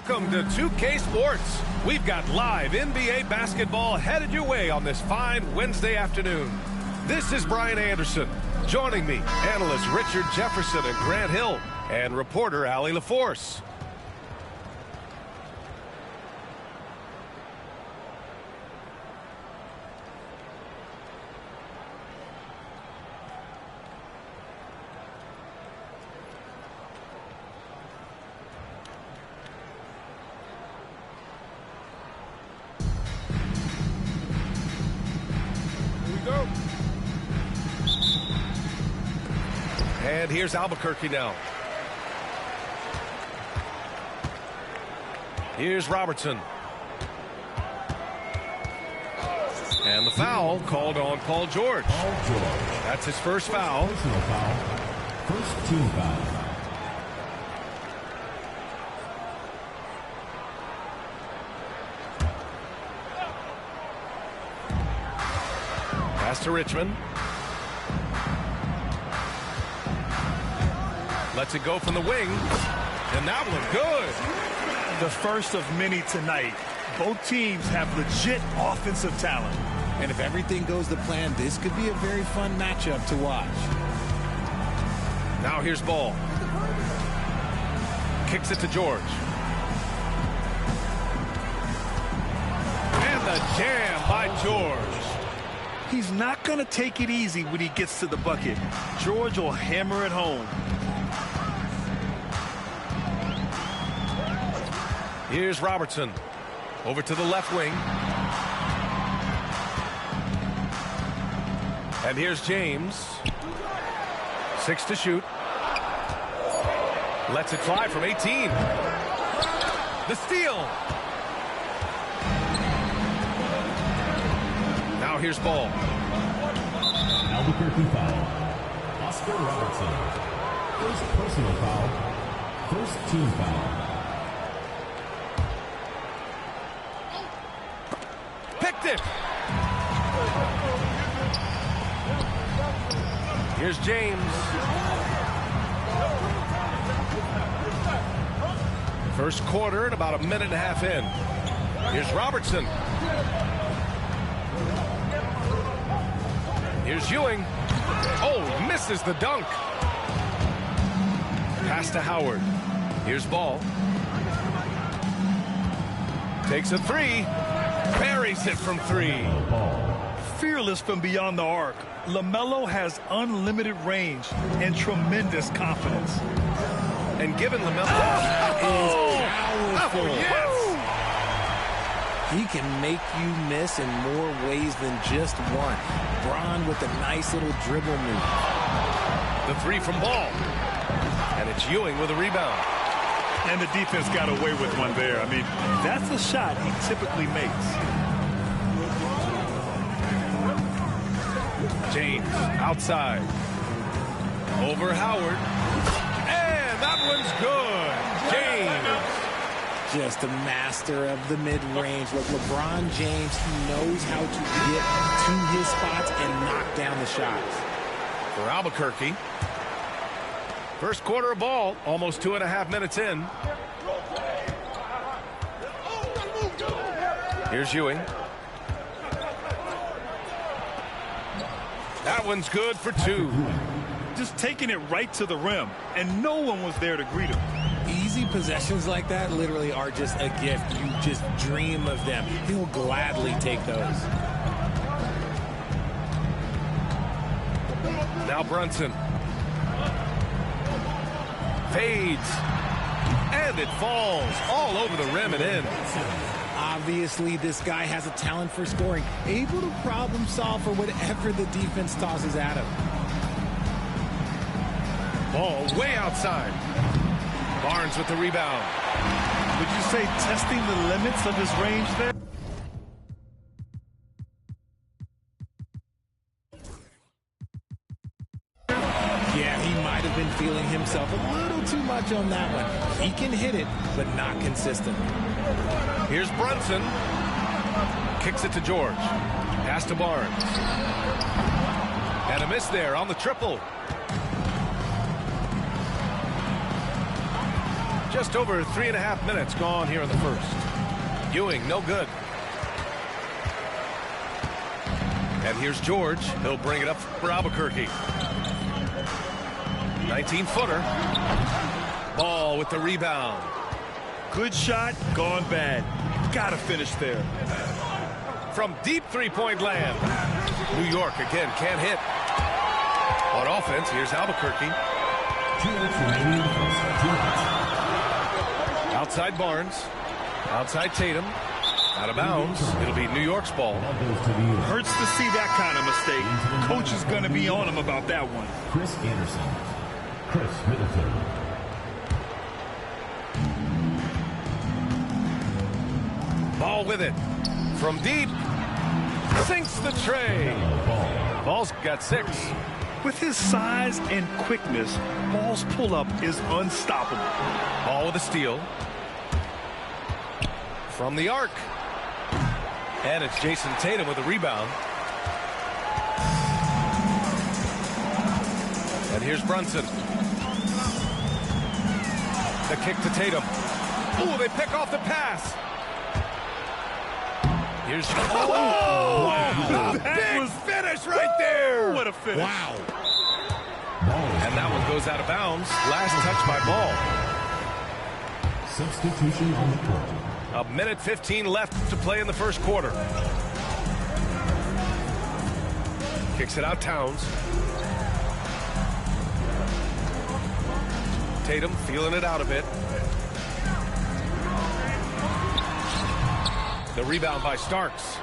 Welcome to 2K Sports. We've got live NBA basketball headed your way on this fine Wednesday afternoon. This is Brian Anderson. Joining me, analysts Richard Jefferson and Grant Hill, and reporter Allie LaForce. And here's Albuquerque now. Here's Robertson. And the foul called on Paul George. That's his first foul. Personal foul. First team foul. Pass to Richmond. Lets it go from the wing, and that one good. The first of many tonight. Both teams have legit offensive talent. And if everything goes to plan, this could be a very fun matchup to watch. Now here's Ball. Kicks it to George. And the jam by George. He's not going to take it easy when he gets to the bucket. George will hammer it home. Here's Robertson. Over to the left wing. And here's James. 6 to shoot. Lets it fly from 18. The steal. Now here's Ball. Albuquerque foul. Oscar Robertson. First personal foul. First team foul. Picked it. Here's James. First quarter and about a minute and a half in. Here's Robertson. Here's Ewing. Oh, misses the dunk. Pass to Howard. Here's Ball. Takes a three. Buries it from 3. Fearless from beyond the arc. LaMelo has unlimited range and tremendous confidence. And given LaMelo Powerful. yes. He can make you miss in more ways than just one. Bron with a nice little dribble move. The 3 from Ball. And it's Ewing with a rebound. And the defense got away with one there. I mean, that's a shot he typically makes. James outside. Over Howard. And that one's good. James. Just a master of the mid-range. Look, LeBron James, he knows how to get to his spots and knock down the shots. For Albuquerque. First quarter of ball, almost 2.5 minutes in. Here's Ewing. That one's good for 2. Just taking it right to the rim, and no one was there to greet him. Easy possessions like that literally are just a gift. You just dream of them. He'll gladly take those. Now Brunson. Fades. And it falls all over the rim and in. Obviously, this guy has a talent for scoring, able to problem solve for whatever the defense tosses at him. Ball way outside. Barnes with the rebound. Would you say testing the limits of his range there? Yeah, he might have been feeling himself a little too much on that one. He can hit it, but not consistent. Here's Brunson. Kicks it to George. Pass to Barnes. And a miss there on the triple. Just over 3.5 minutes gone here in the first. Ewing, no good. And here's George. He'll bring it up for Albuquerque. 19-footer. Ball with the rebound. Good shot, gone bad. Gotta finish there. From deep three-point land. New York again can't hit. On offense, here's Albuquerque. 2 minutes remaining in the first. 2 minutes. Outside Barnes. Outside Tatum. Out of bounds. It'll be New York's ball. Ball goes to the unit. Hurts to see that kind of mistake. Coach is going to be on him about that one. Chris Anderson. Chris Middleton. Ball with it. From deep. Sinks the tray. Ball. Ball's got 6. With his size and quickness, Ball's pull-up is unstoppable. Ball with a steal. From the arc. And it's Jason Tatum with a rebound. And here's Brunson. The kick to Tatum. Ooh, they pick off the pass. Here's... Oh! Wow. A big finish right there! What a finish. Wow. And that one goes out of bounds. Last touch by Ball. Substitution on the court. 1:15 left to play in the first quarter. Kicks it out, Towns. Tatum feeling it out a bit. The rebound by Starks.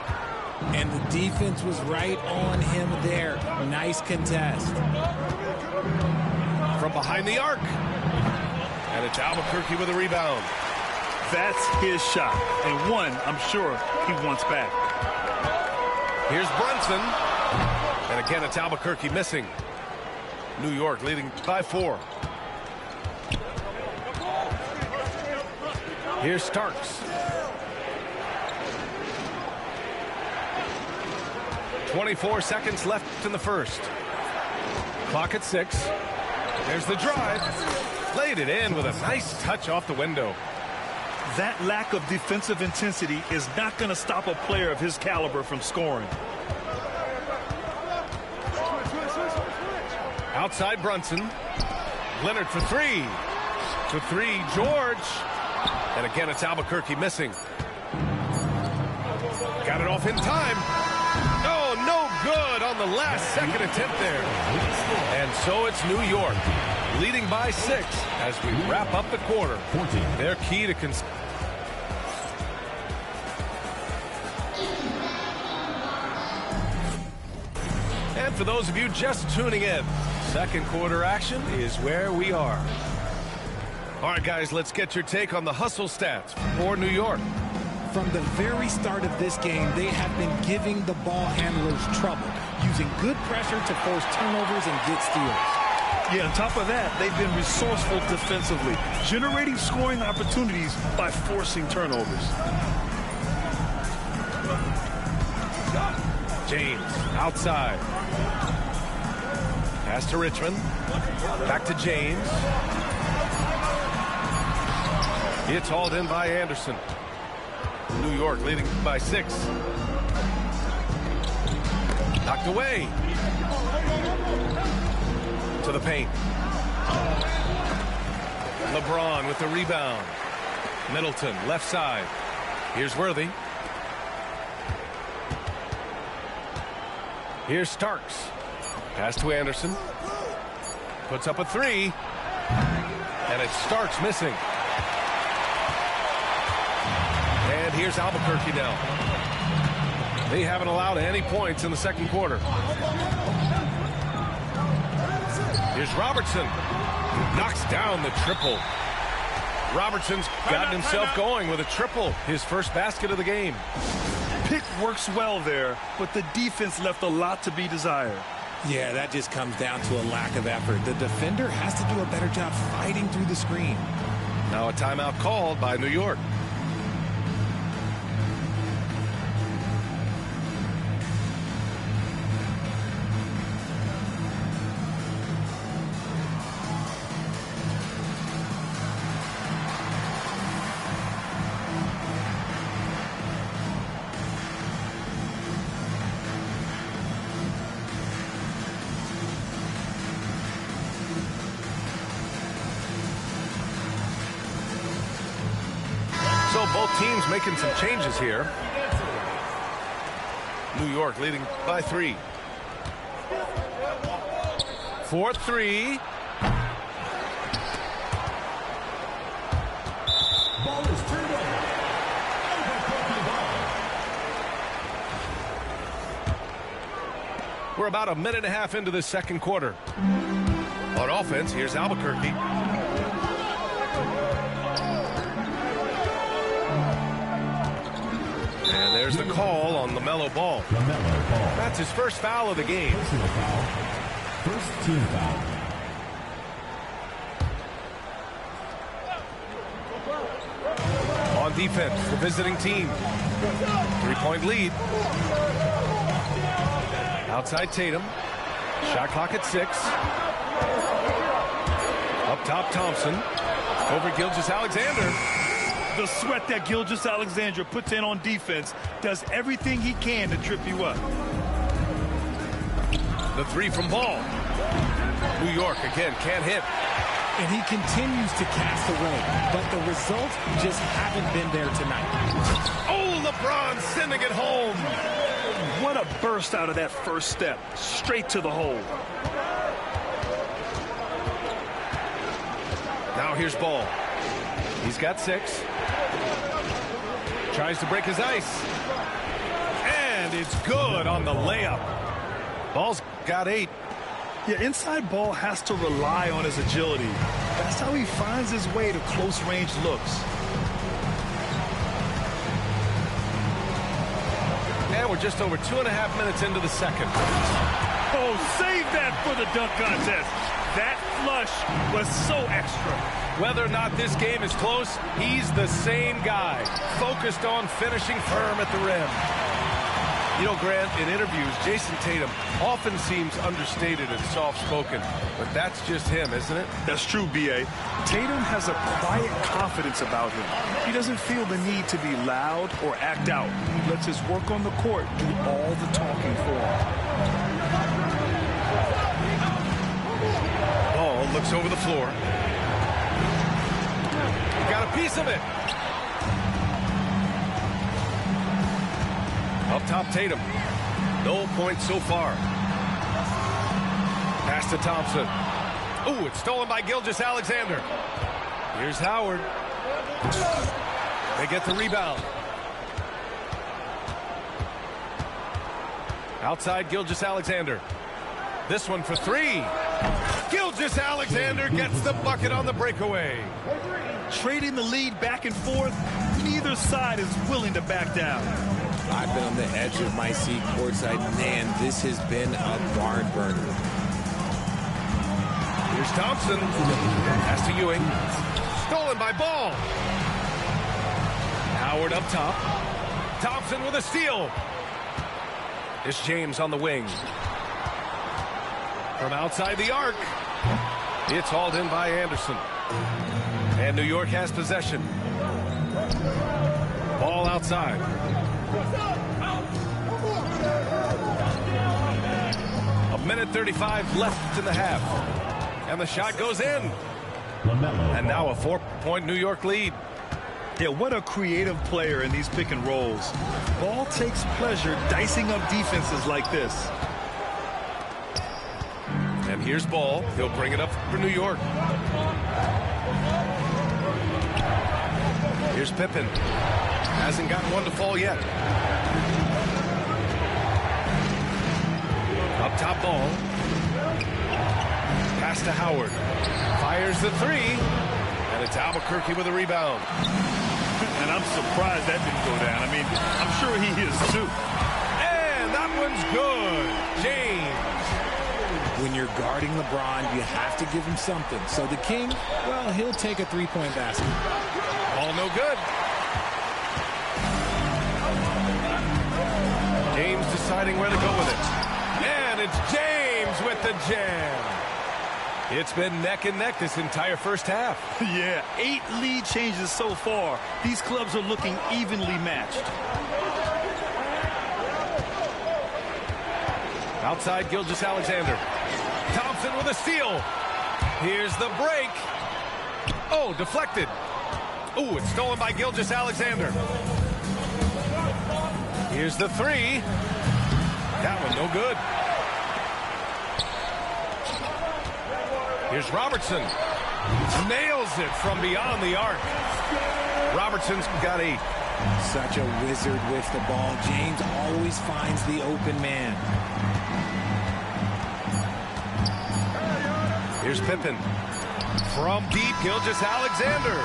And the defense was right on him there. Nice contest. From behind the arc. And it's Albuquerque with a rebound. That's his shot. And one, I'm sure, he wants back. Here's Brunson. And again, it's Albuquerque missing. New York leading by 4. Here's Starks. 24 seconds left in the first. Clock at 6. There's the drive. Laid it in with a nice touch off the window. That lack of defensive intensity is not going to stop a player of his caliber from scoring. Outside Brunson. Leonard for 3. To 3, George. And again, it's Albuquerque missing. Got it off in time. Oh, no good on the last second attempt there. And so it's New York leading by 6 as we wrap up the quarter. Their key to And for those of you just tuning in, second quarter action is where we are. All right, guys, let's get your take on the hustle stats for New York. From the very start of this game, they have been giving the ball handlers trouble, using good pressure to force turnovers and get steals. Yeah, on top of that, they've been resourceful defensively, generating scoring opportunities by forcing turnovers. James outside. Pass to Richmond. Back to James. It's hauled in by Anderson. New York leading by 6. Knocked away. To the paint. LeBron with the rebound. Middleton left side. Here's Worthy. Here's Starks. Pass to Anderson. Puts up a 3. And it's Starks missing. And here's Albuquerque now. They haven't allowed any points in the second quarter. Here's Robertson. Knocks down the triple. Robertson's gotten himself going with a triple. His first basket of the game. Pick works well there, but the defense left a lot to be desired. Yeah, that just comes down to a lack of effort. The defender has to do a better job fighting through the screen. Now a timeout called by New York. both teams making some changes here. New York leading by 3. 4-3. Ball is turned over. We're about a minute and a half into the second quarter. On offense, here's Albuquerque. And there's the call on LaMelo Ball. LaMelo Ball. That's his first foul of the game. Personal foul. First team foul. On defense, the visiting team. 3-point lead. Outside Tatum. Shot clock at 6. Up top Thompson. Over Gilgeous-Alexander. The sweat that Gilgeous-Alexander puts in on defense does everything he can to trip you up. The 3 from Ball. New York again can't hit. And he continues to cast away, but the results just haven't been there tonight. Oh, LeBron sending it home. What a burst out of that first step. Straight to the hole. Now here's Ball. He's got 6. Tries to break his ice. And it's good on the layup. Ball's got 8. Yeah, inside Ball has to rely on his agility. That's how he finds his way to close-range looks. And we're just over 2.5 minutes into the second. Oh, save that for the dunk contest. That flush was so extra. Whether or not this game is close, he's the same guy, focused on finishing firm at the rim. You know, Grant, in interviews, Jason Tatum often seems understated and soft-spoken, but that's just him, isn't it? That's true, B.A. Tatum has a quiet confidence about him. He doesn't feel the need to be loud or act out. He lets his work on the court do all the talking for him. Ball looks over the floor. Got a piece of it. Up top, Tatum. No points so far. Pass to Thompson. Ooh, it's stolen by Gilgeous-Alexander. Here's Howard. They get the rebound. Outside Gilgeous-Alexander. This one for 3. Gilgeous-Alexander gets the bucket on the breakaway. Trading the lead back and forth, neither side is willing to back down. I've been on the edge of my seat courtside. Man, this has been a barn burner. Here's Thompson. Pass to Ewing. Stolen by Ball. Howard up top. Thompson with a steal. It's James on the wing. From outside the arc. It's hauled in by Anderson. And New York has possession. Ball outside. A minute 35 left in the half. And the shot goes in. LaMelo. And now a 4-point New York lead. Yeah, what a creative player in these pick and rolls. Ball takes pleasure dicing up defenses like this. And here's Ball. He'll bring it up for New York. Here's Pippen. Hasn't gotten one to fall yet. Up top Ball. Pass to Howard. Fires the 3. And it's Albuquerque with a rebound. And I'm surprised that didn't go down. I mean, I'm sure he is too. And that one's good. James. When you're guarding LeBron, you have to give him something. So the King, well, he'll take a 3-point basket. Ball no good. James deciding where to go with it. And it's James with the jam. It's been neck and neck this entire first half. Yeah, 8 lead changes so far. These clubs are looking evenly matched. Outside Gilgeous-Alexander. Thompson with a steal. Here's the break. Oh, deflected. Ooh, it's stolen by Gilgeous-Alexander. Here's the three. That one no good. Here's Robertson. Nails it from beyond the arc. Robertson's got 8. Such a wizard with the ball. James always finds the open man. Here's Pippen. From deep, Gilgeous-Alexander.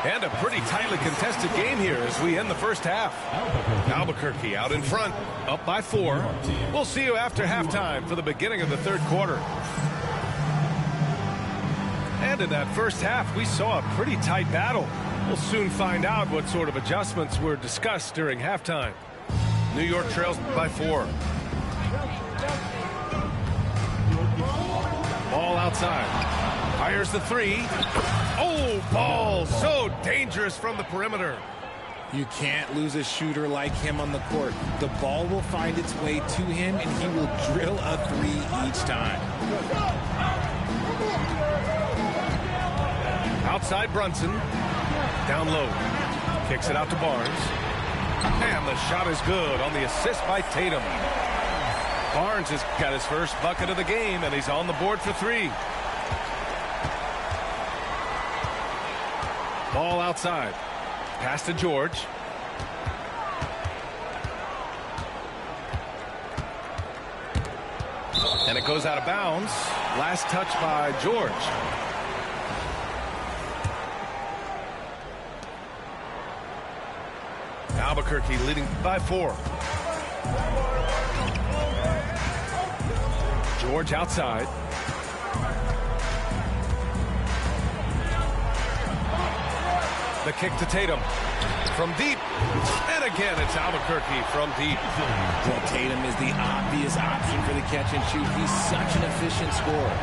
And a pretty tightly contested game here as we end the first half. Albuquerque out in front, up by 4. We'll see you after halftime for the beginning of the third quarter. And in that first half, we saw a pretty tight battle. We'll soon find out what sort of adjustments were discussed during halftime. New York trails by 4. Ball outside. Fires the three. Oh, ball so dangerous from the perimeter. You can't lose a shooter like him on the court. The ball will find its way to him, and he will drill a 3 each time. Outside Brunson. Down low. Kicks it out to Barnes. And the shot is good on the assist by Tatum. Barnes has got his first bucket of the game, and he's on the board for 3. Ball outside. Pass to George. And it goes out of bounds. Last touch by George. Albuquerque leading by 4. George outside. The kick to Tatum from deep. And again, it's Albuquerque from deep. Well, Tatum is the obvious option for the catch and shoot. He's such an efficient scorer.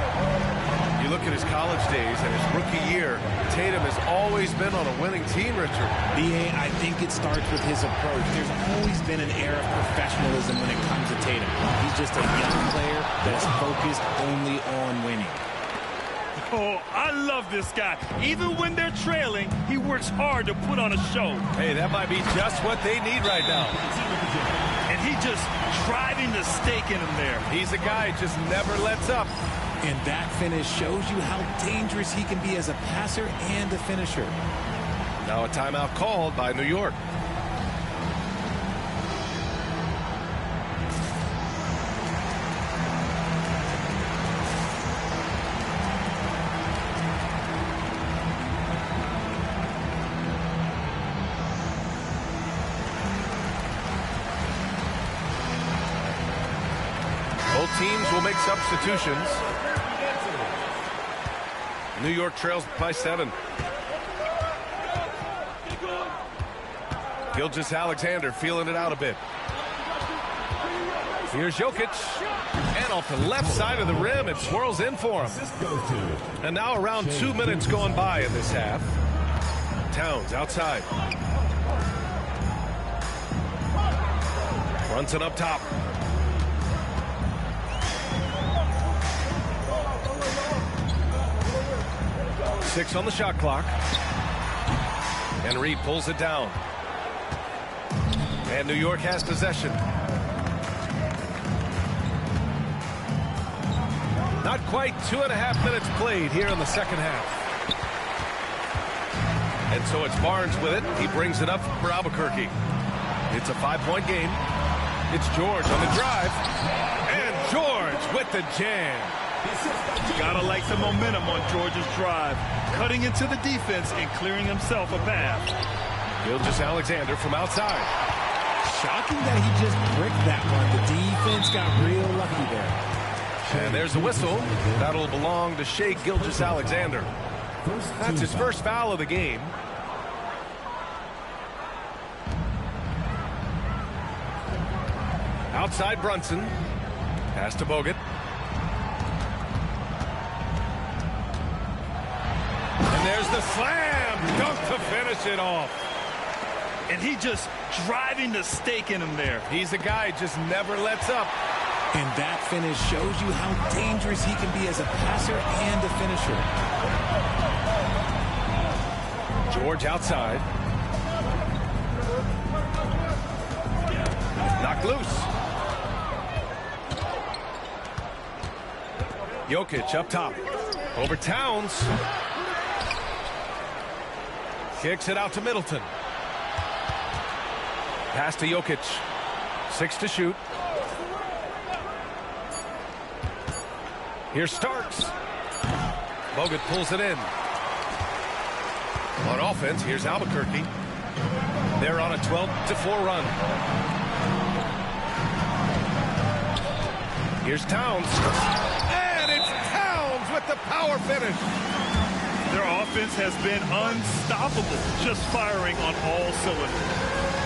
You look at his college days and his rookie year, Tatum has always been on a winning team, Richard. B.A., I think it starts with his approach. There's always been an air of professionalism when it comes to Tatum. He's just a young player that's focused only on winning. Oh, I love this guy. Even when they're trailing, he works hard to put on a show. Hey, that might be just what they need right now. And he just driving the stake in him there. He's a guy who just never lets up. And that finish shows you how dangerous he can be as a passer and a finisher. Now a timeout called by New York. Both teams will make substitutions. New York trails by 7. Gilgeous-Alexander feeling it out a bit. Here's Jokic. And off the left side of the rim, it swirls in for him. And now around 2 minutes going by in this half. Towns outside. Brunson up top. Six on the shot clock. And Reed pulls it down. And New York has possession. Not quite 2.5 minutes played here in the second half. And so it's Barnes with it. He brings it up for Albuquerque. It's a 5-point game. It's George on the drive. And George with the jam. Gotta like the momentum on George's drive. Cutting into the defense and clearing himself a path. Gilgeous-Alexander from outside. Shocking that he just bricked that one. The defense got real lucky there. And there's a whistle. That'll belong to Shai Gilgeous-Alexander. That's his first foul of the game. Outside Brunson. Pass to Bogut. And there's the slam dunk to finish it off. And he just driving the stake in him there. He's a guy who just never lets up. And that finish shows you how dangerous he can be as a passer and a finisher. George outside. Knocked loose. Jokic up top. Over Towns. Kicks it out to Middleton. Pass to Jokic. 6 to shoot. Here's Starks. Bogut pulls it in. On offense, here's Albuquerque. They're on a 12-4 run. Here's Towns. And it's Towns with the power finish. Their offense has been unstoppable, just firing on all cylinders.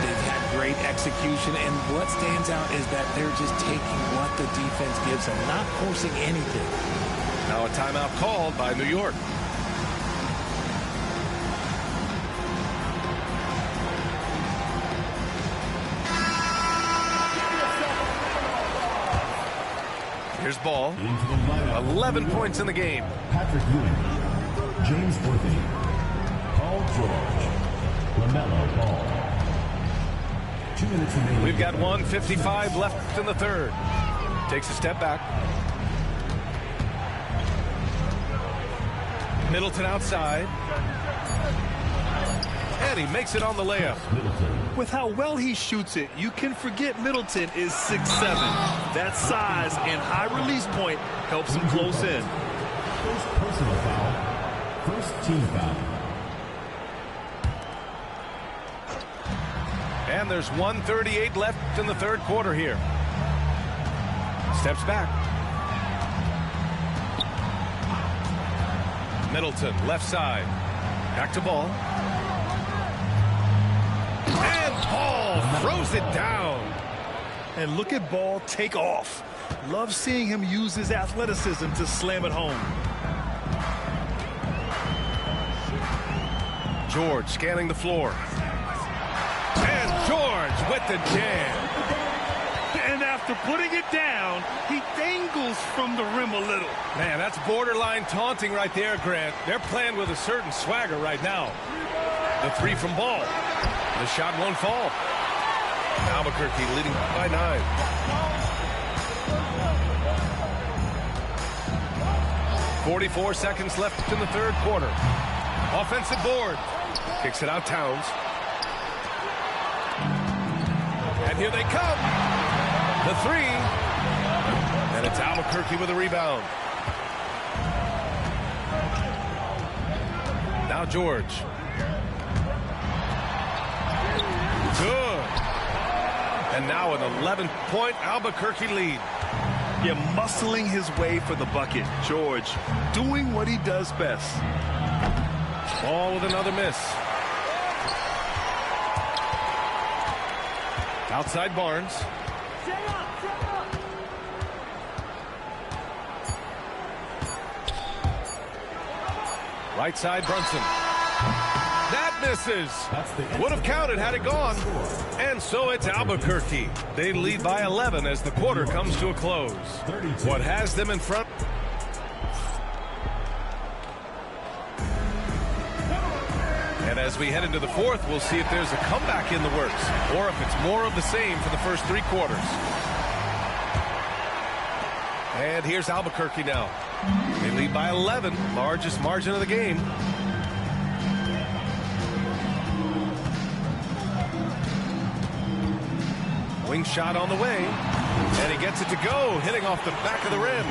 They've had great execution, and what stands out is that they're just taking what the defense gives them, not forcing anything. Now a timeout called by New York. Here's Ball. 11 points in the game. Patrick Ewing, James Worthy, Paul George, LaMelo Ball. 2 minutes remaining. We've got 1:55 left in the third. Takes a step back. Middleton outside. And he makes it on the layup. With how well he shoots it, you can forget Middleton is 6'7". That size and high release point helps him close in. First personal foul. First team foul. And there's 1:38 left in the third quarter here. Steps back. Middleton, left side. Back to Ball. And Ball throws it down. And look at Ball take off. Love seeing him use his athleticism to slam it home. George scanning the floor. And George with the jam. And after putting it down, he dangles from the rim a little. Man, that's borderline taunting right there, Grant. They're playing with a certain swagger right now. The three from Ball. The shot won't fall. Albuquerque leading by 9. .44 seconds left in the third quarter. Offensive board. Kicks it out Towns. And here they come. The three. And it's Albuquerque with a rebound. Now George. Good. And now an 11-point Albuquerque lead. Yeah, muscling his way for the bucket. George doing what he does best. Ball with another miss. Outside Barnes. Right side Brunson. That misses. Would have counted had it gone. And so it's Albuquerque. They lead by 11 as the quarter comes to a close. What has them in front? And as we head into the fourth, we'll see if there's a comeback in the works or if it's more of the same for the first 3 quarters. And here's Albuquerque now. They lead by 11, largest margin of the game. Wing shot on the way, and he gets it to go, hitting off the back of the rim.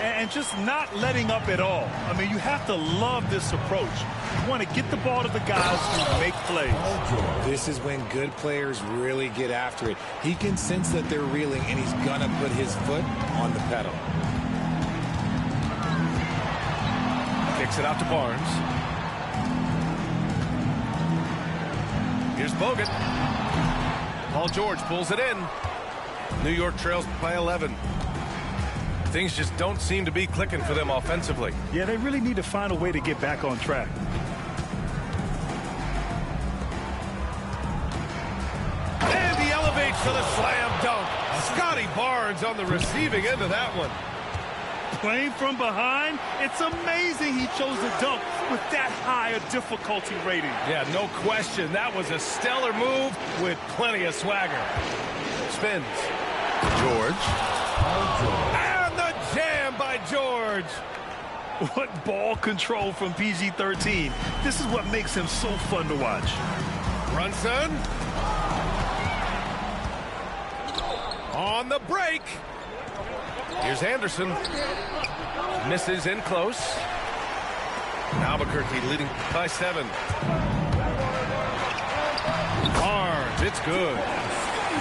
And just not letting up at all. I mean, you have to love this approach. You want to get the ball to the guys who make plays. This is when good players really get after it. He can sense that they're reeling, and he's going to put his foot on the pedal. Kicks it out to Barnes. Here's Bogut. Paul George pulls it in. New York trails by 11. Things just don't seem to be clicking for them offensively. Yeah, they really need to find a way to get back on track. And he elevates for the slam dunk. Scotty Barnes on the receiving end of that one. playing from behind, it's amazing he chose to dunk with that high a difficulty rating. Yeah, no question. That was a stellar move with plenty of swagger. Spins. George. And the jam by George. What ball control from PG-13. This is what makes him so fun to watch. Brunson. On the break. Here's Anderson. Misses in close. Albuquerque leading by 7. Barnes, it's good.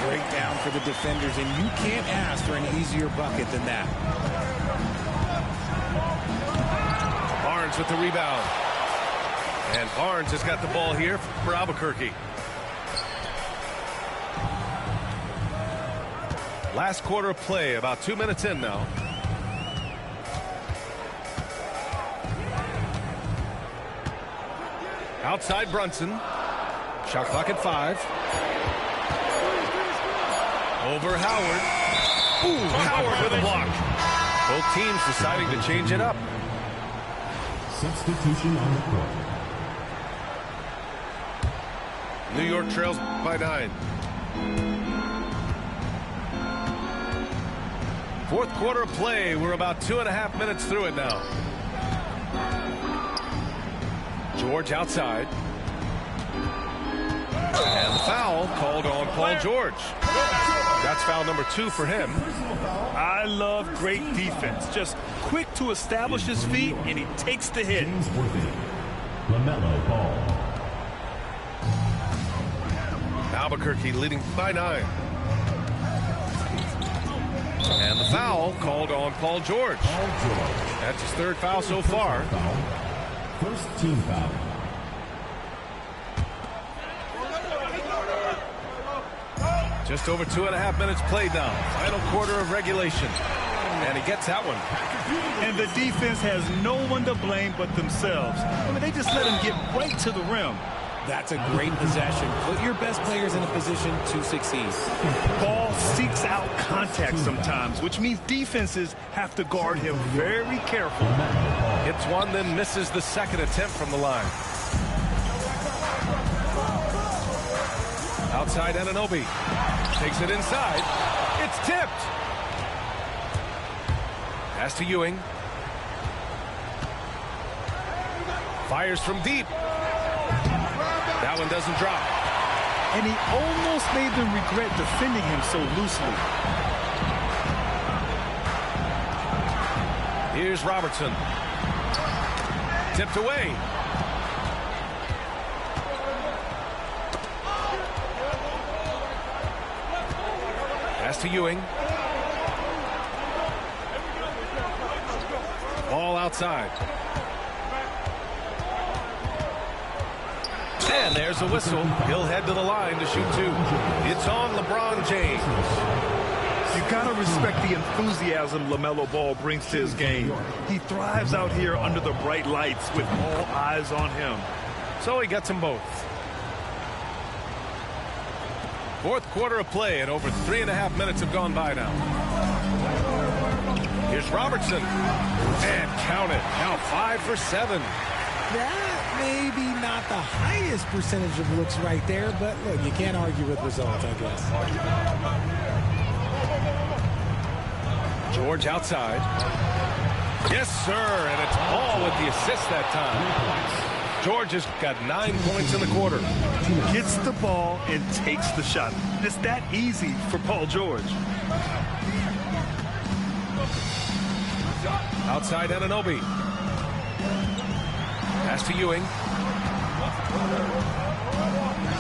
Breakdown for the defenders, and you can't ask for an easier bucket than that. Barnes with the rebound. And Barnes has got the ball here for Albuquerque. Last quarter of play, about 2 minutes in now. Outside Brunson. Shot clock at 5. Over Howard. Ooh, Howard with a block. Both teams deciding to change it up. Substitution on the court. New York trails by 9. Fourth quarter of play. We're about 2.5 minutes through it now. George outside. And the foul called on Paul George. That's foul number 2 for him. I love great defense. Just quick to establish his feet, and he takes the hit. James Worthy. LaMelo Ball. Albuquerque leading by 9. And the foul called on Paul George. That's his 3rd foul so far. First team foul. Just over 2.5 minutes played now. Final quarter of regulation. And he gets that one. And the defense has no one to blame but themselves. I mean, they just let him get right to the rim. That's a great possession. Put your best players in a position to succeed. Ball seeks out contact sometimes, which means defenses have to guard him very carefully. Hits one, then misses the second attempt from the line. Outside Anunoby. Takes it inside. It's tipped. Pass to Ewing. Fires from deep. That one doesn't drop. And he almost made them regret defending him so loosely. Here's Robertson. Tipped away. Pass to Ewing. Ball outside. And there's a whistle. He'll head to the line to shoot 2. It's on LeBron James. You gotta respect the enthusiasm LaMelo Ball brings to his game. He thrives out here under the bright lights with all eyes on him. So he gets them both. Fourth quarter of play, and over 3.5 minutes have gone by now. Here's Robertson. And count it. Now 5 for 7. That may be not the highest percentage of looks right there, but look, you can't argue with results, I guess. George outside. Yes, sir, and it's Paul with the assist that time. George has got 9 points in the quarter. Gets the ball and takes the shot. It's that easy for Paul George. Outside Anunoby. Pass to Ewing.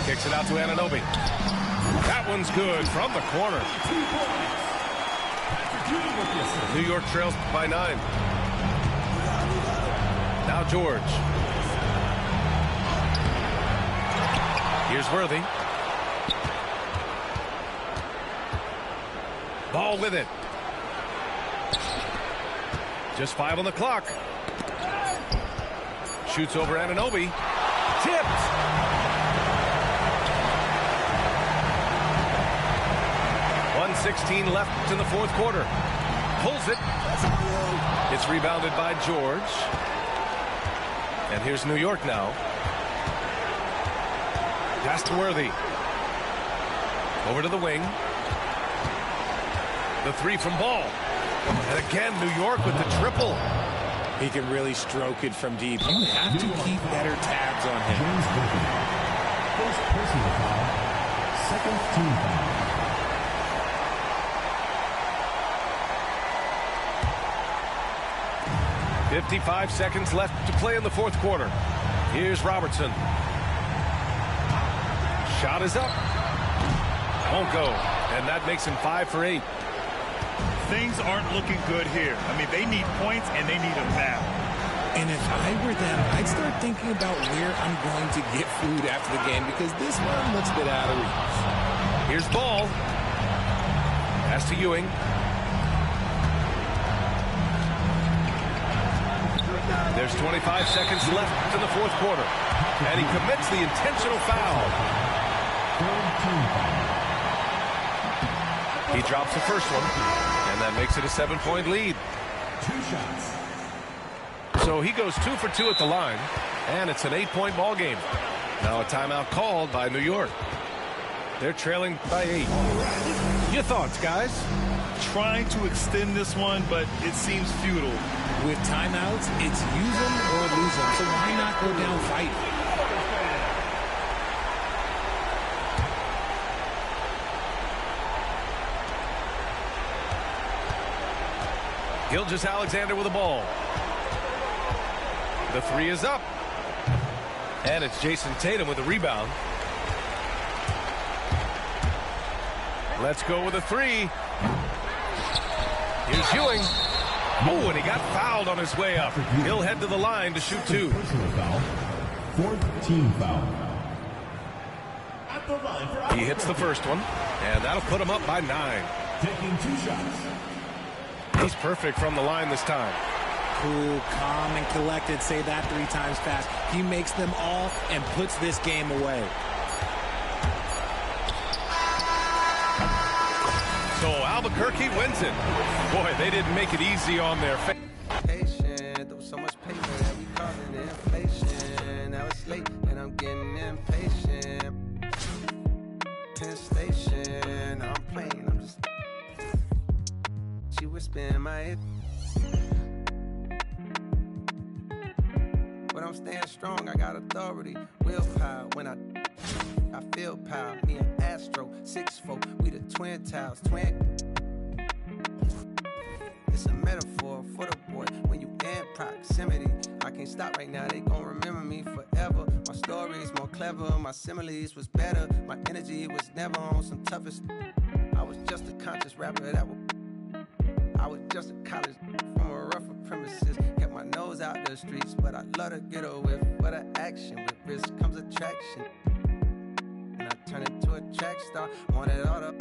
Kicks it out to Anunoby. That one's good from the corner. New York trails by 9. Now George. Here's Worthy. Ball with it. Just 5 on the clock. Shoots over Anunoby. Tipped. .116 left in the fourth quarter. pulls it. It's rebounded by George. And here's New York now. Pass to Worthy. Over to the wing. The three from Ball. And again, New York with the triple. He can really stroke it from deep. You have to keep better tabs on him. First personal foul. Second team foul. 55 seconds left to play in the fourth quarter. Here's Robertson. Shot is up. Won't go. And that makes him 5 for 8. Things aren't looking good here. I mean, they need points, and they need them now. And if I were them, I'd start thinking about where I'm going to get food after the game, because this one looks a bit out of reach. Here's Ball. Pass to Ewing. There's 25 seconds left in the fourth quarter. And he commits the intentional foul. He drops the first one. And that makes it a 7-point lead. 2 shots. So he goes 2 for 2 at the line. And it's an 8-point ball game. Now a timeout called by New York. They're trailing by 8. Your thoughts, guys? Trying to extend this one, but it seems futile. With timeouts, it's use them or lose them. So why not go down fighting? Gilgeous-Alexander with the ball. The three is up. And it's Jason Tatum with the rebound. Let's go with a three. Here's Ewing. Oh, and he got fouled on his way up. He'll head to the line to shoot 2. Personal foul. Fourth team foul. He hits the first one, and that'll put him up by 9. Taking 2 shots. He's perfect from the line this time. Cool, calm, and collected. Say that 3 times fast. He makes them all and puts this game away. So Albuquerque wins it. Boy, they didn't make it easy on their face. Patient, there was so much paper that we causing inflation. Now it's late and I'm getting impatient. Penn Station, I'm playing, I'm just. She whispering my ear. But I'm staying strong, I got authority, willpower. When I feel power, me and Astro, 6'4", we the twin towers, twin. It's a metaphor for the boy, when you in proximity. I can't stop right now, they gon' remember me forever. My stories more clever, my similes was better. My energy was never on some toughest. I was just a conscious rapper I was just a college from a rougher premises. Kept my nose out the streets, but I love to get away for the action. With risk comes attraction. And I turn it to a track star. Wanted all the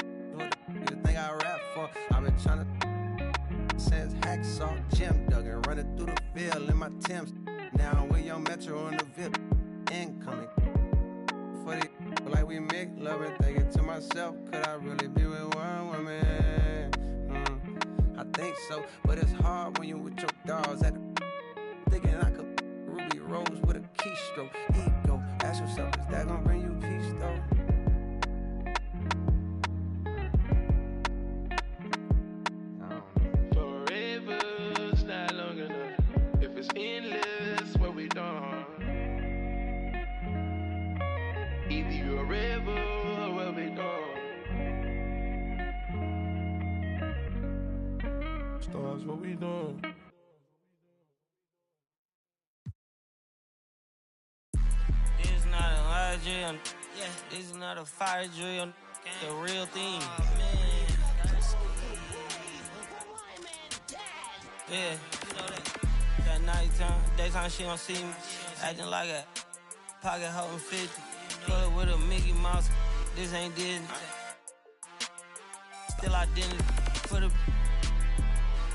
thing I rap for. I've been trying to since hacksaw, Jim Duggan, running through the field in my Timbs. Now I'm with Young Metro in the VIP. Incoming. For the like we make love and thinking to myself, could I really be with one woman? I think so, but it's hard when you with your dogs at the thinking I could Ruby Rose with a keystroke. Ego, ask yourself, is that gonna bring you peace though? Forever's not long enough. If it's endless, what we done? Either you're a river or what we done? Stars, what we doing? This is not a lie drill. Yeah, this is not a fire drill. The real thing. Yeah, you know that nighttime, daytime she don't see me. Acting like a pocket holding 50. Pull it with a Mickey Mouse. This ain't Disney. Still identity for the.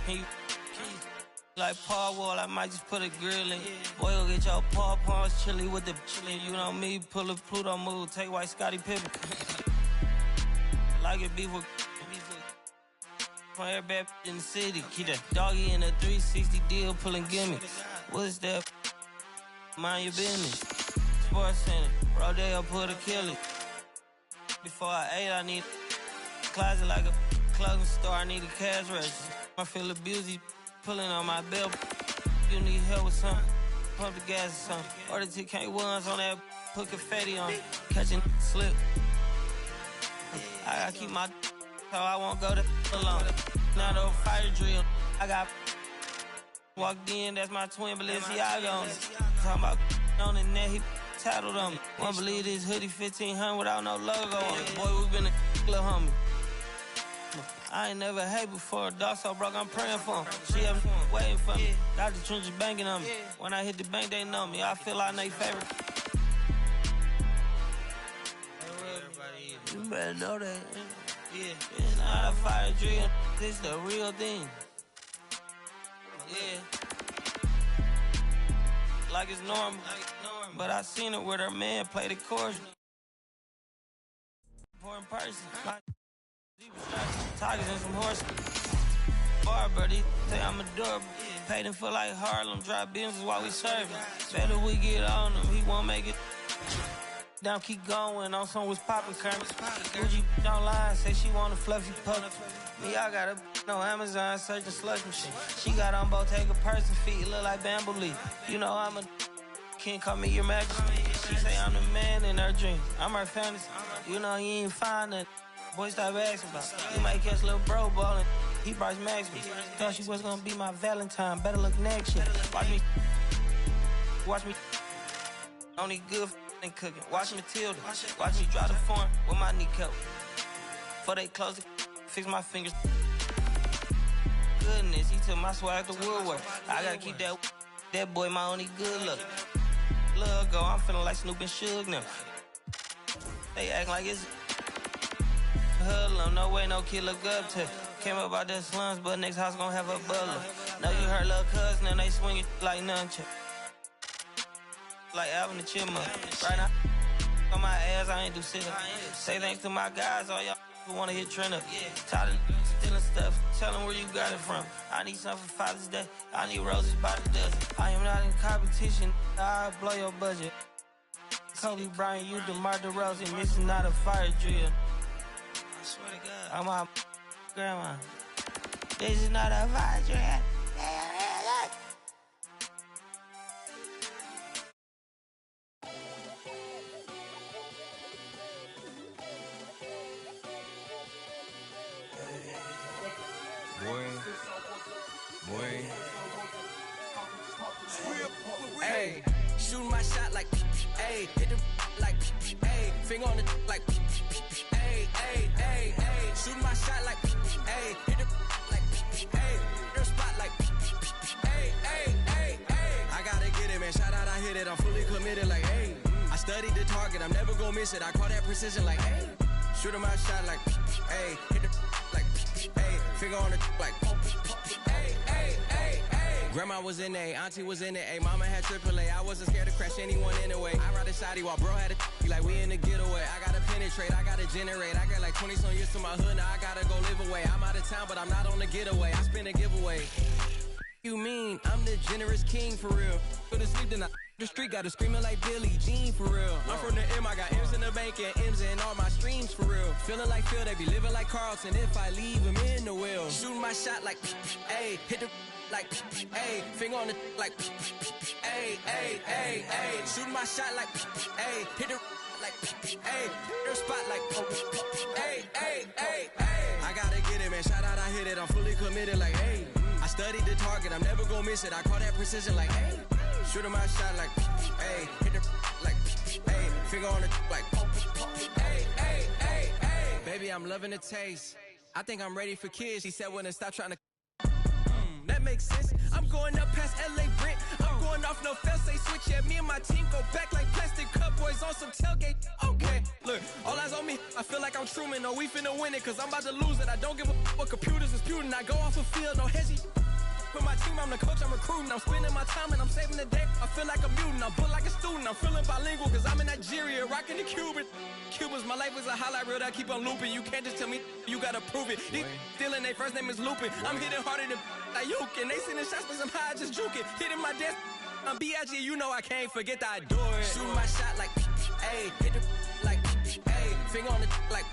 Can you like Paul Wall, I might just put a grill in. Boy, go get your paw pawns chili with the chili. You know me, pull a Pluto move, take white Scottie Pippen. Like it beef with from every bad in the city. Keep that doggy in a 360 deal, pulling gimme. What's that? Mind your business. Sports Center, Rodeo put a kill it. Before I ate, I need a closet like a clothing store. I need a cash register. I feel abused, pulling on my belt. You need help with something? Pump the gas or something. Order 2K1s on that, put confetti on. Catching slip. I gotta keep my so I won't go to alone. Now the fire drill. I got walked in, that's my twin Balenciaga on it. Talking about on the net, he tattled on me. Won't believe this hoodie 1500 without no logo on it. Boy, we been a little homie. I ain't never hate before. Dog so broke, I'm praying for him. She up waiting for me. Got the trenches banking on me. When I hit the bank, they know me. I feel like they favorite. You better know that. Yeah, it's not a fire drill. This the real thing. Yeah. Like it's normal. But I seen it with her man play the chorus. Important person. Tigers and some horses. Bar, buddy. Say I'm adorable. Paid him for like Harlem. Drive business while we serving. Better we get on him. He won't make it. Down, keep going. On some was popping current. Gucci online. Say she want a fluffy pup. Me, I got a no Amazon searching slush machine. She got on Bottega person feet. Look like bamboo leaf. You know I'm a can't call me your majesty. She say I'm the man in her dreams. I'm her fantasy. You know you ain't find it. Boy, stop asking about. You might catch little bro ballin'. He Bryce Maxby. Thought she was gonna be my Valentine. Better look next year. Watch me. Only good and cooking. Watch Matilda. Watch me drive the foreign with my kneecap. Before they close it, fix my fingers. Goodness, he took my swag to Woodward. I gotta keep that boy my only good look. Look, go, I'm feeling like Snoop and Suge now. They act like it's hoodlum, no way, no kid look up to. Came up out the slums, but next house gon' have a butler. Know you heard little cousin and they swing it like nunchuck. Like Alvin the Chipmunk. Right now, on my ass, I ain't do shit. Say thanks to my guys, all y'all who wanna hit trend up. Tired of stealing stuff, tell them where you got it from. I need something for Father's Day, I need roses by the dozen. I am not in competition, I'll blow your budget. Kobe Bryant, you DeMar DeRozan, this is not a fire drill. I swear to God. I'm my grandma. This is not a fire drill. Hey, shooting my shot like, hey, hit the like, hey, finger on the like, hey, hey, hey, hey, shooting my shot like, hey, hit the like, hey, your spot like, hey, hey, hey, hey. I gotta get it, man. Shout out, I hit it. I'm fully committed, like, hey. I studied the target. I'm never gonna miss it. I call that precision, like, hey, shooting my shot like, hey, hit the like, hey, finger on the like, hey, hey, hey, hey. Grandma was in A, auntie was in A, mama had AAA. I wasn't scared to crash anyone anyway. I ride a shotty while bro had a like we in the getaway. I gotta penetrate, I gotta generate. I got like 20-some years to my hood, now I gotta go live away. I'm out of town, but I'm not on the getaway. I spin a giveaway. You mean I'm the generous king for real? Go to sleep tonight. The street got it screaming like Billie Jean for real. I'm from the M, I got M's in the bank and M's in all my streams for real. Feeling like Phil, they be living like Carlton if I leave him in the wheel. Shooting my shot like, hey, hit the like, hey, finger on the like, hey, hey, hey, hey. Shooting my shot like, hey, hit the like, hey, your spot like, hey, hey, hey, hey. I gotta get it, man. Shout out, I hit it. I'm fully committed, like, hey. I studied the target. I'm never gonna miss it. I call that precision, like, hey. Shooting my shot like, hey, hit the like, hey, finger on the like, hey, hey, hey, hey. Baby, I'm loving the taste. I think I'm ready for kids. She said when to stop trying to. That makes sense. I'm going up past LA Brent. I'm going off no fail, say switch. Yeah, me and my team go back like plastic cup boys on some tailgate. Okay, look, all eyes on me. I feel like I'm Truman. No, we finna win it, cause I'm about to lose it. I don't give a what computers is putin'. I go off a field, no hezzy. for my team, I'm the coach, I'm recruiting. I'm spending my time and I'm saving the day. I feel like a mutant, I'm built like a student. I'm feeling bilingual cause I'm in Nigeria, rocking the Cubans, my life is a highlight reel that keep on looping. You can't just tell me, you gotta prove it. These stealing, their first name is Lupin. I'm hitting harder than Ayuk, and they sending shots but I'm high, just juking. Hitting my desk, I'm B.I.G., you know I can't forget that I do it. Shoot my shot like, ayy, hit the like, ayy, finger on the like,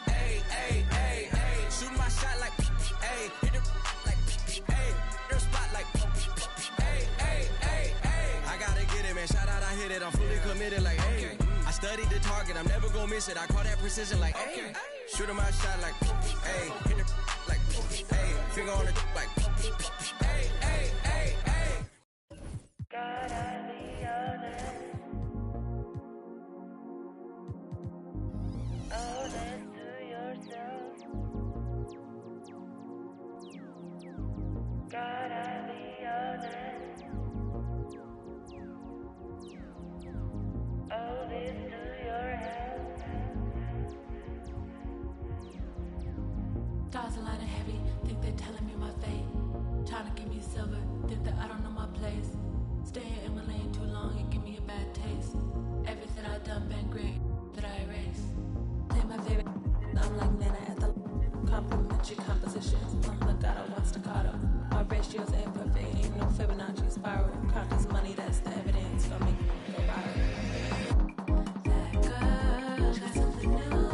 ayy, ayy, ayy, ayy. Shoot my shot like, ayy, hit the like, ayy, their spot like, ayy, ayy, ayy, ayy. I gotta get it, man, shout out, I hit it, I'm fully committed like, ayy. I studied the target, I'm never gonna miss it. I call that precision like, ayy. Shoot my shot like, ayy. Hit the like, ayy. Finger on the like, ayy, ayy, ayy, ayy. Gotta be honest. Honest to yourself. Gotta be honest. Owe this to your health. Stars aligning heavy, think they're telling me my fate. Trying to give me silver, think that I don't know my place. Staying in my lane too long and give me a bad taste. Everything I done been great, that I erase. Play my favorite, I'm like Nana at the complimentary compositions. Legato, one staccato. My ratios ain't perfect, ain't no Fibonacci spiral. Count this money, that's the evidence for me. Go viral. That girl got something new.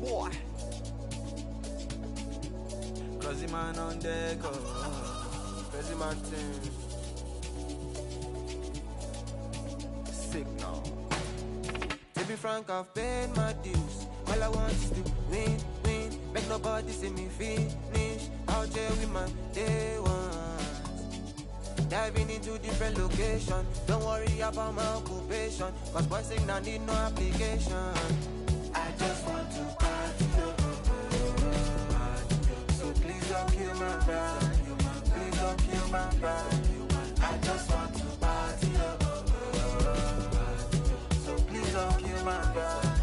Boy, Crazy man on deck, Crazy Martin. Signal. To be frank, I've paid my dues. All I want is to win, win. make nobody see me finish. Out here with my day one. Diving into different location. Don't worry about my occupation, cause boys say I need no application. I just want to party, so please don't kill my vibe. Please don't kill my vibe. I just want to party, so please don't kill my vibe.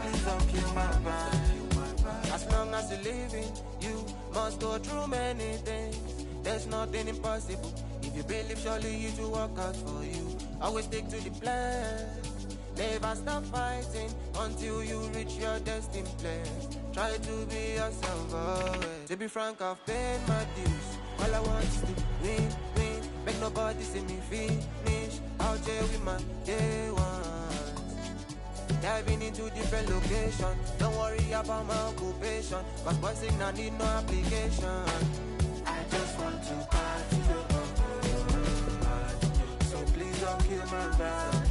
Please don't kill my vibe. As long as you're living, you must go through many things. There's nothing impossible. If you believe, surely it will work out for you. Always stick to the plan. Never stop fighting until you reach your destined place. Try to be yourself always. To be frank, I've paid my dues. All I want is to win, win. Make nobody see me finish. Out here with my day one. Diving into different locations. Don't worry about my occupation, cause boys say I need no application. I just want to party, so please don't kill my vibe.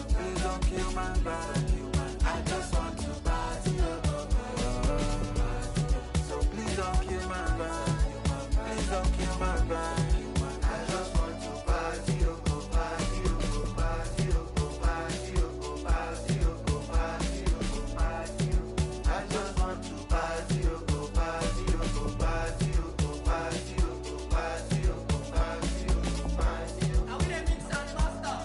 Please don't kill my vibe. I just want to party, so please don't kill my vibe. Please don't kill my vibe. I just want to party, go party, go party, go party, go party, go party, go party. I just want to party, go party, go party, go party, go party, go party, go party. Now we dey mix and master.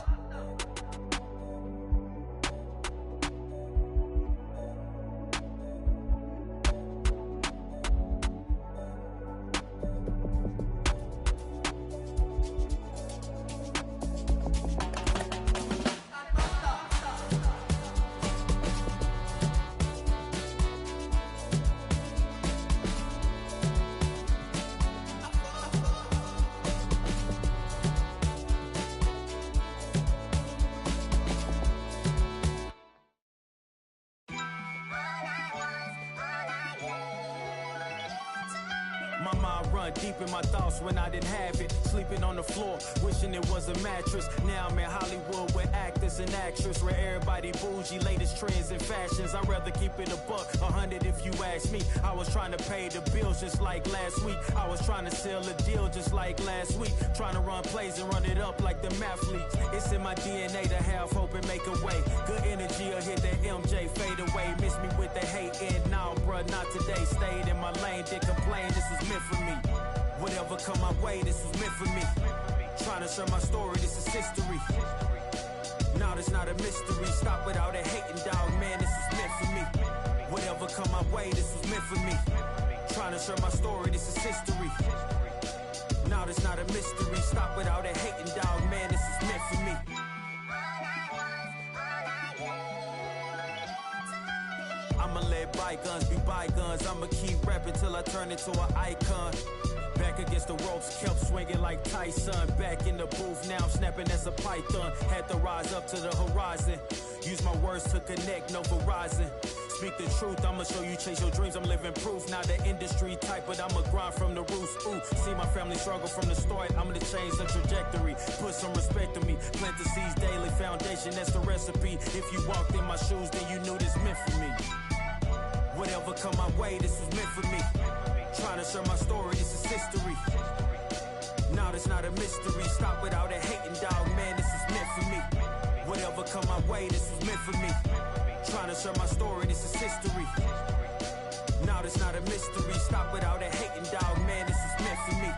My mind run deep in my thoughts when I didn't have it. Sleeping on the floor, wishing it was a mattress. Now I'm in Hollywood with actors and actresses, where everybody bougie, latest trends and fashions. I'd rather keep it a buck, 100 if you ask me. I was trying to pay the bills just like last week. I was trying to sell a deal just like last week. Trying to run plays and run it up like the mathletes. It's in my DNA to have hope and make a way. Good energy will hit that MJ fade away. Miss me with the hate and now, bruh, not today. Stayed in my lane, didn't complain, this was meant for me. Whatever come my way, this was meant for me. Trying to share my story, this is history. Now it's not a mystery. Stop without a hating, dog, man, this is meant for me. Whatever come my way, this was meant for me. Trying to share my story, this is history. Now it's not a mystery. Stop without a hating, dog, man, this is meant for me. I'ma let bygones be bygones. I'ma keep rapping till I turn into an icon. Back against the ropes, kept swinging like Tyson. Back in the booth, now I'm snapping as a python. Had to rise up to the horizon. Use my words to connect, no Verizon. Speak the truth, I'ma show you chase your dreams. I'm living proof, not the industry type, but I'ma grind from the roots. Ooh, see my family struggle from the start. I'm gonna change the trajectory, put some respect on me. Plant the seeds daily, foundation, that's the recipe. If you walked in my shoes, then you knew this meant for me. Whatever come my way, this was meant for me. Trying to share my story, this is history. Now it's not a mystery. Stop without a hating, dog, man, this is meant for me. Whatever come my way, this was meant for me. Trying to share my story, this is history. Now it's not a mystery. Stop without a hating, dog, man, this is meant for me.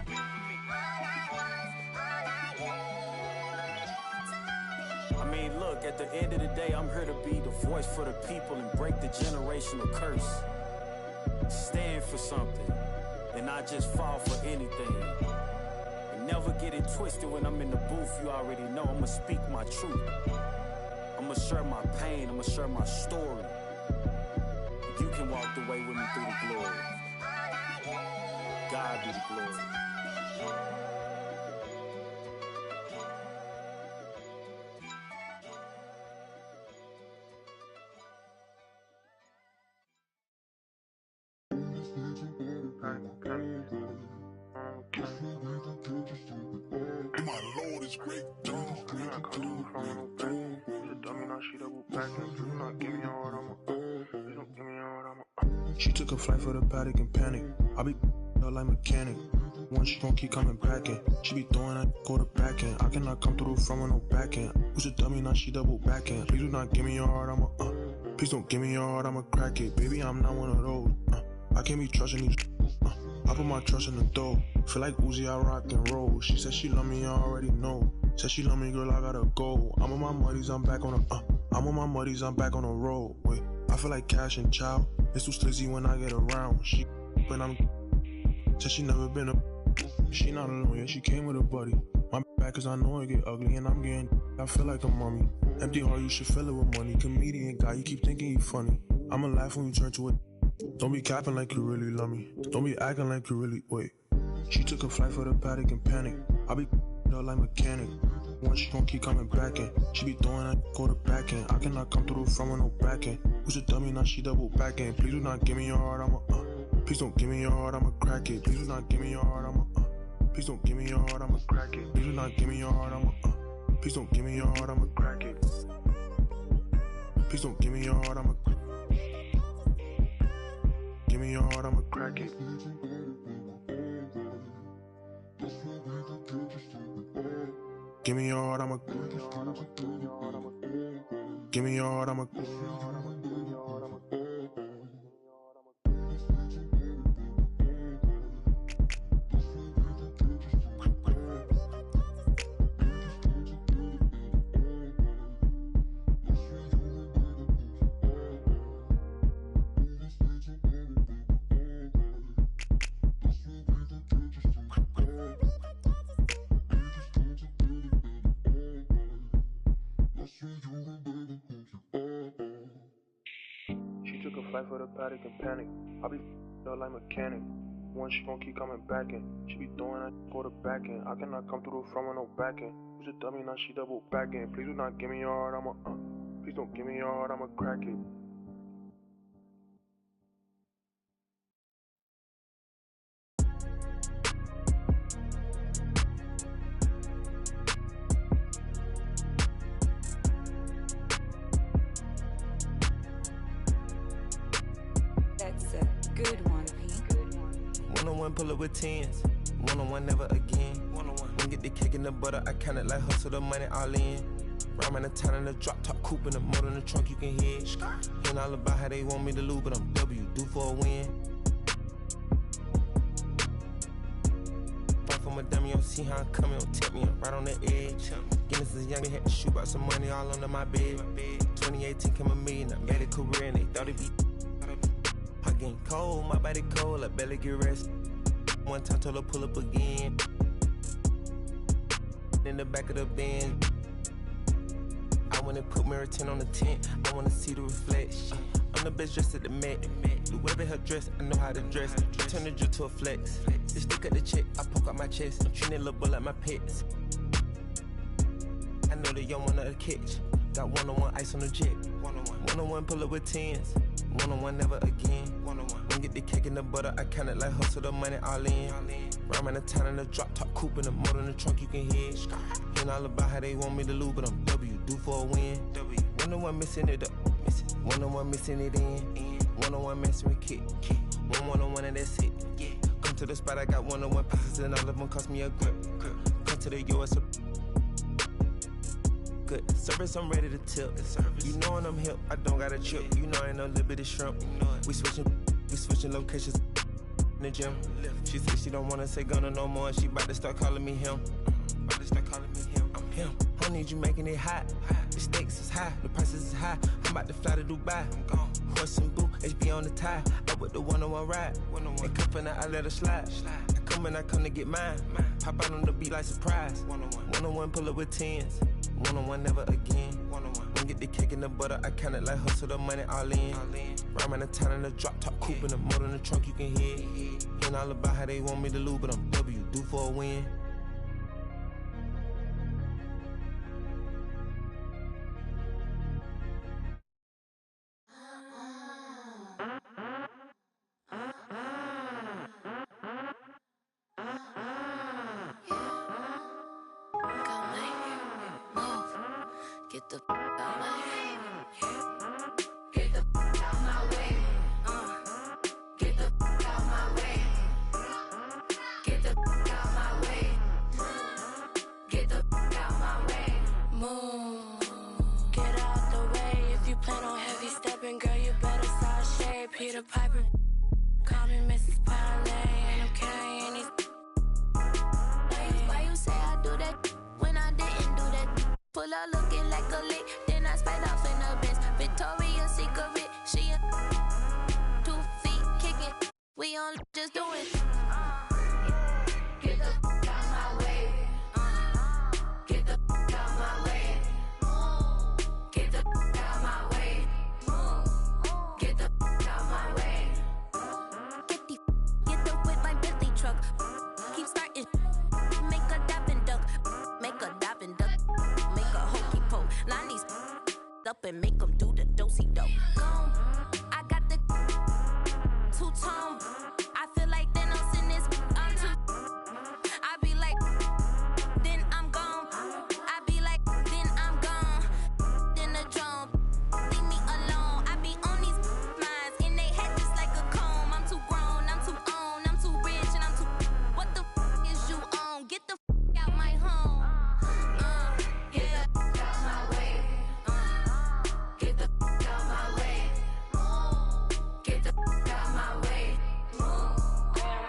I mean, look, at the end of the day, I'm here to be the voice for the people and break the generational curse. Stand for something and not just fall for anything. And never get it twisted when I'm in the booth. You already know I'ma speak my truth. I'ma share my pain, I'ma share my story. You can walk the way with me through the glory. God be the glory. My Lord is great. She took a flight for the paddock and panic. I be her like mechanic. Once she gon' keep coming back in. She be throwing that quarterback in. I cannot come through the front with no back end. Who's a dummy, now she double back in. Please do not give me your heart, I'm a please don't give me your heart, I'ma crack it. Baby, I'm not one of those. I can't be trusting these. I put my trust in the dough. Feel like Uzi, I rock and roll. She said she love me, I already know. Said she love me, girl, I gotta go. I'm on my muddies, I'm back on the I'm on my muddies, I'm back on the road. Wait, I feel like Cash and Chow. It's too slizzy when I get around. She when I'm said she never been a. She not alone, yeah, she came with a buddy. My back cause I know it get ugly and I'm getting. I feel like a mummy. Empty heart, you should fill it with money. Comedian guy, you keep thinking you funny. I'ma laugh when you turn to it. Don't be capping like you really love me. Don't be acting like you really wait. She took a flight for the paddock and panic. I be her like mechanic. Once she gon' keep coming back in. She be throwing that quarterback in. I cannot come through the front with no back end. Who's a dummy, now she double back in. Please do not give me your heart, I'm a please don't give me your heart, I'ma crack it. Please do not give me your heart, I'm a please don't give me your heart, I'ma crack it. Please do not give me your heart, I'm a please don't give me your heart, I'ma crack it. Please don't give me your heart, I'ma give me your heart, I'ma crack it. Give me your heart, I'ma give me your heart, I'ma She took a flight for the paddock and panic. I be her like mechanic. Once she gon' keep coming back in. She be throwing that quarterback in. I cannot come through the front with no back end. Who's a dummy, now she double back in. Please do not give me your heart, I'm a please don't give me your heart, I'ma crack it. That's a good one, P. One-on-one pull up with tens. One-on-one never again. One-on-one. When get the cake in the butter, I count it like hustle the money all in. Rhyme the town in the drop top coupe in the motor in the trunk you can hear. Hearing all about how they want me to lose, but I'm W, due for a win. Fight from a dummy, don't see how I'm coming, don't tempt me, I'm right on the edge. Guinness is young, they had to shoot out some money all under my bed. 2018 came a million, I made a career and they thought it'd be. I getting cold, my body cold, I barely get rest. One time told her pull up again. In the back of the Benz. I wanna put mirror 10 on the tent. I wanna see the reflection. I'm the best dressed at the Met. Do whatever her dress, I know how to dress. Turn the drill to a flex. Just stick at the check, I poke out my chest. I'm treating little bull like my pets. I know they young one of the catch. Got one-on-one ice on the jet. One-on-one pull up with tens. One-on-one never again. When get the cake in the butter, I count it like hustle the money all in. Rhyme the town in the drop top coupe in the motor in the trunk you can hear. Hearing all about how they want me to lose, but I'm W, due for a win. One-on-one missing it up, one-on-one missing it in. One-on-one messing with kid. One-on-one and that's it. Come to the spot, I got one-on-one pieces and all of them cost me a grip. Come to the US. Good service, I'm ready to tip. You know when I'm hip, I don't got a trip. You know I ain't no little bit of shrimp. We switching locations in the gym. She said she don't wanna say Gunna no more. She about to start calling me him. I'm him. I need you making it hot. The stakes is high, the prices is high. I'm about to fly to Dubai. I'm gone. Horse and boo, HB on the tie. Up with the one-on-one ride. And cup and I let her slide. I come and I come to get mine. Pop out on the beat like surprise. One-on-one pull up with tens. One-on-one never again. When get the cake in the butter, I count it like hustle the money all in. Rhyme the town in the drop top coupe in the motor in the trunk you can hear. Hearing all about how they want me to lose, but I'm W, due for a win. Get the out my way. Get the out my way. on, just do it. Get the fuck out my way. Get the fuck out my way. Get the fuck out my way. Get the fuck out my way. Get the whip like Bentley truck. Keep starting. Make a diving duck. Make a diving duck. Make a hokey pole. Line these up and make them do the dosey-do. I got the two-tone. I feel like Thanos in this. I'm too. I be like, then I'm gone. I be like, then I'm gone. Then the drone. Leave me alone. I be on these minds in they head just like a comb. I'm too grown. I'm too on. I'm too rich and I'm too. What the is you on? Get the out my home. Get the fuck out my way. Get the fuck out my way. Get the fuck out my way.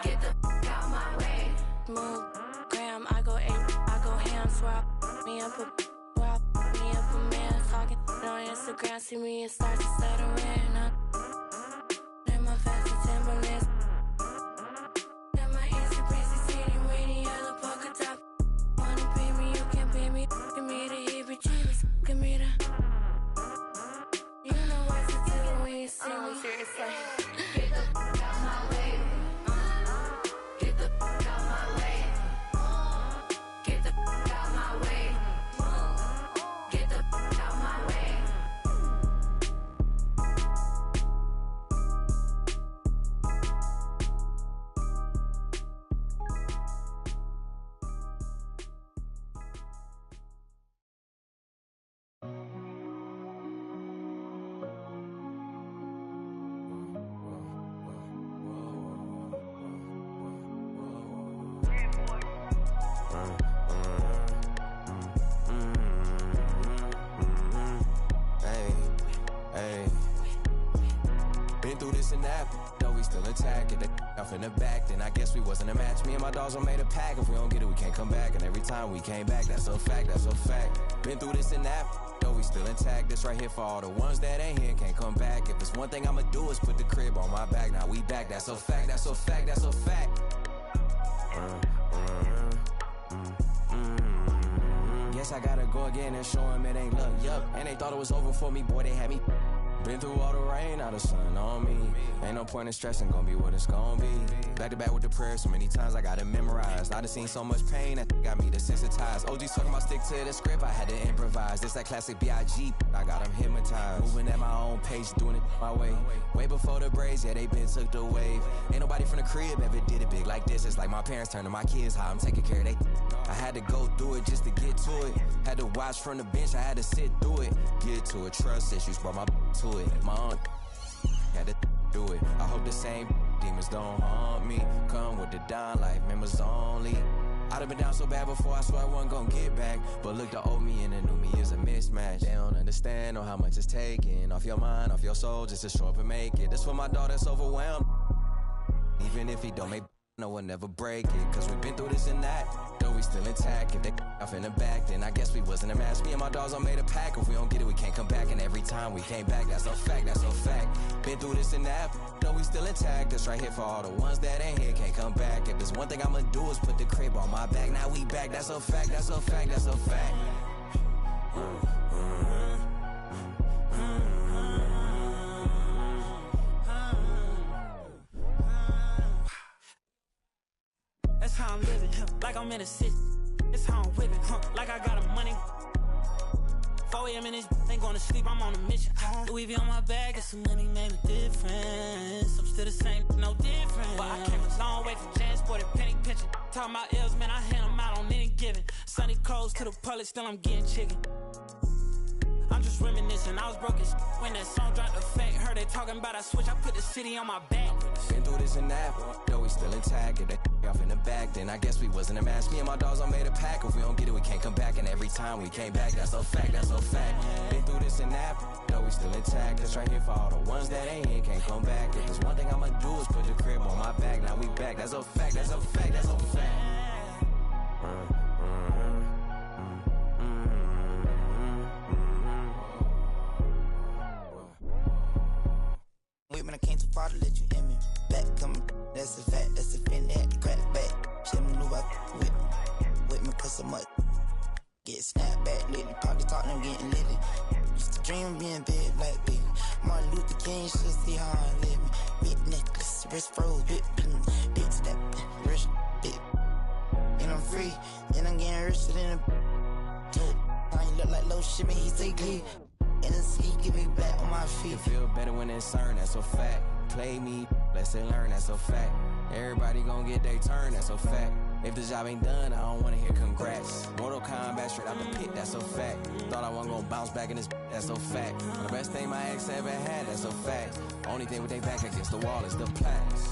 Get the fuck out my way. Move, gram, I go ham, swap me up a man talking on Instagram, see me and start to settle in. Let my fashion Timberlands. Let my Instagram city rainy yellow polka top. Wanna pay me, you can pay me. Give me the heebie-jeebies, give me the. You know what to do when you see me seriously. Get the fuck out my way. Get the fuck out my way. Get the fuck out my way. Get the fuck out my way. Been through this and that, though we still intact. Get the off in the back, then I guess we wasn't a match. Me and my dogs all made a pack. If we don't get it, we can't come back. And every time we came back, that's a fact, that's a fact. Been through this and that, though we still intact. This right here for all the ones that ain't here, can't come back. If it's one thing I'ma do is put the crib on my back. Now we back, that's a fact, that's a fact, that's a fact. Guess I gotta go again and show them it ain't luck, yup. And they thought it was over for me, boy, they had me. Been through all the rain, now the sun on me. Ain't no point in stressing, gon' be what it's gon' be. Back to back with the prayers, so many times I got it memorized. I done seen so much pain, that got me desensitized. OG's talking about stick to the script, I had to improvise. This that classic B.I.G., I got them hypnotized. Moving at my own pace, doing it my way. Way before the braids, yeah, they been took the wave. Ain't nobody from the crib ever did it big like this. It's like my parents turning my kids how I'm taking care of they. I had to go through it just to get to it. Had to watch from the bench, I had to sit through it. Get to it, trust issues, brought my to it. My aunt had to do it. I hope the same demons don't haunt me. Come with the down life, members only. I'd have been down so bad before, I swear I wasn't gonna get back. But look, the old me and the new me is a mismatch. They don't understand or how much it's taking off your mind, off your soul, just to show up and make it. This for my dog that's overwhelmed. Even if he don't make no one never break it. Cause we've been through this and that, though we still intact. If they off in the back, then I guess we wasn't a match. Me and my dogs all made a pack. If we don't get it, we can't come back. And every time we came back, that's a fact, that's a fact. Been through this and that, though we still intact. That's right here for all the ones that ain't here, can't come back. If there's one thing I'ma do is put the crib on my back. Now we back, that's a fact, that's a fact, that's a fact. That's how I'm living, like I'm in a city. That's how I'm whipping, like I got a money. 4 a.m. in this, ain't going to sleep, I'm on a mission. Louis V on my bag, get some money, made a difference. I'm still the same, no different. But I came a long way from transported, penny pinching. Talking about L's, man, I hand them out on any given. Sunny clothes to the public, still I'm getting chicken. I'm just reminiscing, I was broke as when that song dropped the fact. Heard they talking about I switch, I put the city on my back. Been through this and that, though we still intact. If they off in the back, then I guess we wasn't a match. Me and my dogs all made a pack. If we don't get it, we can't come back. And every time we came back, that's a fact, that's a fact. Been through this and that, though we still intact. That's right here for all the ones that ain't here, can't come back. If there's one thing I'ma do is put the crib on my back. Now we back, that's a fact, that's a fact, that's a fact. Whip in the came too far to let you in me. Back coming, that's a fact, that's a fin that crack back. Shit maneuver with me, cause so much. Get snapped back lately, probably talk them getting litty. Used to dream of being big like big. Martin Luther King should see how I live me. Big necklace, wrist froze, big bling, big step, wrist big. And I'm free, and I'm getting richer than a I ain't look like low shimmy, he say glee. And he get me back on my feet. You feel better when it's earned, that's a fact. Play me, let's learn, that's a fact. Everybody gon' get their turn, that's a fact. If the job ain't done, I don't wanna hear congrats. Mortal Kombat straight out the pit, that's a fact. Thought I wasn't gonna bounce back in this, that's a fact. The best thing my ex ever had, that's a fact. Only thing with their back against the wall is the plaques.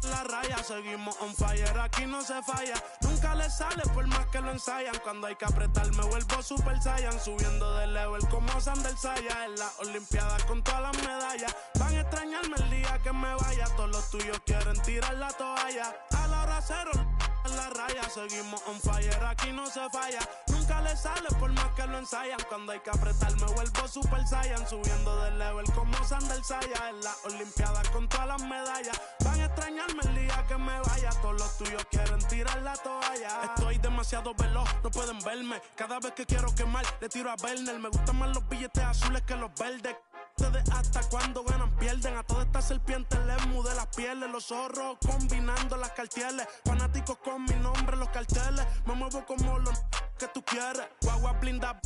La raya, seguimos on fire, aquí no se falla. Nunca le sale por más que lo ensayan. Cuando hay que apretar me vuelvo super saiyan. Subiendo de level como Sandel Saya. En las olimpiadas con todas las medallas. Van a extrañarme el día que me vaya. Todos los tuyos quieren tirar la toalla. A la hora cero, en la raya, seguimos on fire, aquí no se falla. Nunca le sale por más que lo ensayan. Cuando hay que apretar me vuelvo super saiyan. Subiendo de level como Sandel Saya. En las olimpiadas con todas las medallas. Van a extrañarme el día que me vaya. Todos los tuyos quieren tirar la toalla. Estoy demasiado veloz, no pueden verme. Cada vez que quiero quemar, le tiro a Werner. Me gustan más los billetes azules que los verdes. Ustedes hasta cuando ganan pierden. A todas estas serpientes les mudé las pieles. Los zorros combinando las cartieles. Fanáticos con mi nombre los carteles. Me muevo como los que tú quieres. Guagua blinda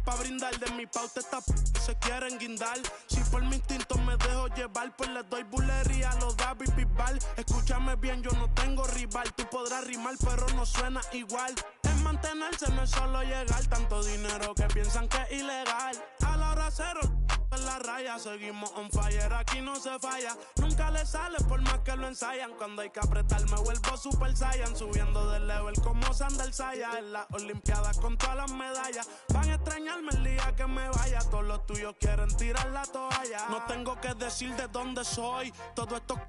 pa' brindar. De mi pauta esta se quieren guindar. Si por mi instinto me dejo llevar, pues les doy bulería a los David Bisbal. Escúchame bien, yo no tengo rival. Tú podrás rimar pero no suena igual. Es mantenerse, no es solo llegar. Tanto dinero que piensan que es ilegal. A la hora cero en la raya, seguimos on fire, aquí no se falla. Nunca le sale por más que lo ensayan. Cuando hay que apretar me vuelvo super saiyan. Subiendo de level como Sandel Saya. En las olimpiadas con todas las medallas. Van a extrañarme el día que me vaya. Todos los tuyos quieren tirar la toalla. No tengo que decir de dónde soy. Todo esto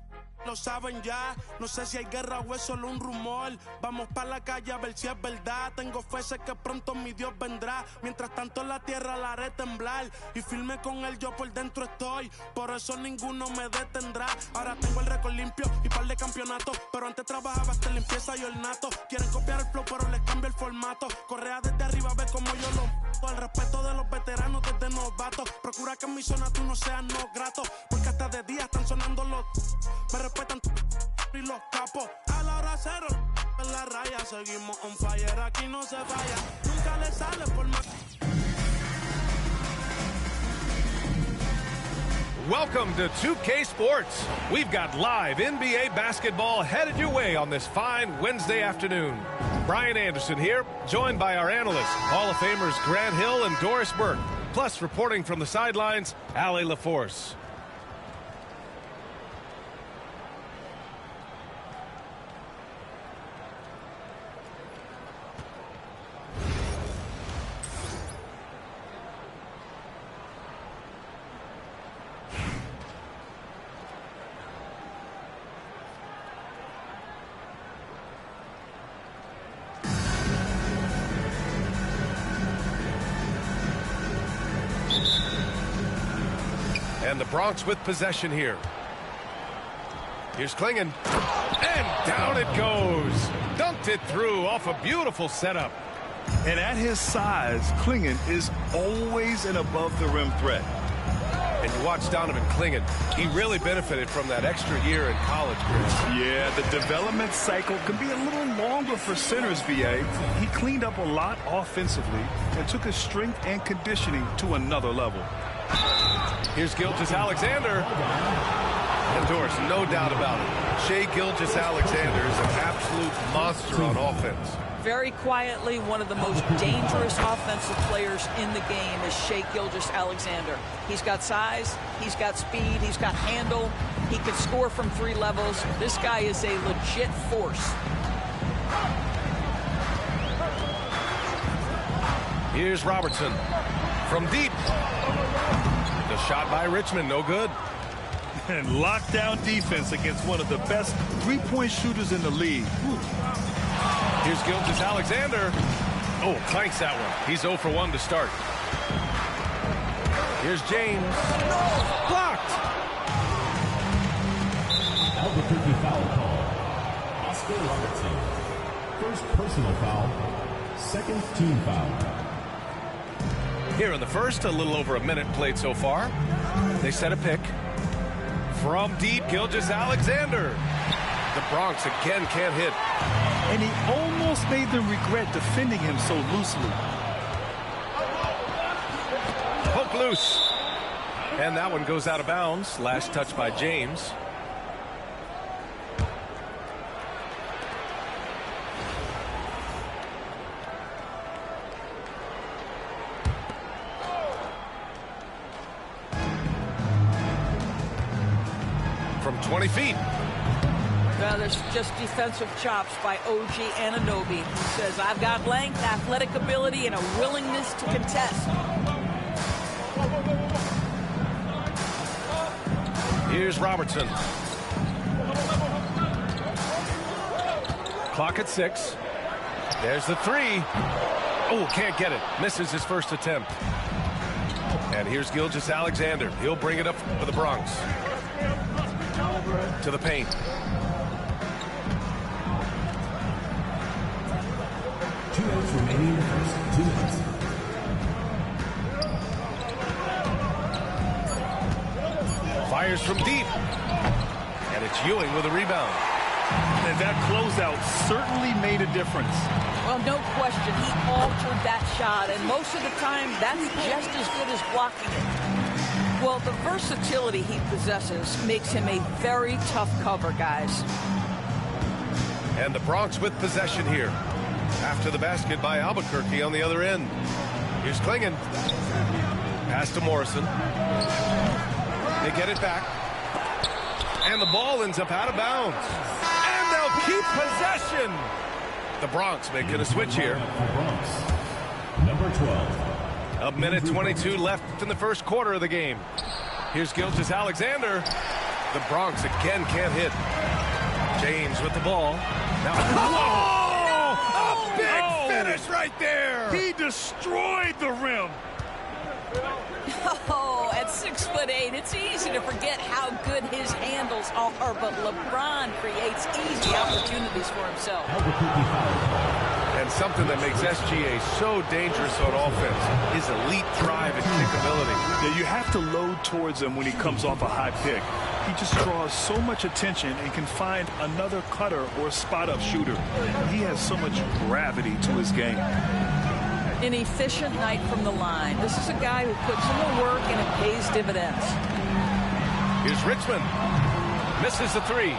lo saben ya. No sé si hay guerra o es solo un rumor. Vamos pa' la calle a ver si es verdad. Tengo fe, sé que pronto mi Dios vendrá. Mientras tanto la tierra la haré temblar. Y firme con él yo por dentro estoy. Por eso ninguno me detendrá. Ahora tengo el récord limpio y par de campeonatos. Pero antes trabajaba hasta limpieza y ornato. Quieren copiar el flow pero les cambio el formato. Correa desde arriba, ve como yo lo mato. El respeto de los veteranos desde novatos. Procura que en mi zona tú no seas no grato. Porque hasta de día están sonando los... Me respetan y los capos. A la hora cero en la raya, seguimos on fire, aquí no se falla. Nunca le sale por más. Welcome to 2K Sports. We've got live NBA basketball headed your way on this fine Wednesday afternoon. Brian Anderson here, joined by our analysts, Hall of Famers Grant Hill and Doris Burke. Plus, reporting from the sidelines, Allie LaForce. And the Bronx with possession here. Here's Klingon. And down it goes. Dunked it through off a beautiful setup. And at his size, Klingon is always an above-the-rim threat. And you watch Donovan Klingon. He really benefited from that extra year in college, Chris. Yeah, the development cycle can be a little longer for centers, VA. He cleaned up a lot offensively and took his strength and conditioning to another level. Here's Gilgeous-Alexander. And Doris, no doubt about it. Shai Gilgeous-Alexander is an absolute monster on offense. very quietly, one of the most dangerous offensive players in the game is Shai Gilgeous-Alexander. He's got size, he's got speed, he's got handle, he can score from 3 levels. This guy is a legit force. Here's Robertson from deep. The shot by Richmond, no good. And lockdown defense against one of the best three-point shooters in the league. Here's Gilgeous-Alexander. Oh, clanks that one. He's 0 for 1 to start. Here's James. Blocked. Albuquerque foul call. Oscar Robertson. First personal foul. Second team foul. Here in the first, a little over a minute played so far. They set a pick. From deep, Gilgeous-Alexander. The Bronx again can't hit. And he almost made them regret defending him so loosely. Poke loose. And that one goes out of bounds. Last touch by James. From 20 feet. There's just defensive chops by OG Anunoby, who says, I've got length, athletic ability, and a willingness to contest. Here's Robertson. Clock at 6. There's the 3. Oh, can't get it. Misses his first attempt. And here's Gilgeous-Alexander. He'll bring it up for the Bronx. To the paint. Remaining in the first 2 minutes. Fires from deep. And it's Ewing with a rebound. And that closeout certainly made a difference. Well, no question. He altered that shot, and most of the time, that's just as good as blocking it. Well, the versatility he possesses makes him a very tough cover, guys. And the Bronx with possession here. After the basket by Albuquerque on the other end. Here's Klingon. Pass to Morrison. They get it back. And the ball ends up out of bounds. And they'll keep possession. The Bronx making a switch here. Number 12. A minute 22 left in the first quarter of the game. Here's Gilgeous-Alexander. The Bronx again can't hit. James with the ball. Now, big finish right there. He destroyed the rim. Oh, at 6'8", it's easy to forget how good his handles are, but LeBron creates easy opportunities for himself. And something that makes SGA so dangerous on offense is elite drive and kickability. Yeah, you have to load towards him when he comes off a high pick. He just draws so much attention and can find another cutter or spot-up shooter. He has so much gravity to his game. An efficient night from the line. This is a guy who puts in the work and it pays dividends. Here's Richmond. Misses the 3.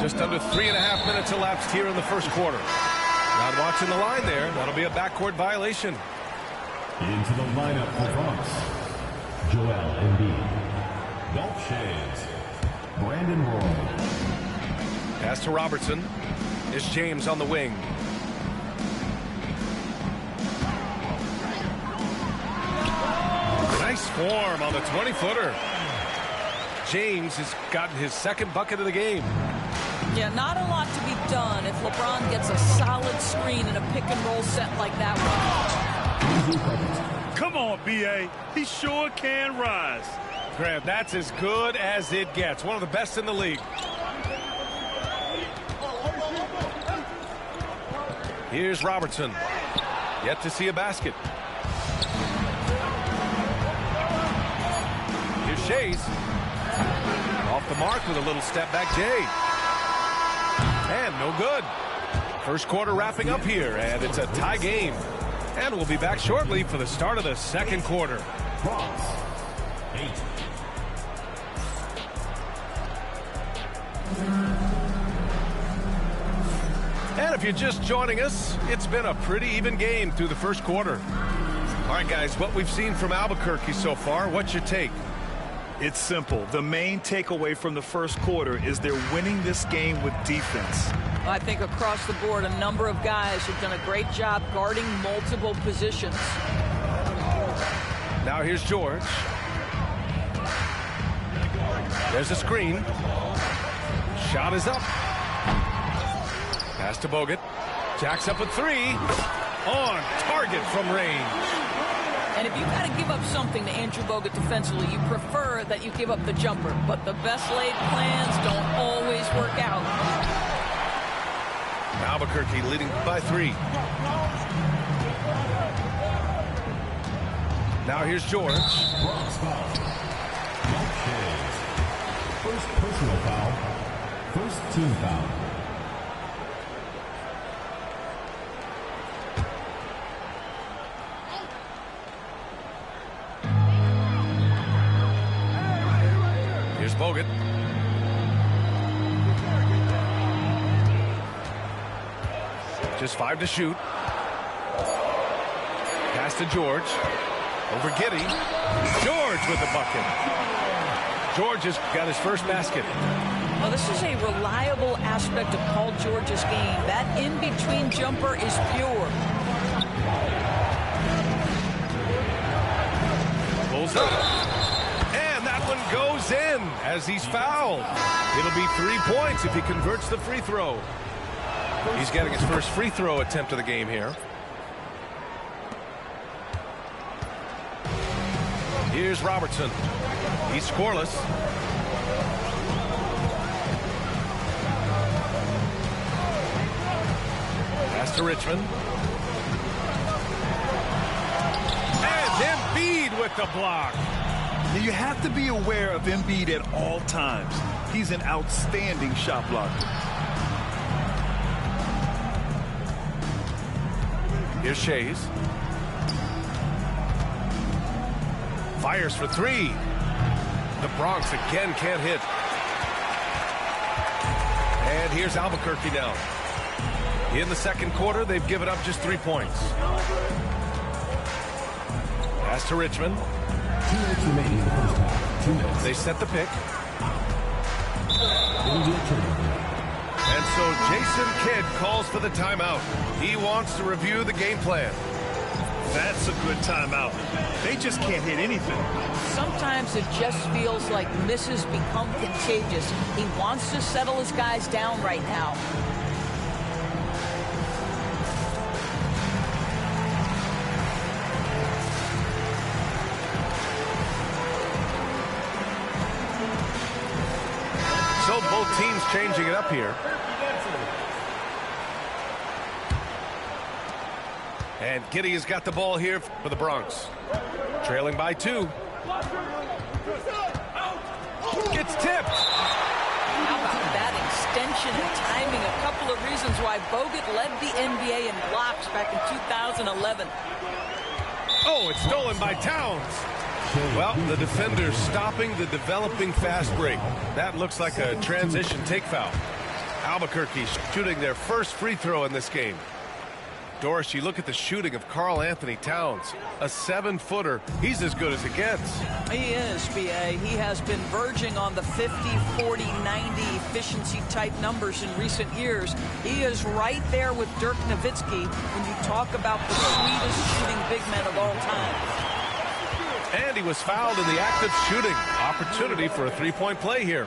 Just under 3.5 minutes elapsed here in the first quarter. Not watching the line there. That'll be a backcourt violation. Into the lineup for Bronx. Joel Embiid. Dolph Schayes. Brandon Roy. Pass to Robertson. Is James on the wing. Nice form on the 20-footer. James has gotten his second bucket of the game. Yeah, not a lot to be done if LeBron gets a solid screen in a pick-and-roll set like that one. Come on, B.A. He sure can rise. Graham, that's as good as it gets. One of the best in the league. Here's Robertson. Yet to see a basket. Here's Schayes. Off the mark with a little step back Jay. And no good. First quarter wrapping up here, and it's a tie game. And we'll be back shortly for the start of the second quarter. Bronx, 8. And if you're just joining us, it's been a pretty even game through the first quarter. All right, guys, what we've seen from Albuquerque so far, what's your take? It's simple. The main takeaway from the first quarter is they're winning this game with defense. I think across the board, a number of guys have done a great job guarding multiple positions. Now here's George. There's a screen. Shot is up. Pass to Bogut. Jacks up a three. On target from range. And if you've got to give up something to Andrew Bogut defensively, you prefer that you give up the jumper. But the best laid plans don't always work out. Albuquerque leading by 3. Now here's George. First personal foul. First team foul. Here's Bogut. Just 5 to shoot. Pass to George. Over Giddey. George with the bucket. George has got his first basket. Well, this is a reliable aspect of Paul George's game. That in-between jumper is pure. Pulls up. And that one goes in as he's fouled. It'll be 3 points if he converts the free throw. He's getting his first free throw attempt of the game here. Here's Robertson. He's scoreless. Pass to Richmond. And Embiid with the block. Now you have to be aware of Embiid at all times. He's an outstanding shot blocker. Here's Shays. Fires for 3. The Bronx again can't hit. And here's Albuquerque now. In the second quarter, they've given up just 3 points. Pass to Richmond. 2 minutes remaining in the first half. 2 minutes. They set the pick. And so Jason Kidd calls for the timeout. He wants to review the game plan. That's a good timeout. They just can't hit anything. Sometimes it just feels like misses become contagious. He wants to settle his guys down right now. So both teams changing it up here. And Giddey has got the ball here for the Bronx. Trailing by 2. Gets tipped. How about that extension and timing? A couple of reasons why Bogut led the NBA in blocks back in 2011. Oh, it's stolen by Towns. Well, the defender stopping the developing fast break. That looks like a transition take foul. Albuquerque shooting their first free throw in this game. Doris, you look at the shooting of Karl Anthony Towns, a 7-footer. He's as good as it gets. He is, B.A. He has been verging on the 50, 40, 90 efficiency type numbers in recent years. He is right there with Dirk Nowitzki when you talk about the sweetest shooting big men of all time. And he was fouled in the act of shooting. Opportunity for a 3-point play here.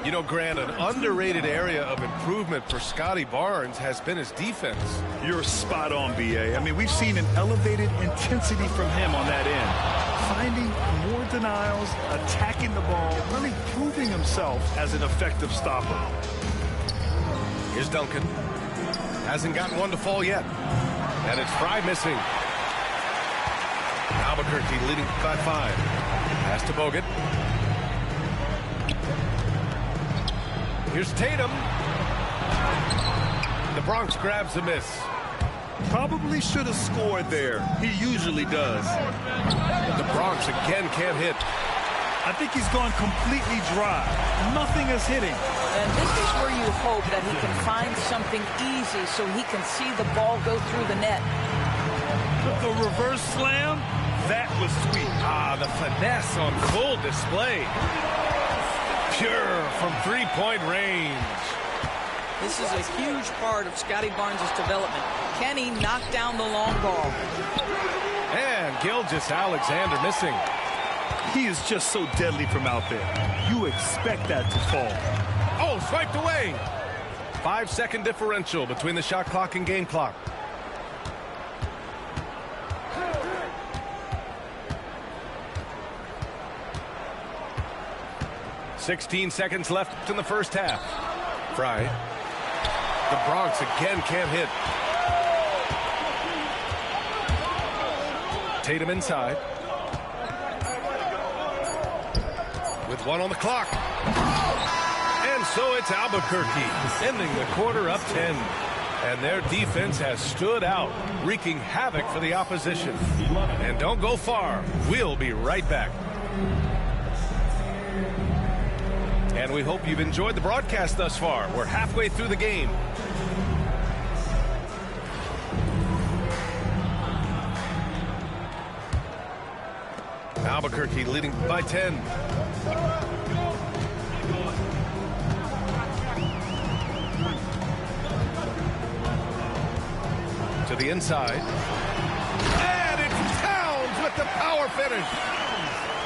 You know, Grant, an underrated area of improvement for Scotty Barnes has been his defense. You're spot on, B.A. I mean, we've seen an elevated intensity from him on that end. Finding more denials, attacking the ball, really proving himself as an effective stopper. Here's Duncan. Hasn't gotten one to fall yet. And it's Fry missing. Albuquerque leading by 5. Pass to Bogut. Here's Tatum. The Bronx grabs a miss. Probably should have scored there. He usually does. The Bronx again can't hit. I think he's gone completely dry. Nothing is hitting. And this is where you hope that he can find something easy so he can see the ball go through the net. The reverse slam, that was sweet. The finesse on full display. Pure from three-point range. This is a huge part of Scotty Barnes' development. Can he knock down the long ball? And Gilgeous-Alexander missing. He is just so deadly from out there. You expect that to fall. Oh, swiped away. 5-second differential between the shot clock and game clock. "16 seconds left in the first half. Fry. The Bronx again can't hit. Tatum inside. With 1 on the clock. And so it's Albuquerque ending the quarter up 10. And their defense has stood out, wreaking havoc for the opposition. And don't go far. We'll be right back. And we hope you've enjoyed the broadcast thus far. We're halfway through the game. Albuquerque leading by 10. To the inside. And it's Towns with the power finish.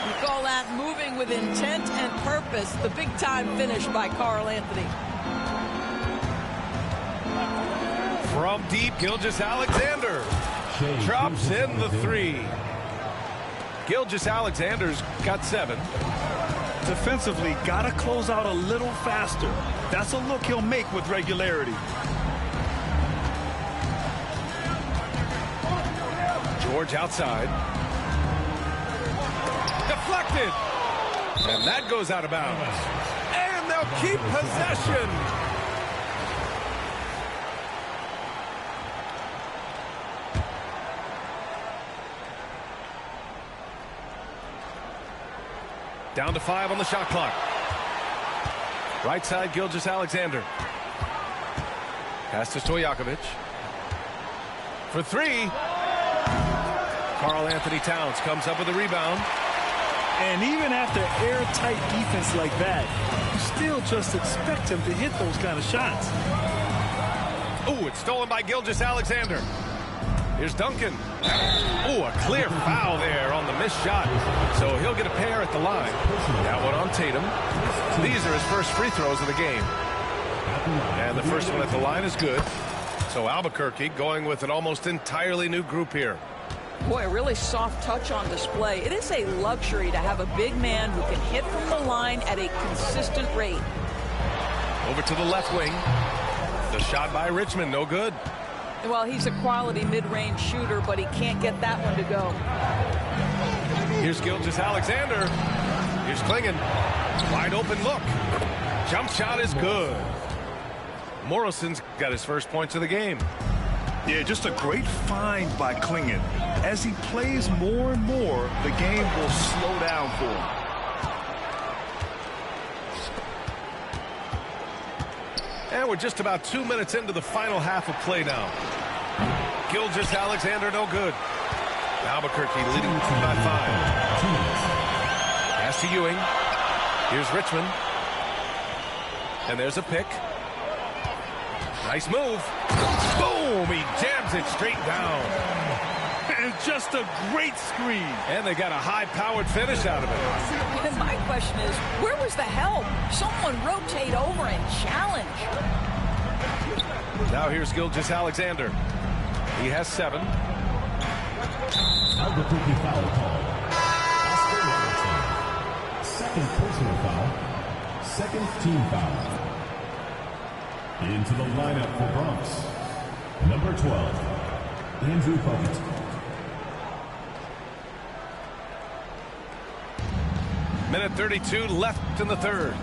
You call that moving with intent and purpose. The big-time finish by Karl Anthony. From deep, Gilgeous-Alexander drops in the 3. Gilgeous-Alexander's got 7. Defensively, got to close out a little faster. That's a look he'll make with regularity. George outside. Deflected. And that goes out of bounds. And they'll keep possession. Down to 5 on the shot clock. Right side, Gilgeous-Alexander. Pass to Stojakovic. For 3. Karl Anthony Towns comes up with a rebound. And even after airtight defense like that, you still just expect him to hit those kind of shots. Oh, it's stolen by Gilgeous-Alexander. Here's Duncan. Oh, a clear foul there on the missed shot. So he'll get a pair at the line. That one on Tatum. These are his first free throws of the game. And the first one at the line is good. So Albuquerque going with an almost entirely new group here. Boy, a really soft touch on display. It is a luxury to have a big man who can hit from the line at a consistent rate. Over to the left wing. The shot by Richmond, no good. Well, he's a quality mid-range shooter, but he can't get that one to go. Here's Gilgeous-Alexander. Here's Klingon. Wide open look. Jump shot is good. Morrison's got his first points of the game. Yeah, just a great find by Klingon. As he plays more and more, the game will slow down for him. And we're just about 2 minutes into the final half of play now. Gilgeous-Alexander no good. Albuquerque leading by 5. Pass to Ewing. Here's Richmond. And there's a pick. Nice move. Boom! He jams it straight down. And just a great screen. And they got a high-powered finish out of it. And my question is, where was the help? Someone rotate over and challenge. Now here's Gilgeous-Alexander. He has 7. Albuquerque foul call. Oscar Robertson. Second personal foul. Second team foul. Into the lineup for Bronx. Number 12, Andrew Bogut. Minute 32 left in the third.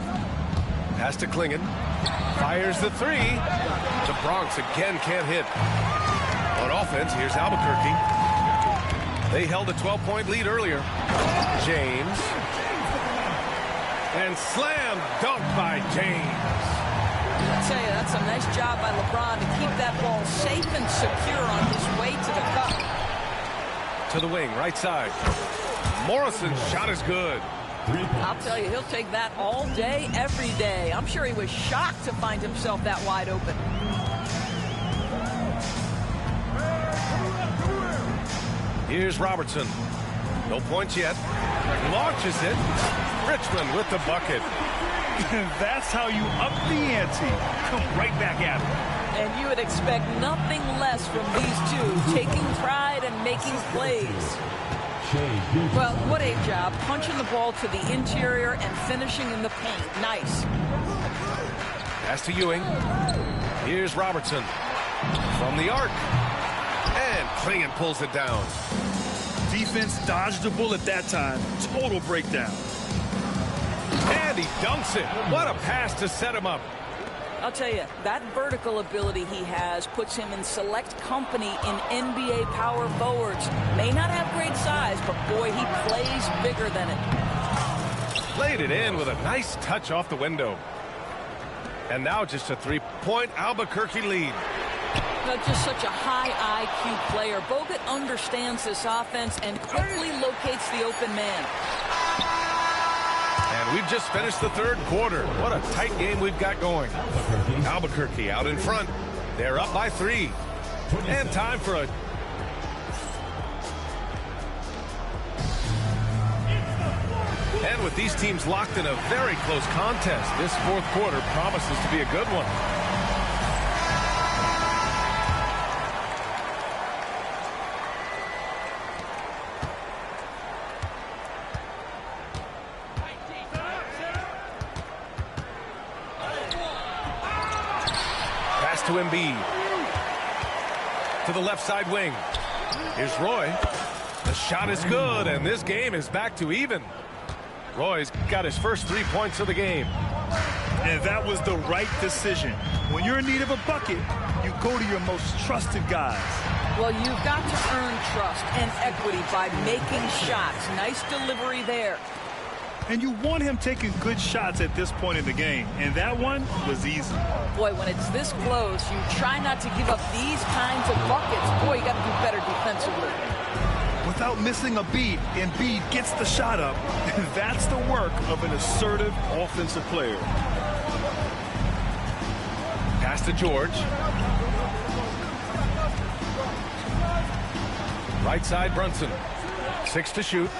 Pass to Klingon. Fires the 3. The Bronx again can't hit. On offense, here's Albuquerque. They held a 12-point lead earlier. James. And slam dunk by James. I tell you, that's a nice job by LeBron to keep that ball safe and secure on his way to the cup. To the wing, right side. Morrison's shot is good. I'll tell you, he'll take that all day, every day. I'm sure he was shocked to find himself that wide open. Here's Robertson. No points yet. Launches it. Richmond with the bucket. That's how you up the ante. Come right back at him. And you would expect nothing less from these two, taking pride and making plays. Well, what a job. Punching the ball to the interior and finishing in the paint. Nice. Pass to Ewing. Here's Robertson. From the arc. And Klingon pulls it down. Defense dodged the bullet that time. Total breakdown. And he dunks it. What a pass to set him up. I'll tell you, that vertical ability he has puts him in select company in NBA power forwards. May not have great size, but boy, he plays bigger than it. Played it in with a nice touch off the window. And now just a three-point Albuquerque lead. Just such a high IQ player. Bogut understands this offense and quickly locates the open man. And we've just finished the third quarter. What a tight game we've got going. Albuquerque out in front. They're up by 3. And time for a... And with these teams locked in a very close contest, this fourth quarter promises to be a good one. To Embiid. To the left side wing. Here's Roy. The shot is good, and this game is back to even. Roy's got his first 3 points of the game. And that was the right decision. When you're in need of a bucket, you go to your most trusted guys. Well, you've got to earn trust and equity by making shots. Nice delivery there. And you want him taking good shots at this point in the game. And that one was easy. Boy, when it's this close, you try not to give up these kinds of buckets. Boy, you got to do better defensively. Without missing a beat, Embiid gets the shot up. And that's the work of an assertive offensive player. Pass to George. Right side, Brunson. 6 to shoot.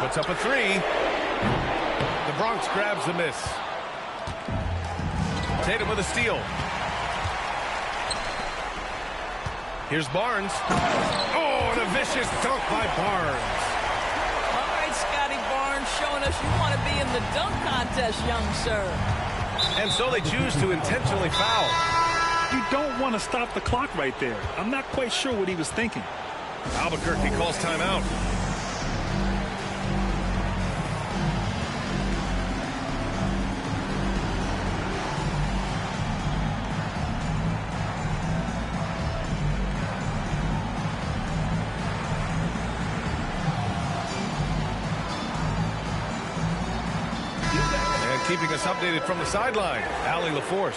Puts up a 3. The Bronx grabs the miss. Tatum with a steal. Here's Barnes. Oh, and a vicious dunk by Barnes. All right, Scotty Barnes showing us you want to be in the dunk contest, young sir. And so they choose to intentionally foul. You don't want to stop the clock right there. I'm not quite sure what he was thinking. Albuquerque calls timeout. Keeping us updated from the sideline, Allie LaForce.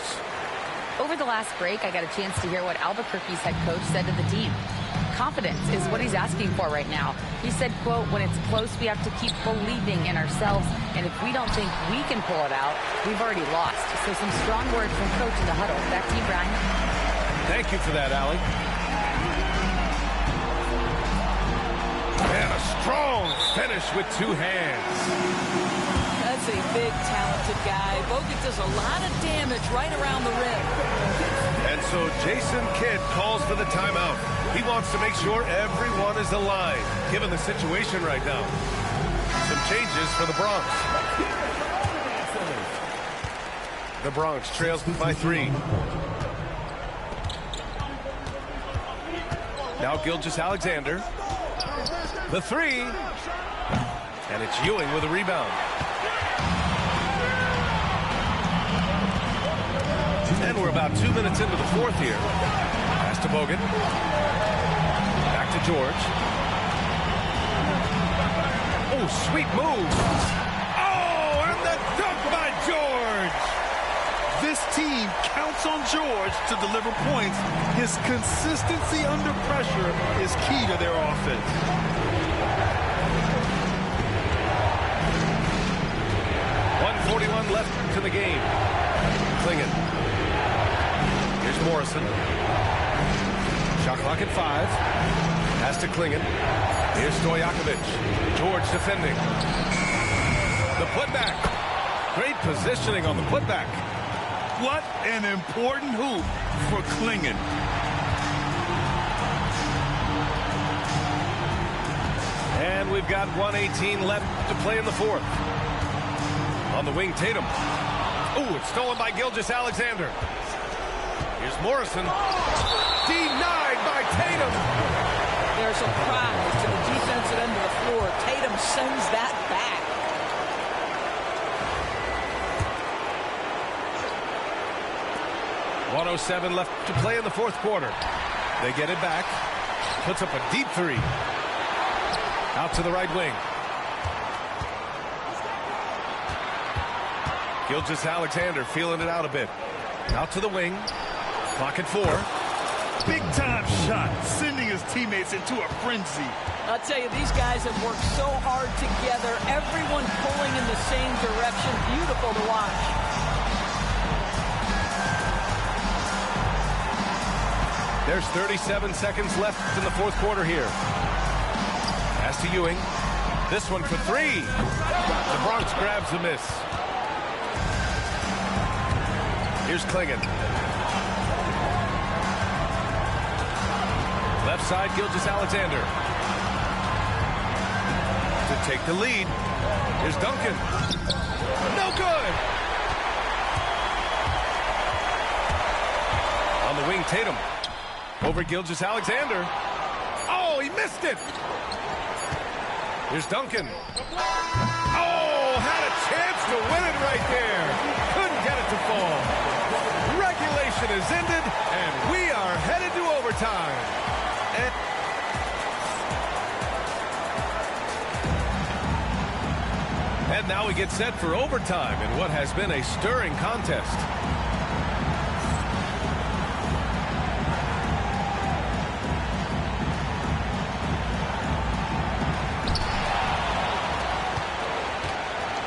Over the last break, I got a chance to hear what Albuquerque's head coach said to the team. Confidence is what he's asking for right now. He said, quote, when it's close, we have to keep believing in ourselves. And if we don't think we can pull it out, we've already lost. So some strong words from coach in the huddle. Back to you, Brian. Thank you for that, Allie. And a strong finish with 2 hands. That's a big, talented guy. Bogut does a lot of damage right around the rim. And so Jason Kidd calls for the timeout. He wants to make sure everyone is aligned, given the situation right now. Some changes for the Bronx. The Bronx trails by 3. Now Gilgeous-Alexander. The 3. And it's Ewing with a rebound. And we're about 2 minutes into the fourth here. Pass to Bogut. Back to George. Oh, sweet move. Oh, team counts on George to deliver points. His consistency under pressure is key to their offense. .141 left to the game. Klingon. Here's Morrison. Shot clock at 5. Pass to Klingon. Here's Stojakovic. George defending. The putback. Great positioning on the putback. What an important hoop for Klingon. And we've got 1:18 left to play in the fourth. On the wing, Tatum. Ooh, it's stolen by Gilgeous-Alexander. Here's Morrison. Denied by Tatum. There's a prize to the defensive end of the floor. Tatum sends that back. .107 left to play in the fourth quarter. They get it back. Puts up a deep three. Out to the right wing. Gilgeous-Alexander feeling it out a bit. Out to the wing. Clock at 4. Big time shot, sending his teammates into a frenzy. I'll tell you, these guys have worked so hard together. Everyone pulling in the same direction. Beautiful to watch. There's 37 seconds left in the fourth quarter here. Pass to Ewing. This one for 3. The Bronx grabs the miss. Here's Klingon. Left side, Gilgeous-Alexander. To take the lead. Here's Duncan. No good! On the wing, Tatum. Over Gilgeous-Alexander. Oh, he missed it! Here's Duncan. Oh, had a chance to win it right there. Couldn't get it to fall. Regulation is ended, and we are headed to overtime. And now we get set for overtime in what has been a stirring contest.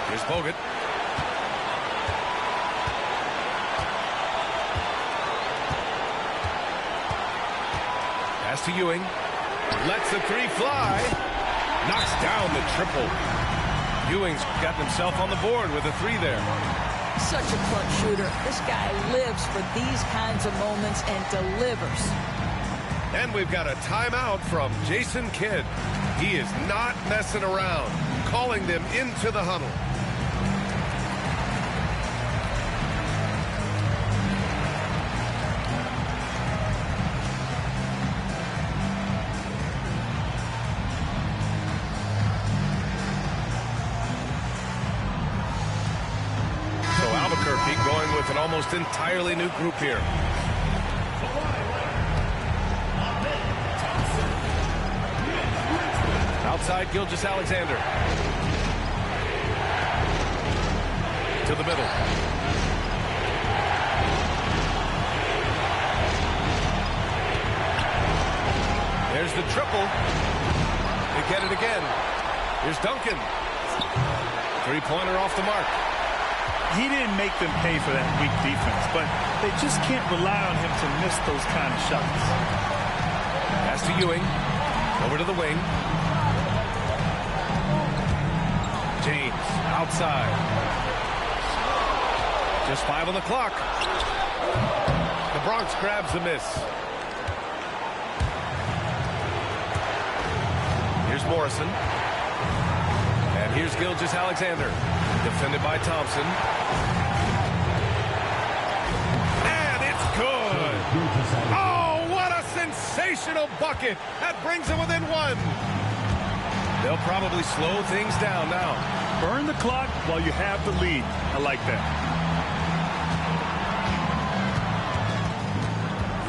Here's Bogut. Pass to Ewing. Lets the 3 fly. Knocks down the triple. Ewing's got himself on the board with a 3 there. Such a clutch shooter. This guy lives for these kinds of moments and delivers. And we've got a timeout from Jason Kidd. He is not messing around, calling them into the huddle. Going with an almost entirely new group here. Outside, Gilgeous-Alexander. To the middle. There's the triple. They get it again. Here's Duncan. 3-pointer off the mark. He didn't make them pay for that weak defense, but they just can't rely on him to miss those kind of shots. Pass to Ewing. Over to the wing. James outside. Just 5 on the clock. The Bronx grabs the miss. Here's Morrison. And here's Gilgeous-Alexander. Defended by Thompson. And it's good. Oh, what a sensational bucket. That brings them within 1. They'll probably slow things down now. Burn the clock while you have the lead. I like that.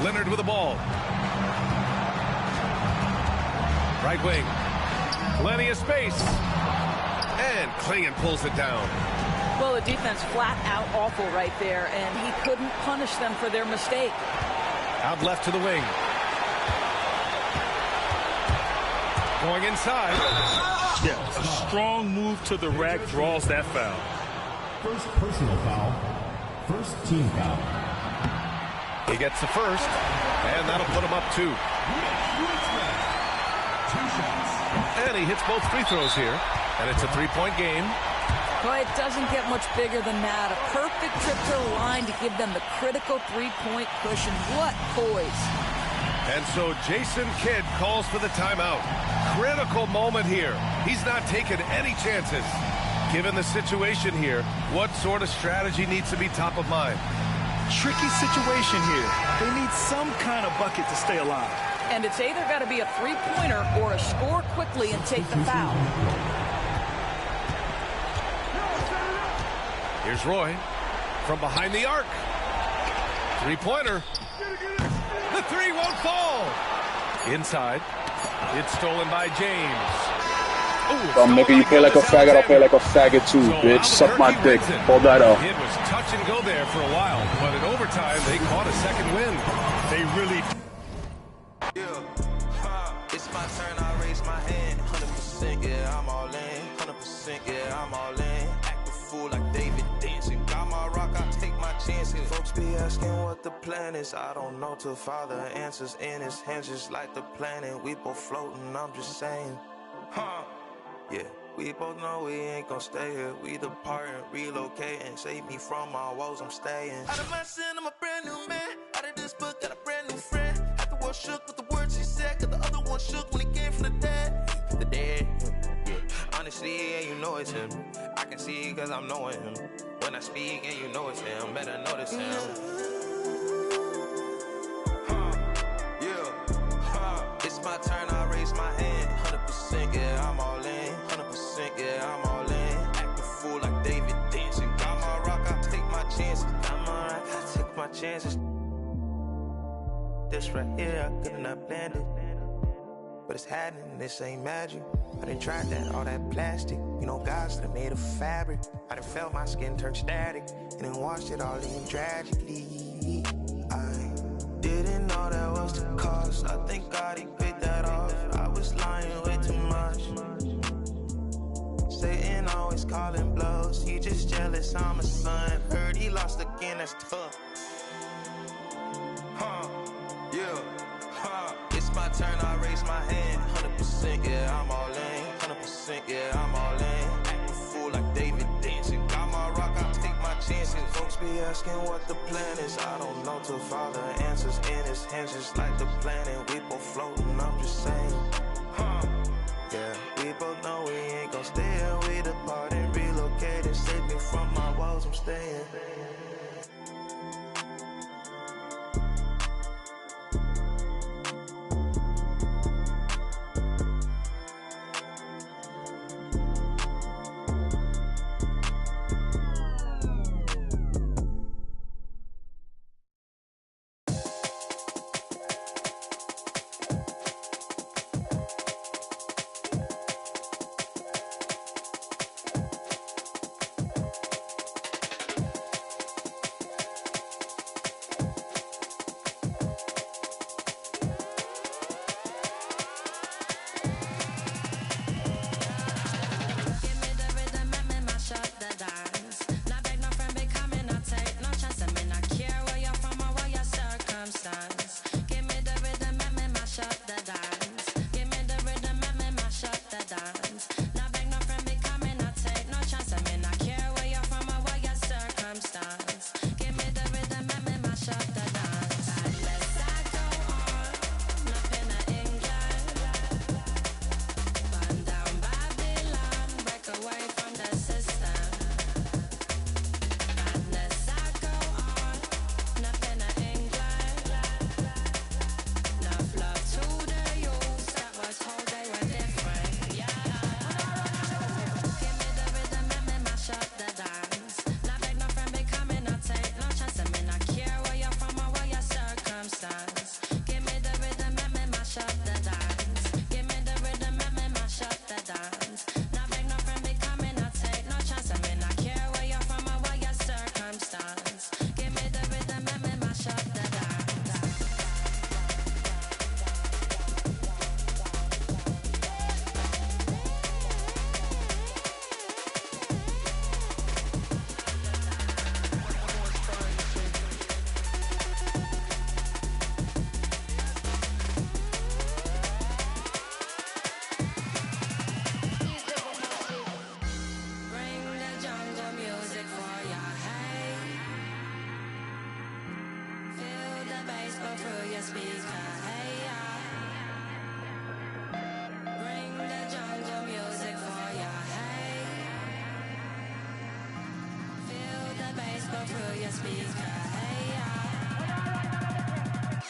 Leonard with the ball. Right wing. Plenty of space. And Klingon pulls it down. Well, the defense flat out awful right there, and he couldn't punish them for their mistake. Out left to the wing. Going inside. Yeah, a strong move to the rack draws that foul. First personal foul. First team foul. He gets the first, and that'll put him up 2. And he hits both free throws here, and it's a 3-point game. But it doesn't get much bigger than that. A perfect trip to the line to give them the critical 3-point cushion. What poise. And so Jason Kidd calls for the timeout. Critical moment here. He's not taking any chances. Given the situation here, what sort of strategy needs to be top of mind? Tricky situation here. They need some kind of bucket to stay alive. And it's either got to be a 3-pointer or a score quickly and take the foul. Here's Roy from behind the arc. 3-pointer. The 3 won't fall. Inside. It's stolen by James. Ooh, I'm making you play like a faggot. I'll play like a faggot too, bitch. Suck my dick. Hold that up. It was touch and go there for a while, but in overtime, they caught a second win. They really... It's my turn, I raise my hand. 100%, yeah, I'm all in. 100%, yeah, I'm all in. Act a fool like David dancing. Got my rock, I take my chances. Folks be asking what the plan is. I don't know till Father answers in his hands, just like the planet. We both floating, I'm just saying. Yeah, we both know we ain't gon' stay here. We depart and relocate and save me from my woes, I'm staying. Out of my sin, I'm a brand new man. Out of this book, got a brand new friend. Half the world shook with the words he said, cause the other one shook when he came from the dead. The dead, yeah. Honestly, yeah, you know it's him. I can see cause I'm knowing him. When I speak and you know it's him, better notice him. It's my turn, I raise my hand. 100%, yeah, I'm all in. 100%, yeah, I'm all in. Act a fool like David dancing. Got my rock, I take my chances. Got my rock, I take my chances. This right here, I couldn't have planned it. But it's happening, this ain't magic. I done tried that, all that plastic. You know, God's that made of fabric. I done felt my skin turn static. And then washed it all in tragically. I didn't know that was the cost. I think God, he paid that off. I was lying way too much. Satan always calling blows. He just jealous, I'm a son. Heard he lost again, that's tough. It's my turn, I raise my hand. 100%, yeah, I'm all in. 100%, yeah, I'm all in. Act a fool like David dancing. Got my rock, I take my chances. Folks be asking what the plan is. I don't know till Father answers in his hands, just like the planet. We both floating, I'm just saying. Yeah, we both know we ain't gon' stay here. We depart and relocate and save me from my woes, I'm staying.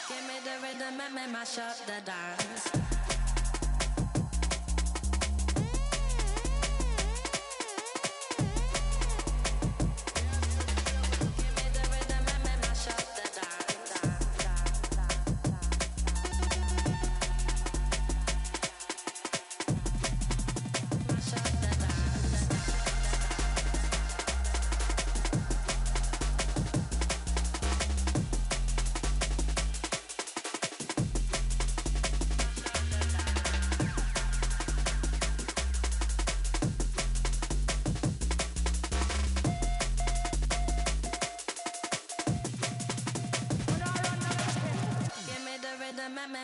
Give me the rhythm and make mash up the dance.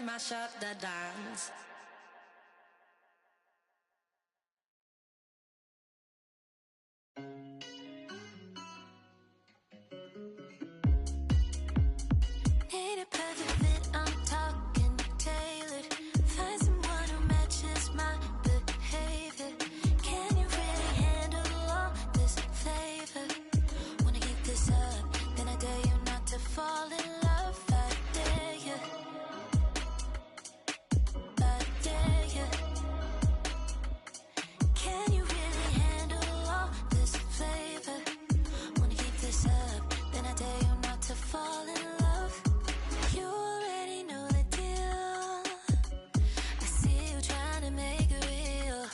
Mash up the dance. Need a perfect fit, I'm talking tailored. Find someone who matches my behavior. Can you really handle all this flavor? Wanna keep this up, then I dare you not to fall in love. I dare you. Can you really handle all this flavor? Wanna keep this up, then I dare you not to fall in love. You already know the deal. I see you trying to make it real.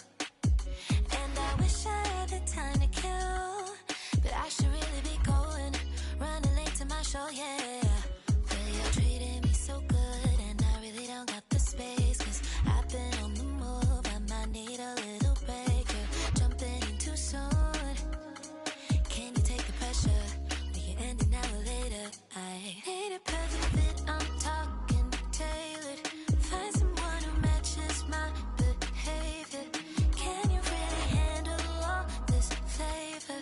And I wish I had the time to kill, but I should really be going, running late to my show, yeah. But you're treating me so good, and I really don't got the space, 'cause I've been on the move. I might need a little break. You're jumping in too soon. Can you take the pressure? Will you end it now or later? I need a perfect fit, I'm talking tailored. Find someone who matches my behavior. Can you really handle all this flavor?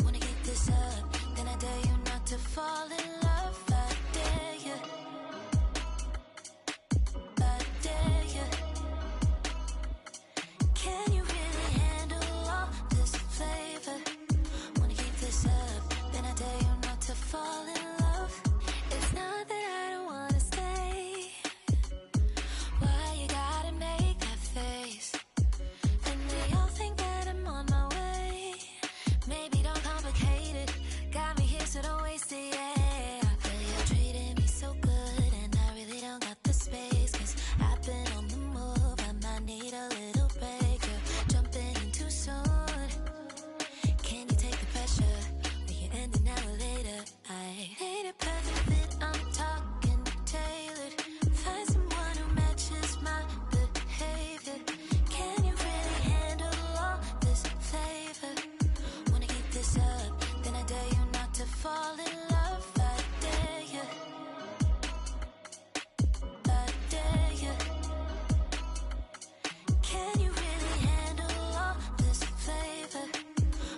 Wanna keep this up, then I dare you not to fall in love. I dare you. I dare you. Can you really handle all this flavor? Wanna keep this up, then I dare you not to fall in love. It's not that I don't wanna stay. Why you gotta make that face? And they all think that I'm on my way. Maybe don't complicate it. Got me here, so don't waste it, yeah. But you're treating me so good, and I really don't got the space, 'cause I've been on the move. I might need a little break. You're jumping in too soon. Can you take the pressure? Will you end it now or later? I need a perfect fit, I'm talking tailored. Find someone who matches my behavior. Can you really handle all this flavor? Wanna keep this up, then I dare you not to fall in love. I dare you. I dare you. Can you really handle all this flavor?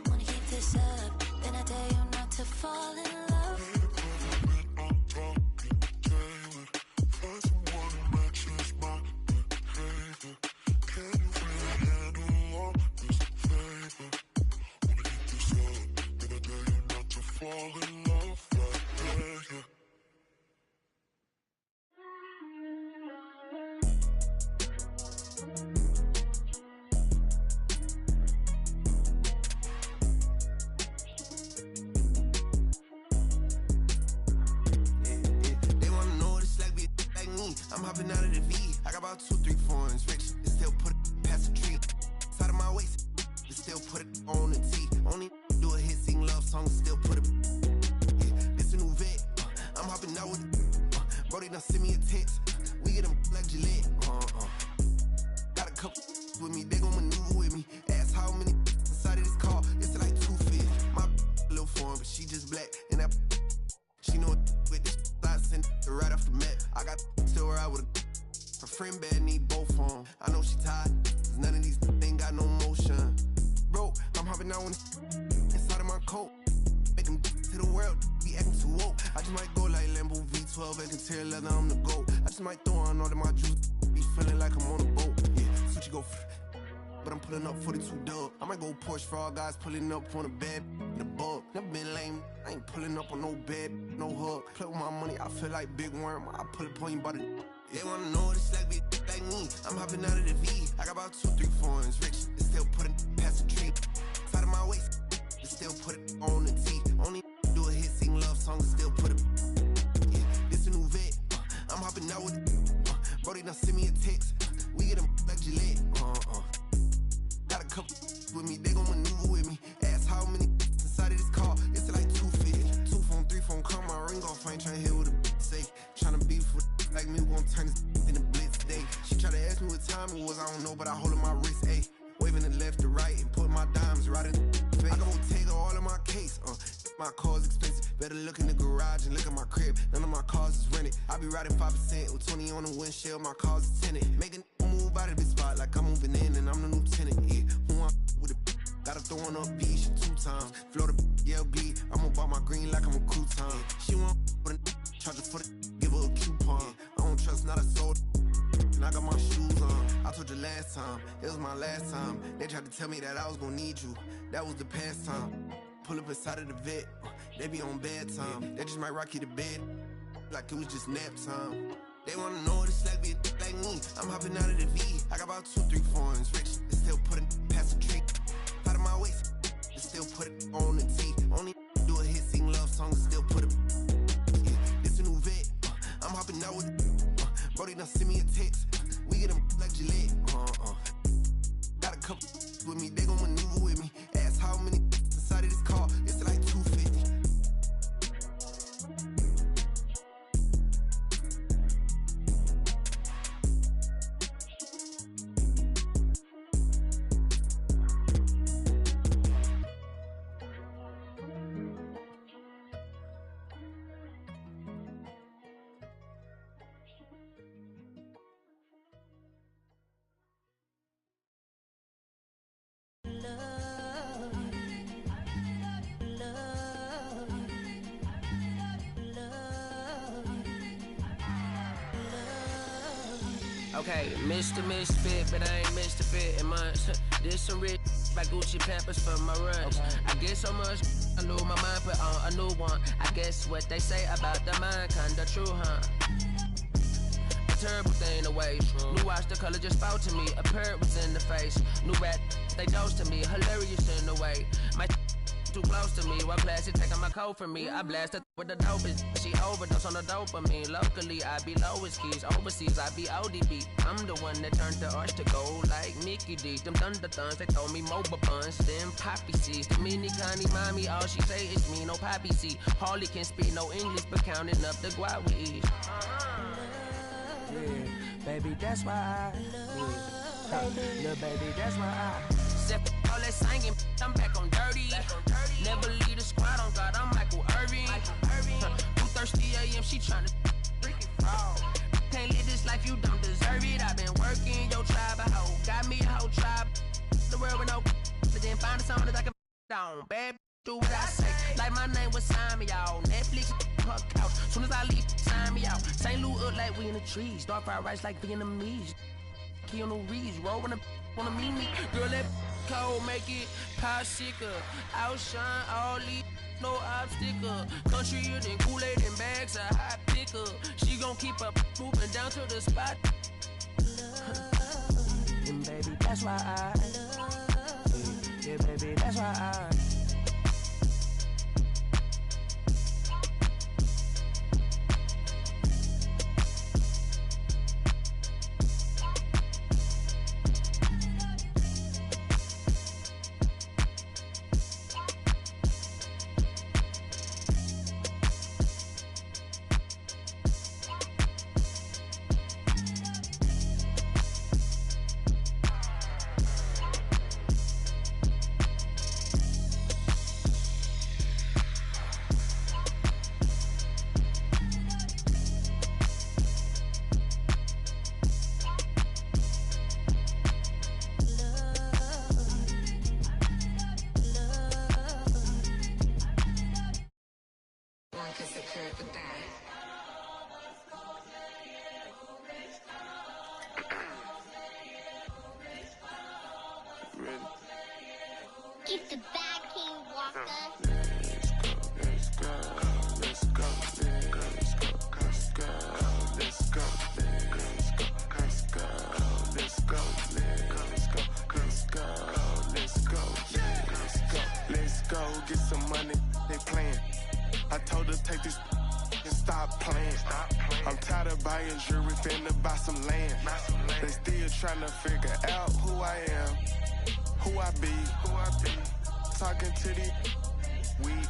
Wanna keep this up, then I dare you not to fall in love. I'm talking tailored. Find someone who matches my behavior. Can you really handle all this flavor? Wanna keep this up, then I dare you not to fall in love. I dare you. They wanna know what it's like, be like me. I'm hopping out of the V. I got about 2, 3 foreigns, rich. They still put it past the tree. Side of my waist, they still put it on the T. Only do a hit, sing love songs, still put it. Yeah, it's a new vet. I'm hopping out with it. Brody done send me a text. We get them like Gillette. Got a couple with me, they gon' maneuver with me. Ask how many inside of this car, it's like 2 fish. My little foreign, but she just black. And that she know it with this. I sent her right off the map. I got still ride with her friend bad, need both of them. I know she tired, 'cause none of these ain't got no motion. Bro, I'm hopping out inside of my coat. Make them to the world, be acting too woke. I just might go like Lambo V12, and can tear leather, I'm the GOAT. I just might throw on all of my juice, be feeling like I'm on a boat. Yeah, Suchi go but I'm pulling up 42 dub. I might go Porsche for all guys pulling up on a bed in the bug. Never been lame, I ain't pulling up on no bed, no hug. Play with my money, I feel like Big Worm. I pull it on you by the. They wanna know what it's like, be like me. I'm hopping out of the V. I got about 2, 3 foreigns, rich. They still put it past the tree. Side of my waist, they still put it on the T. Only do a hit, sing love songs, still put it. Yeah, this a new vet. I'm hopping out with it. Brody done send me a text. We get them like Gillette. Got a couple with me, they gon' maneuver with me. Ask how many inside of this car, it's like 250. 2 phone, 3 phone, call my ring off. I ain't tryna hear what a say. Tryna beef with like me, won't turn this in the blitz day. She try to ask me what time it was, I don't know, but I hold in my wrist, ayy. Waving the left to right and put my dimes right in the face. I gon' take all of my case, my car's expensive. Better look in the garage and look at my crib. None of my cars is rented. I be riding 5% with 20 on the windshield. My car's is tinted. Making move out of this spot like I'm moving in and I'm the new tenant. Yeah, who I'm with it? Gotta throw on up B, she 2 times. Float the LB, I'ma buy my green like I'm a crouton. She want with a charger for the give her a coupon. I don't trust not a soul. And I got my shoes on. I told you last time, it was my last time. They tried to tell me that I was gonna need you. That was the past time. Pull up inside of the vet, they be on bedtime. They just might rock you to bed, like it was just nap time. They wanna know what it's like, be like me. I'm hopping out of the V. I got about 2, 3 foreigns, rich. They still put it past the tree. Out of my waist, they still put it on the T. Only do a hit, sing love songs, still put it. Yeah, this a new vet. I'm hopping out with it. Brody done send me a text. We get them like Gillette. Got a couple with me, they gon' maneuver with me. Ask how many inside of this car, it's like 250. Okay, Mr. Misfit, but I ain't Mr. Fit in months. This some rich by Gucci Pampers for my runs. I get so much, I lose my mind, put on a new one. I guess what they say about the mind, kinda true, huh? A terrible thing to waste. New watch, the color just spoke to me. A parrot was in the face. New rat, they dose to me. Hilarious in the way. My too close to me. What class is taking my coat from me? I blast her with the dopest. She overdose on the dopamine. Locally, I be lowest keys. Overseas, I be ODB. I'm the one that turned the arch to gold like Mickey D. Them thunder thuns, they told me mobile buns. Them poppy seeds. The mini Connie mommy, all she say is me, no poppy seed. Harley can speak no English, but counting up the guap with ease. Yeah, baby, that's why I little baby, that's why I Except all that singing, I'm back on dirty. Never leave the squad on God, I'm Michael Irvin. 2:30 a.m., she tryna freaking fraud. Can't live this life, you don't deserve it. I've been working, your tribe a hoe. Got me a whole tribe. The world with no but then find someone that I can down. Bad do what I say. Like my name was sign me out. Netflix, her couch. Soon as I leave, sign me out. St. Louis up like we in the trees. Dark fried rice like Vietnamese. Keanu Reeves, rolling a wanna meet me. Girl, that cold make it popsicle. Outshine all these, no obstacle. Country and Kool-Aid and bags, a hot picker. She gon' keep up moving down to the spot. And baby, that's why I yeah, baby, that's why I Keep the bad King Walker. stop playing. I'm tired of buying jewelry, finna buy some land. They still trying to figure out who I am, who I be. Talking to the weed.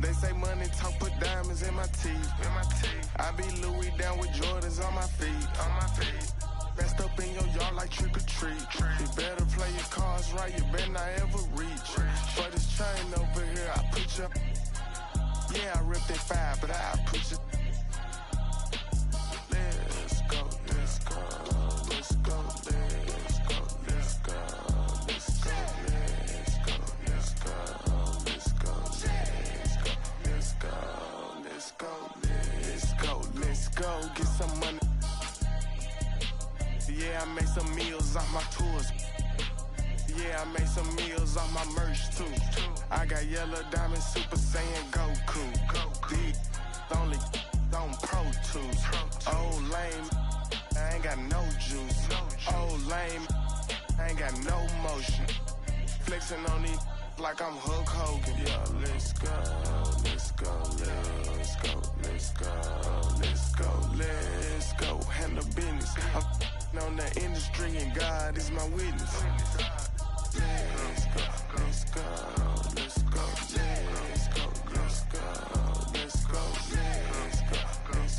They say money talk, put diamonds in my teeth. I be Louis down with Jordans on my feet. Best up in your yard like trick or treat. You better play your cards right, you better not ever reach. For this chain over here, I put you. Yeah, I ripped it 5, but I put you. Let's go, let's go, let's go, let's go, let's go, let's go, let's go, let's go, let's go, let's go, let's go, let's go, let's go, get some money. Yeah, I made some meals off my tours. Yeah, I made some meals off my merch too. I got yellow diamond, Super Saiyan Goku. These only on Pro Tools. Old lame, I ain't got no juice. Old lame, I ain't got no motion. Flexing on these like I'm Hulk Hogan. Yeah, let's go, let's go, let's go, let's go, let's go, let's go. Handle business. I'm on the industry and God is my witness. Let's go, let's go, let's go, let's go, let's go, let's go, let's go,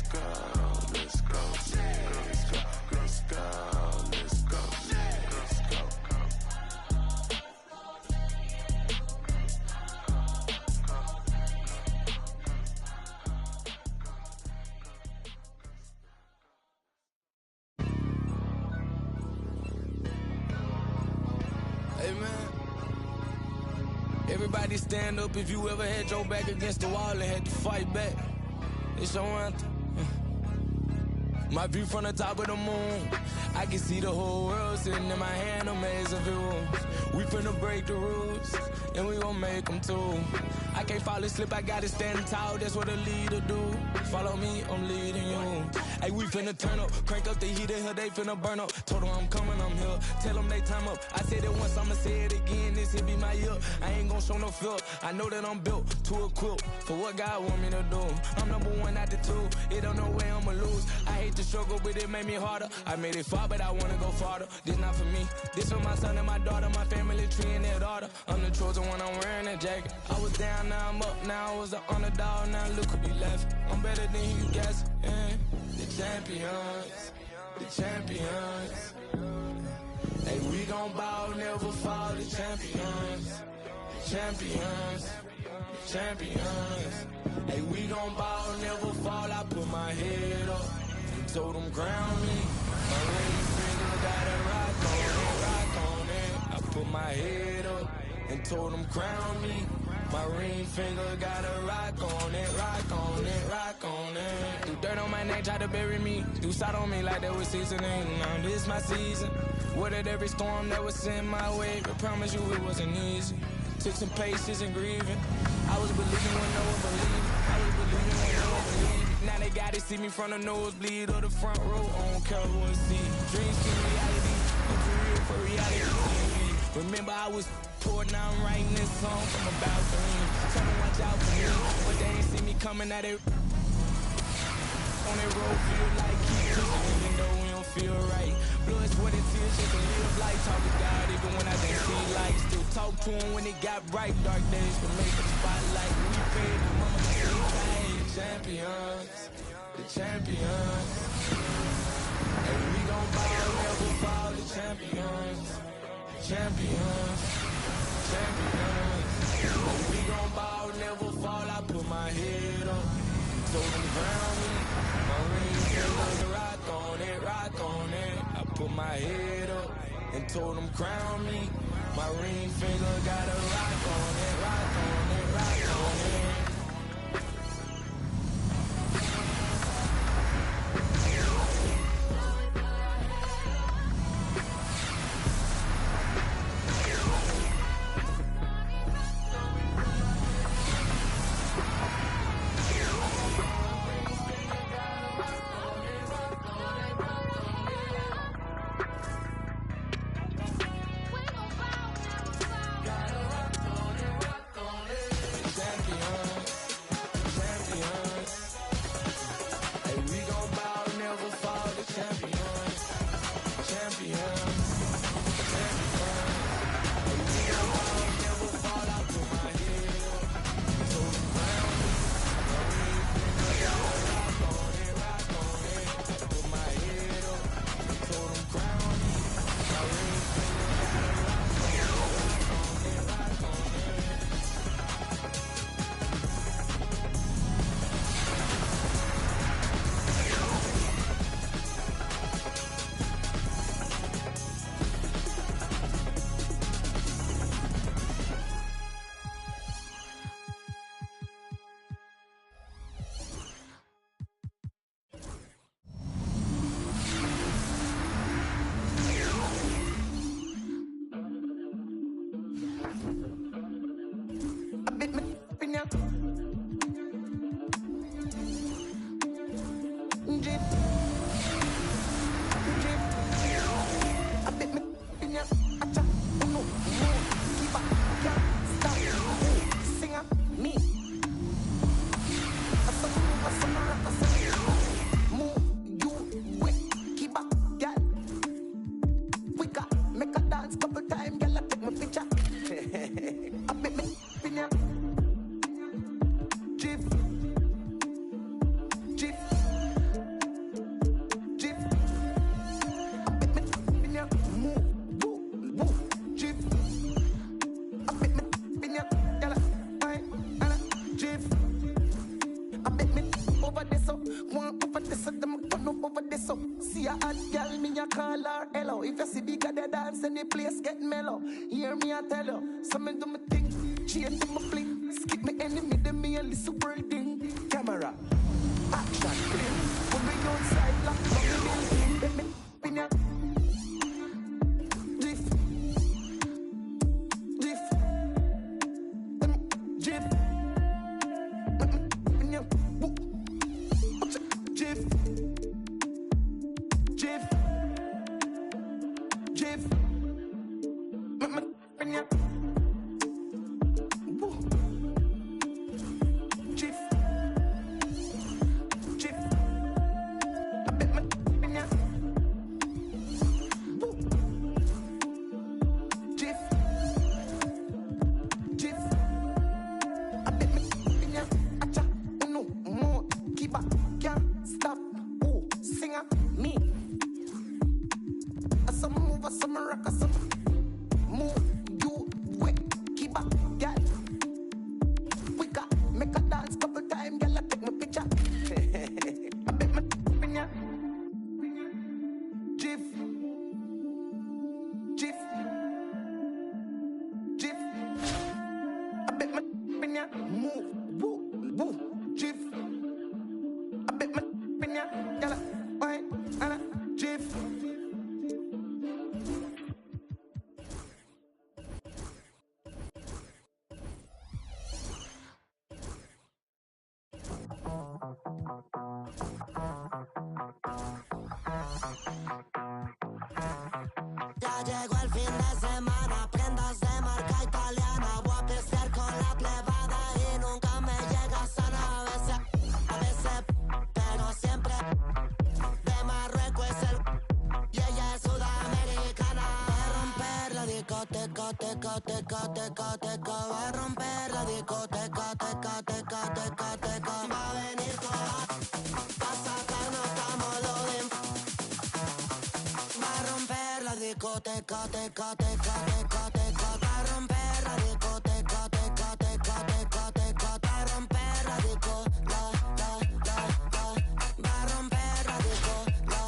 let's go, let's go, let's go, let's go, let's go, let's go. Hey man, everybody stand up if you ever had your back against the wall and had to fight back. It's your anthem. My view from the top of the moon, I can see the whole world sitting in my hand, a maze of rules. We finna break the rules, and we gon' make them too. I can't fall asleep, I gotta stand tall, that's what a leader do. Follow me, I'm leading you. Hey, we finna turn up, crank up the heat in here, they finna burn up. Told them I'm coming, I'm here, tell them they time up. I said it once, I'ma say it again, this here be my year. I ain't gon' show no fear, I know that I'm built to equip for what God want me to do. I'm number one out the two, it don't know where I'ma lose. I hate the struggle, but it made me harder. I made it far, but I wanna go farther. This not for me, this for my son and my daughter, my family tree and their daughter. I'm the chosen one, I'm wearing that jacket. I was down, now I'm up, now I was the underdog, now look who be left. I'm better than you guys, yeah. The champions, the champions. Hey, we gon' ball, never fall, the champions, champions, champions. Hey, we gon' ball, never fall, I put my head up, told them crown me. My ring finger got a rock on it, I put my head up, and told them crown me. My ring finger got a rock on it, rock on it, rock on it. Do dirt on my neck, try to bury me. Do side on me like that was seasoning. Now this my season. Weathered every storm that was sent my way, but promise you it wasn't easy. Took some patience and grieving. I was believing when no one believed. I was believing when no one believed. Now they gotta see me from the nosebleed or the front row. I don't care who I see. Dreams to reality, I'm too real for reality. Remember I was poor, now I'm writing this song from a balcony. Tell them watch out for me, but they ain't see me coming at it. On that road feel like keep pushing, even though we don't feel right. Blood, sweat, and tears, just to live life. Talk to God even when I didn't see light. Still talk to him when it got bright. Dark days to make the spotlight. We paid the mama to see pain. The champions, the champions. And we gon' ball, never fall. The champions, champions, champions. And we gon' ball, never fall. I put my head up, told them ground me. My ring finger rock on it, rock on it. I put my head up and told them crown me. My ring finger got a rock on it, rock on it, rock on it. see a hot girl, me a call her hello. If you see bigger the dance and the place get mellow, hear me I tell you. So me do me thing, chain to my fling. Skip me enemy, them me a little building. Camera, action, film. When we outside, lock up the building. Let me in ya. Drift, drift, drift. In ya, whoop. Drift, drift, drift. In ya. Ya llegó el fin de semana, prendas de marca italiana. Voy a pistear con la plebada y nunca me llega sana. A veces, pero siempre. De Marruecos es el y ella es sudamericana. Va a romper la discoteca, teca, teca, teca, teca. Va a romper la discoteca, teca, teca, teca, teca. Va a venir toda, va a sacarnos camolodín. Va a romper la discoteca, teca, teca, teca, teca. Va a romper la discoteca, teca, teca, teca, teca. Va a romper la disco, la. Va a romper la disco, la.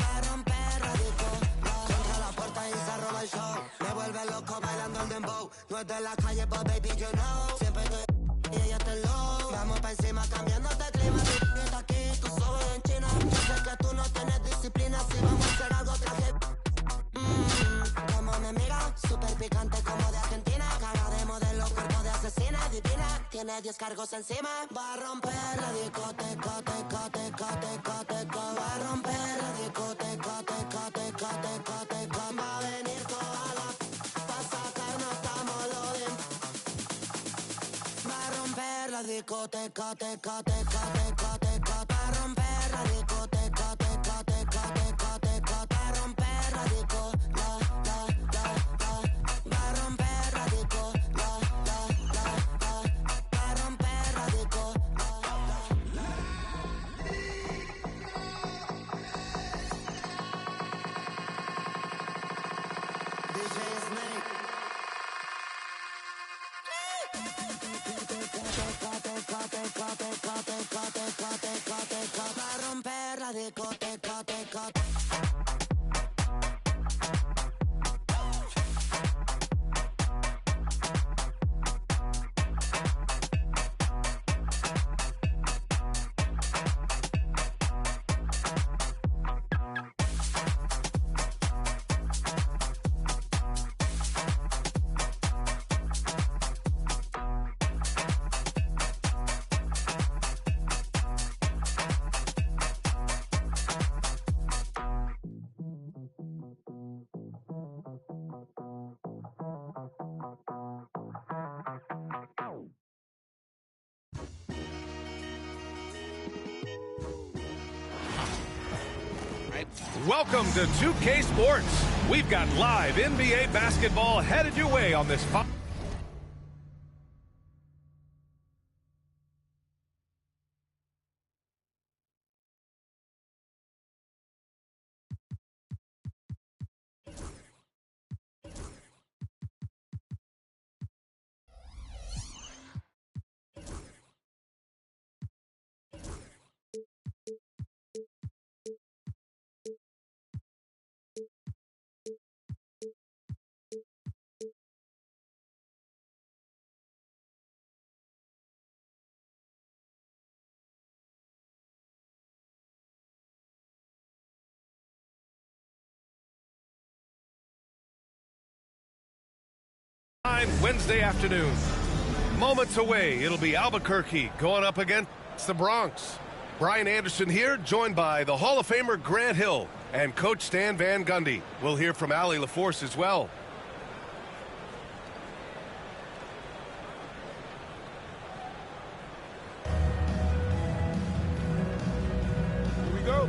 Va a romper la disco, la. Contra la puerta y se roba el show. Me vuelve loco bailando el dembow. No es de la calle, but baby, you know. Siempre estoy y ella está low. Vamos pa' encima cambiándote clima. Tu está aquí, tú sos en China. Yo sé que tú no tienes disciplina. Si vamos a hacer algo, traje. Como me mira, súper picante como de Argentina. Cara de modelo, cuerpo de asesina, divina. Tiene 10 cargos encima. Va a romper la discoteca, teca, teca, teca, teca. Va a romper la discoteca, teca, teca, teca, teca. Va a venir toda la pa' sacarnos camolodín. Va a romper la discoteca, teca, teca, teca, teca. Va a romper la discoteca, teca, teca, teca, teca. Va a romper la disco, la. Va a romper la disco, la. Va a romper la disco, la. DJ Snake. Va a romper la discoteca, teca. Welcome to 2K Sports. We've got live NBA basketball headed your way on this fine Wednesday afternoon. Moments away, it'll be Albuquerque going up against the Bronx. Brian Anderson here, joined by the Hall of Famer Grant Hill and Coach Stan Van Gundy. We'll hear from Allie LaForce as well. Here we go.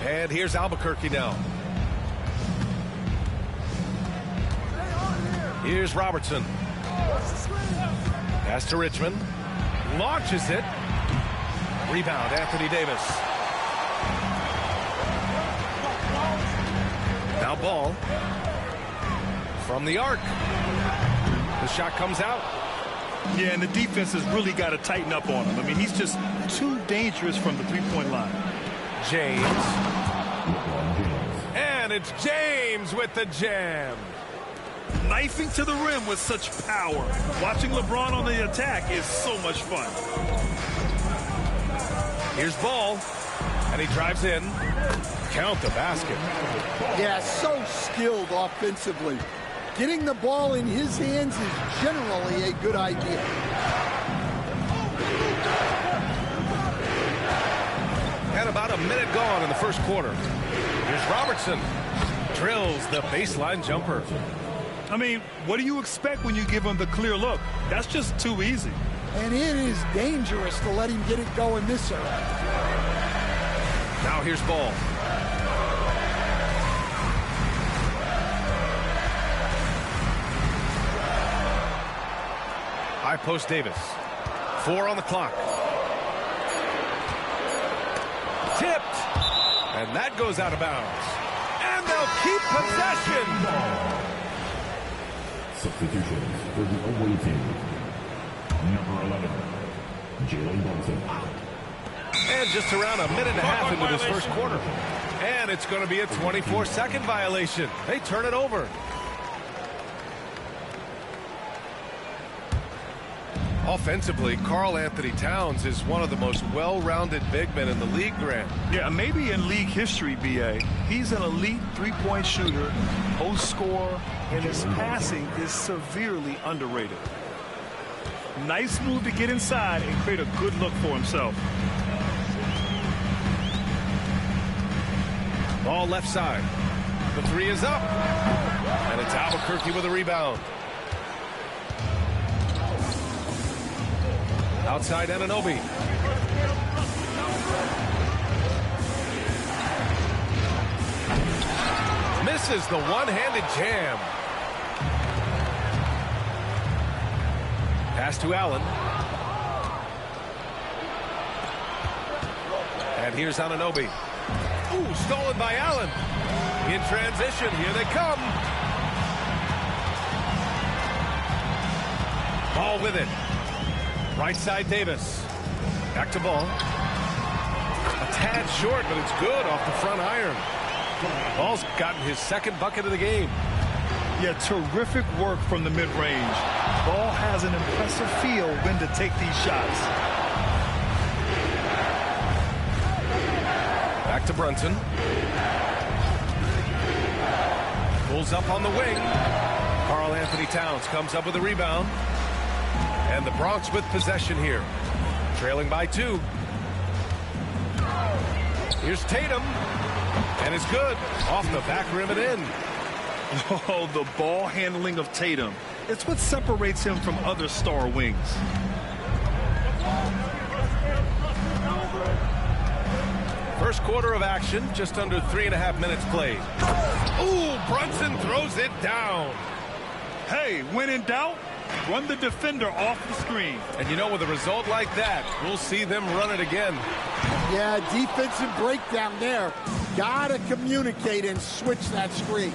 And here's Albuquerque now. Here's Robertson. Pass to Richmond. Launches it. Rebound, Anthony Davis. Now ball. From the arc. The shot comes out. Yeah, and the defense has really got to tighten up on him. I mean, he's just too dangerous from the three-point line. James. And it's James with the jam. Knifing to the rim with such power. Watching LeBron on the attack is so much fun. Here's Ball, and he drives in. Count the basket. Yeah, so skilled offensively. Getting the ball in his hands is generally a good idea. And about a minute gone in the first quarter. Here's Robertson. Drills the baseline jumper. I mean, what do you expect when you give him the clear look? That's just too easy. And it is dangerous to let him get it going this early. Now here's Ball. High post Davis. 4 on the clock. Tipped. And that goes out of bounds. And they'll keep possession. Substitutions for the away team. Number 11, Jalen Brunson. And just around a minute and a half into this first quarter. And it's going to be a 24-second violation. They turn it over. Offensively, Karl Anthony Towns is one of the most well-rounded big men in the league, Grant. Yeah, maybe in league history, B.A. He's an elite three-point shooter, post scorer, and his passing is severely underrated. Nice move to get inside and create a good look for himself. Ball left side. The three is up. And it's Albuquerque with a rebound. Outside Anunoby. Misses the one-handed jam. Pass to Allen. And here's Anunoby. Ooh, stolen by Allen. In transition, here they come. Ball with it. Right side Davis. Back to Ball. A tad short, but it's good off the front iron. Ball's gotten his second bucket of the game. Yeah, terrific work from the mid-range. Ball has an impressive feel when to take these shots. Back to Brunson. Pulls up on the wing. Karl Anthony Towns comes up with a rebound. And the Bronx with possession here. Trailing by 2. Here's Tatum. And it's good. Off the back rim and in. Oh, the ball handling of Tatum. It's what separates him from other star wings. First quarter of action, just under 3.5 minutes played. Ooh, Brunson throws it down. Hey, when in doubt, run the defender off the screen. And you know, with a result like that, we'll see them run it again. Yeah, defensive breakdown there. Gotta communicate and switch that screen.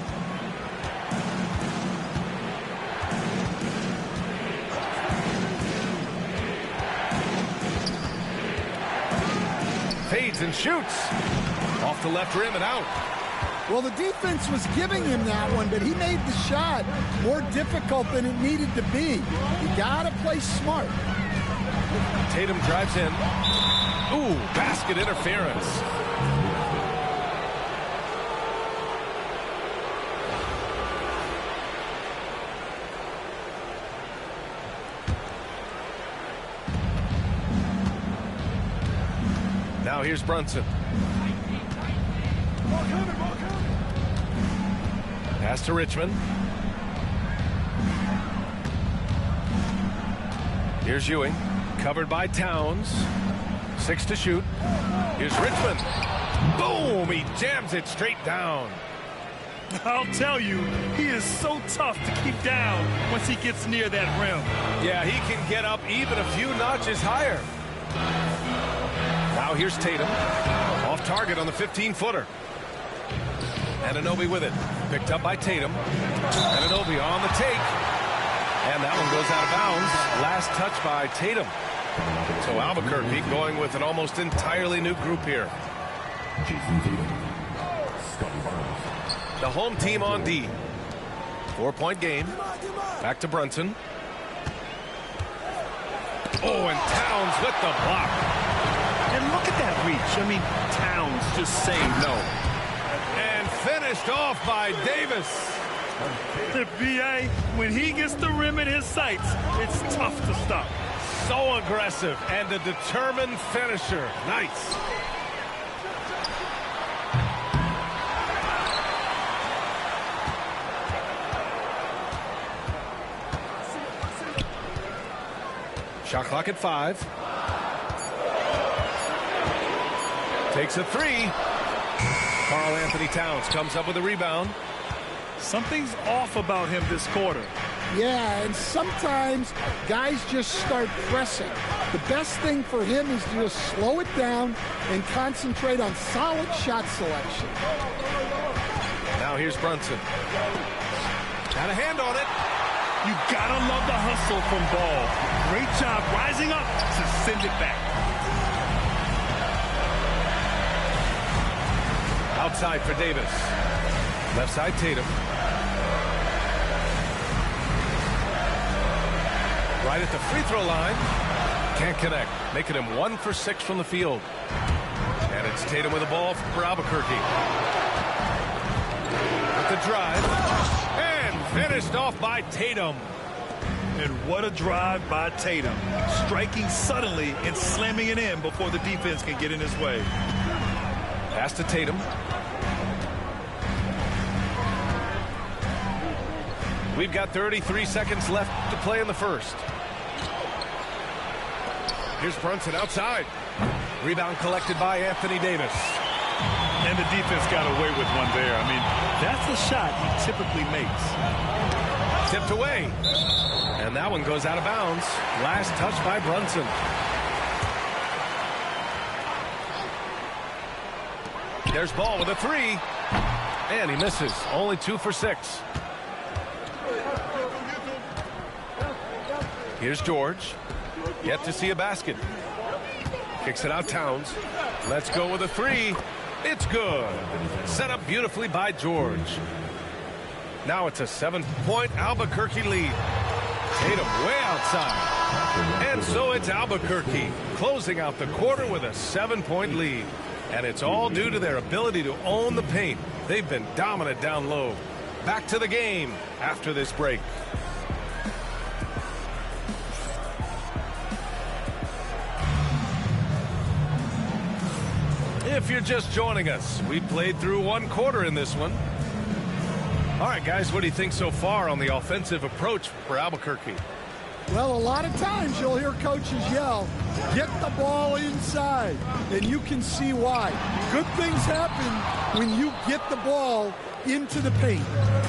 Fades and shoots. Off the left rim and out. Well, the defense was giving him that one, but he made the shot more difficult than it needed to be. You gotta play smart. Tatum drives in. Ooh, basket interference. Now here's Brunson. Pass to Richmond. Here's Ewing. Covered by Towns. 6 to shoot. Here's Richmond. Boom! He jams it straight down. I'll tell you, he is so tough to keep down once he gets near that rim. Yeah, he can get up even a few notches higher. Now here's Tatum. Off target on the 15-footer. Anunoby with it. Picked up by Tatum. Anunoby on the take. And that one goes out of bounds. Last touch by Tatum. So Albuquerque going with an almost entirely new group here. The home team on D. 4-point game. Back to Brunson. Oh, and Towns with the block. And look at that reach. I mean, Towns just saying no. And finished off by Davis. The BA, when he gets the rim in his sights, it's tough to stop. So aggressive and a determined finisher. Nice. Shot clock at 5. Takes a 3. Karl Anthony Towns comes up with a rebound. Something's off about him this quarter. Yeah, and sometimes guys just start pressing. The best thing for him is to just slow it down and concentrate on solid shot selection. Now here's Brunson. Got a hand on it. You gotta love the hustle from Ball. Great job rising up to send it back. Outside for Davis. Left side Tatum. Right at the free throw line. Can't connect. Making him 1 for 6 from the field. And it's Tatum with the ball for Albuquerque. With the drive. And finished off by Tatum. And what a drive by Tatum. Striking suddenly and slamming it in before the defense can get in his way. Pass to Tatum. We've got 33 seconds left to play in the first. Here's Brunson outside. Rebound collected by Anthony Davis. And the defense got away with one there. I mean, that's the shot he typically makes. Tipped away. And that one goes out of bounds. Last touch by Brunson. There's Ball with a 3. And he misses. Only 2 for 6. Here's George. Yet to see a basket. Kicks it out Towns. Let's go with a 3. It's good. Set up beautifully by George. Now it's a 7-point Albuquerque lead. Tatum way outside. And so it's Albuquerque closing out the quarter with a 7-point lead. And it's all due to their ability to own the paint. They've been dominant down low. Back to the game after this break. If you're just joining us, we played through 1 quarter in this one. All right, guys, what do you think so far on the offensive approach for Albuquerque? Well, a lot of times you'll hear coaches yell, get the ball inside, and you can see why. Good things happen when you get the ball into the paint.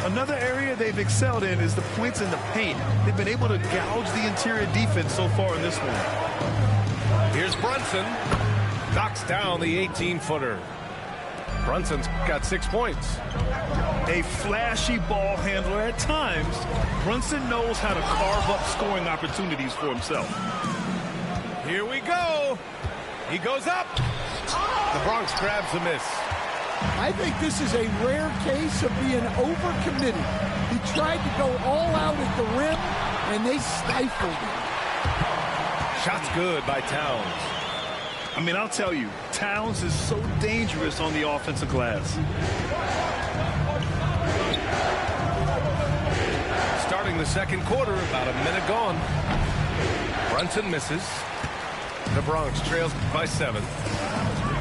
Another area they've excelled in is the points in the paint. They've been able to gouge the interior defense so far in this one. Here's Brunson. Knocks down the 18-footer. Brunson's got 6 points. A flashy ball handler at times. Brunson knows how to carve up scoring opportunities for himself. Here we go. He goes up. The Bronx grabs the miss. I think this is a rare case of being overcommitted. He tried to go all out at the rim, and they stifled him. Shot's good by Towns. I mean, I'll tell you, Towns is so dangerous on the offensive glass. Starting the second quarter, about a minute gone. Brunson misses. The Bronx trails by 7.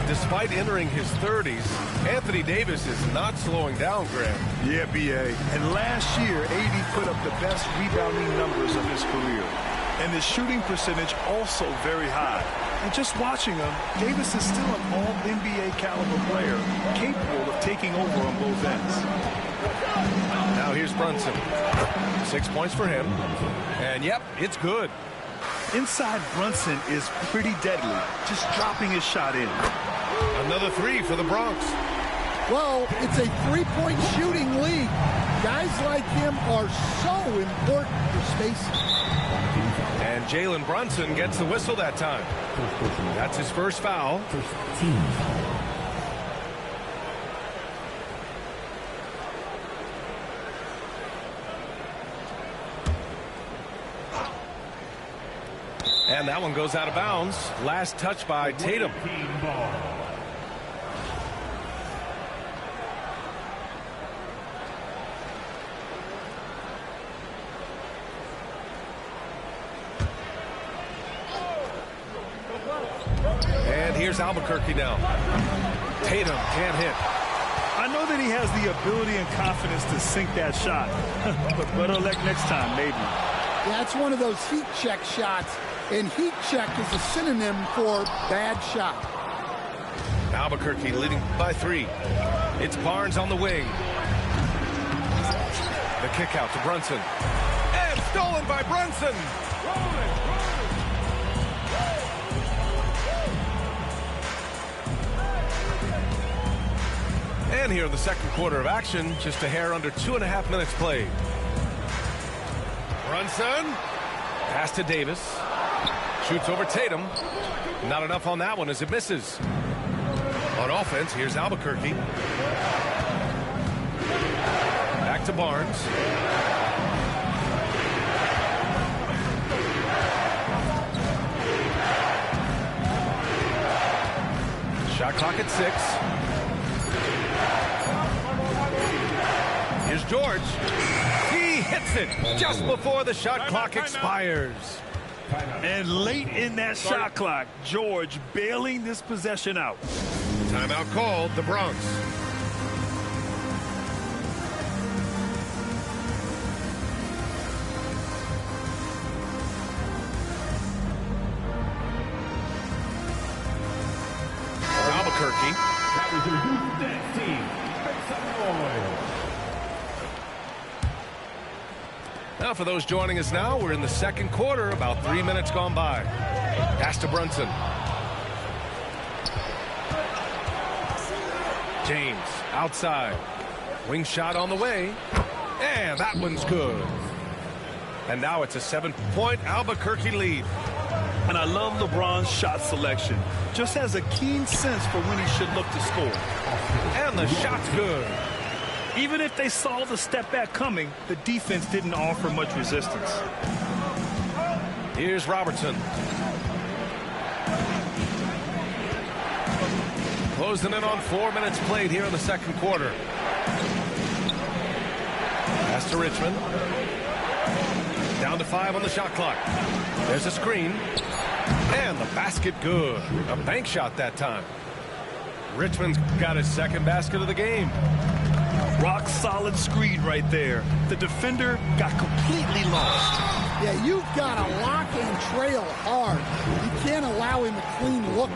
Despite entering his 30s, Anthony Davis is not slowing down, Grant. Yeah, B.A. And last year, AD put up the best rebounding numbers of his career. And his shooting percentage also very high. And just watching him, Davis is still an all-NBA caliber player, capable of taking over on both ends. Now here's Brunson. 6 points for him. And yep, it's good. Inside Brunson is pretty deadly, just dropping his shot in. Another three for the Bronx. Well, it's a three-point shooting league. Guys like him are so important for spacing. And Jalen Brunson gets the whistle that time. That's his first foul. And that one goes out of bounds. Last touch by Tatum. And here's Albuquerque now. Tatum can't hit. I know that he has the ability and confidence to sink that shot. But better luck next time, maybe. Yeah, it's one of those heat check shots. And heat check is a synonym for bad shot. Albuquerque leading by 3. It's Barnes on the wing. The kick out to Brunson. And stolen by Brunson. And here in the second quarter of action, just a hair under 2.5 minutes played. Brunson. Pass to Davis. Shoots over Tatum. Not enough on that one as it misses. On offense, here's Albuquerque. Back to Barnes. Shot clock at 6. Here's George. He hits it just before the shot clock expires. And late in that shot clock, George bailing this possession out. Timeout called, the Bronx. Albuquerque. Now, for those joining us now, we're in the second quarter, about 3 minutes gone by. Pass to Brunson. James, outside. Wing shot on the way. And that one's good. And now it's a 7-point Albuquerque lead. And I love LeBron's shot selection. Just has a keen sense for when he should look to score. And the shot's good. Even if they saw the step back coming, the defense didn't offer much resistance. Here's Robertson. Closing in on 4 minutes played here in the second quarter. Pass to Richmond. Down to 5 on the shot clock. There's a screen. And the basket good. A bank shot that time. Richmond's got his second basket of the game. Rock solid screen right there. The defender got completely lost. Yeah, you've got to lock and trail hard. You can't allow him a clean look.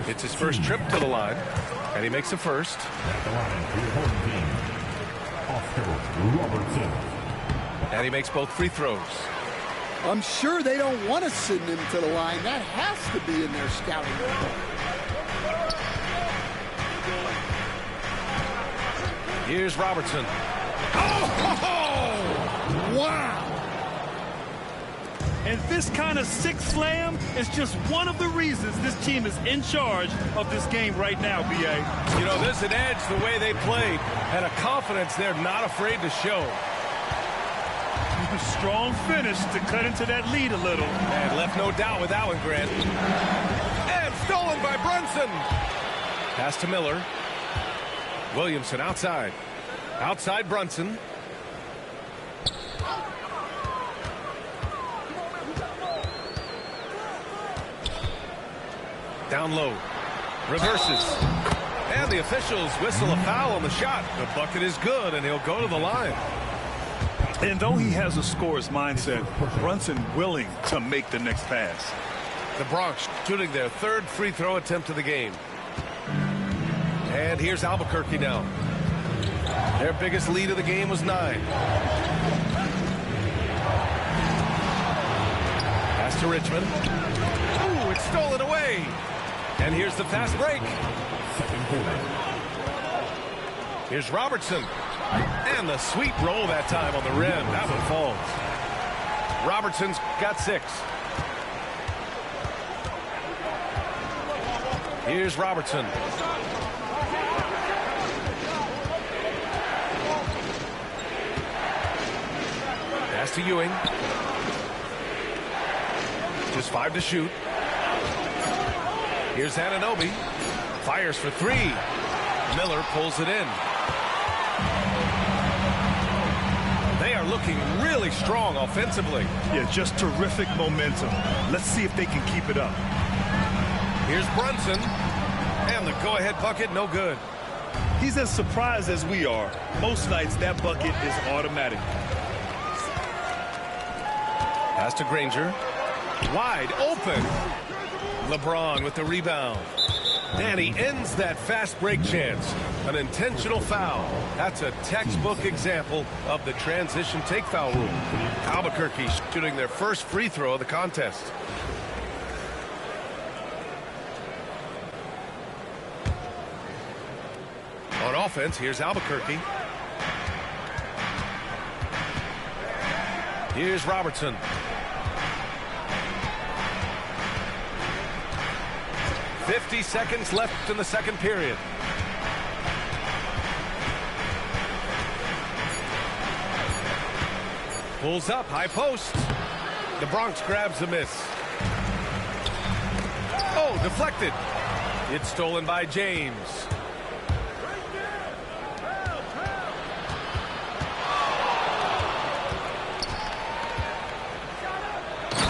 It's his first trip to the line, and he makes the first. And he makes both free throws. I'm sure they don't want to send him to the line. That has to be in their scouting report. Here's Robertson. Oh! Wow! And this kind of sick slam is just one of the reasons this team is in charge of this game right now, B.A. You know, there's an edge the way they played and a confidence they're not afraid to show. Strong finish to cut into that lead a little. And left no doubt with that one, Grant. And stolen by Brunson. Pass to Miller. Williamson outside. Outside Brunson. Down low. Reverses. And the officials whistle a foul on the shot. The bucket is good, and he'll go to the line. And though he has a scorer's mindset, Brunson willing to make the next pass. The Bronx shooting their third free throw attempt of the game. And here's Albuquerque now. Their biggest lead of the game was 9. Pass to Richmond. Ooh, it's stolen away. And here's the fast break. Here's Robertson. And the sweet roll that time on the rim. That one falls. Robertson's got 6. Here's Robertson. Pass to Ewing. Just 5 to shoot. Here's Anunoby. Fires for 3. Miller pulls it in. They are looking really strong offensively. Yeah, just terrific momentum. Let's see if they can keep it up. Here's Brunson. And the go-ahead bucket, no good. He's as surprised as we are. Most nights, that bucket is automatic. Pass to Granger. Wide open. LeBron with the rebound. And he ends that fast break chance. An intentional foul. That's a textbook example of the transition take foul rule. Albuquerque shooting their first free throw of the contest. On offense, here's Albuquerque. Here's Robertson. .50 seconds left in the second period. Pulls up, high post. The Bronx grabs the miss. Oh, deflected. It's stolen by James.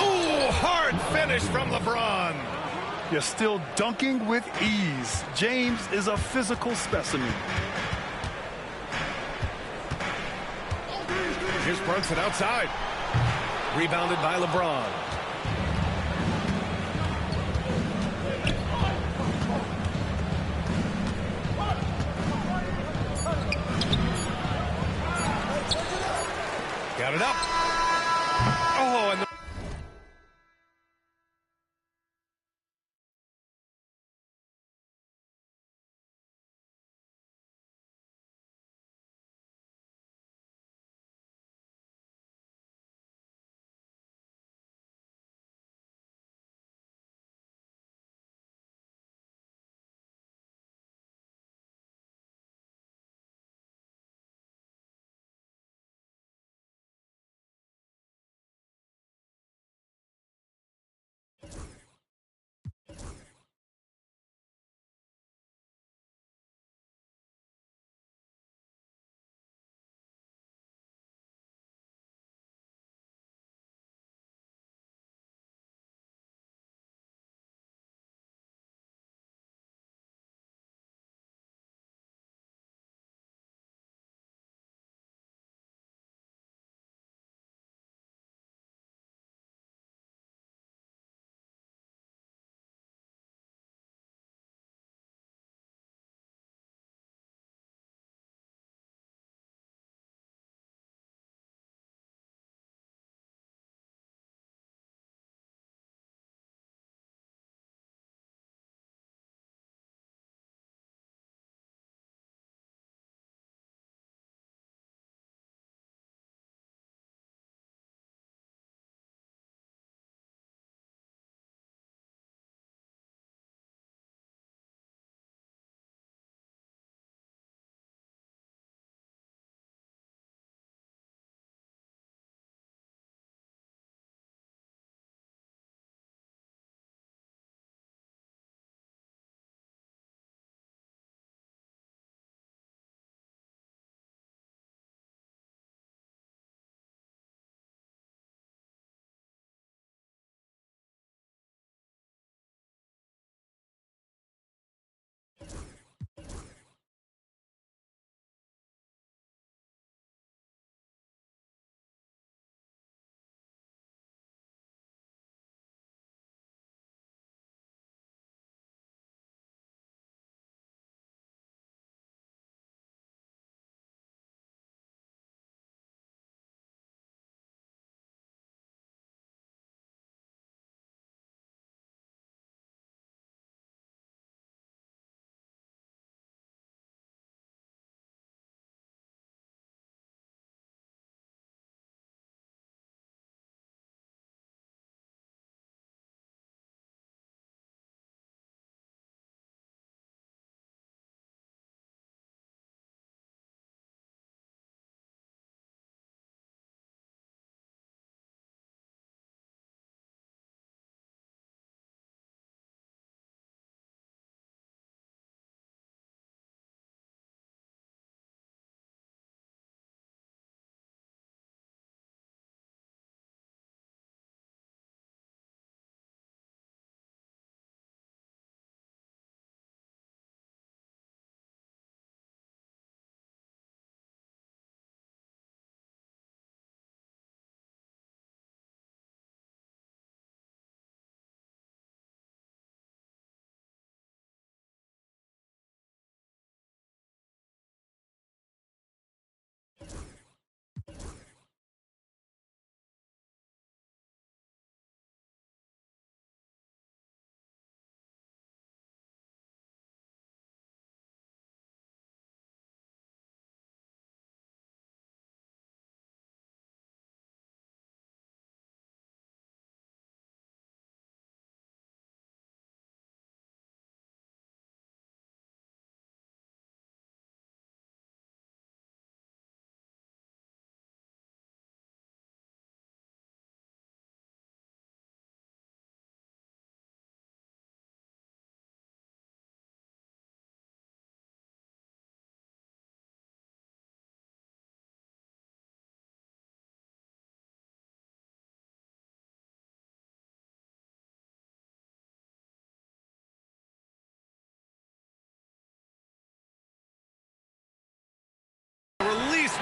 Ooh, hard finish from LeBron. You're still dunking with ease. James is a physical specimen. Here's Brunson outside. Rebounded by LeBron. Got it up. Oh, and the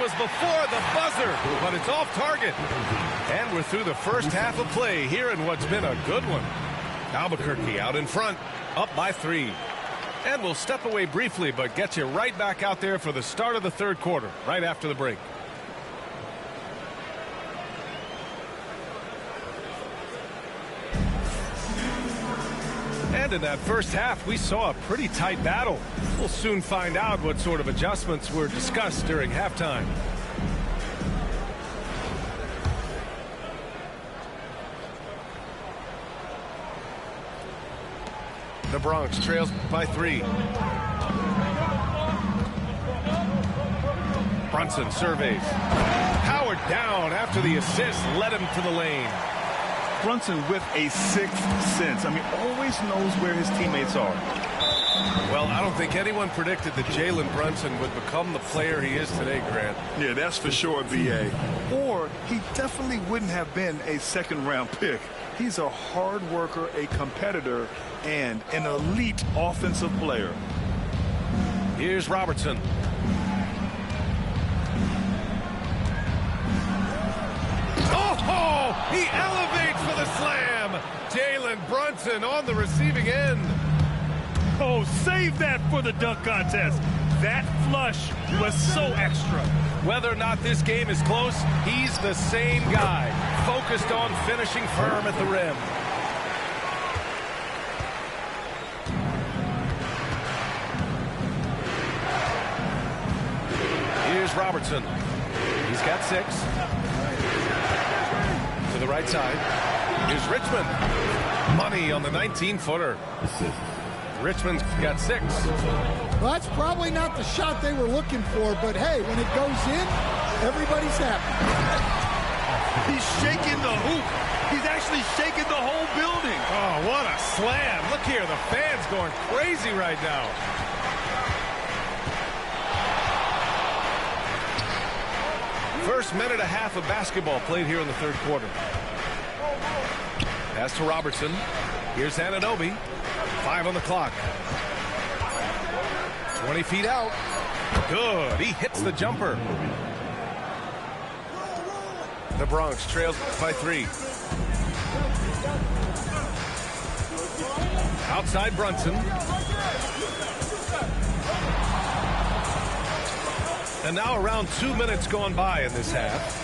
was before the buzzer, but it's off target. And we're through the first half of play here in what's been a good one. Albuquerque out in front, up by 3. And we'll step away briefly, but get you right back out there for the start of the third quarter, right after the break. And in that first half, we saw a pretty tight battle. We'll soon find out what sort of adjustments were discussed during halftime. The Bronx trails by 3. Brunson surveys. Howard down after the assist led him to the lane. Brunson with a sixth sense. I mean, always knows where his teammates are. Well, I don't think anyone predicted that Jalen Brunson would become the player he is today, Grant. Yeah, that's for sure, B.A. Or he definitely wouldn't have been a second-round pick. He's a hard worker, a competitor, and an elite offensive player. Here's Robertson. Oh, he elevates for the slam. Jalen Brunson on the receiving end. Oh, save that for the dunk contest. That flush was so extra. Whether or not this game is close, he's the same guy, focused on finishing firm at the rim. Here's Robertson. He's got 6. To the right side. Here's Richmond. Money on the 19-footer. Richmond's got 6. Well, that's probably not the shot they were looking for, but hey, when it goes in, everybody's happy. He's shaking the hoop. He's actually shaking the whole building. Oh, what a slam. Look here, the fans going crazy right now. First minute and a half of basketball played here in the third quarter. Pass to Robertson. Here's Anunoby. 5 on the clock. 20 feet out. Good. He hits the jumper. The Bronx trails by 3. Outside Brunson. And now around 2 minutes gone by in this half.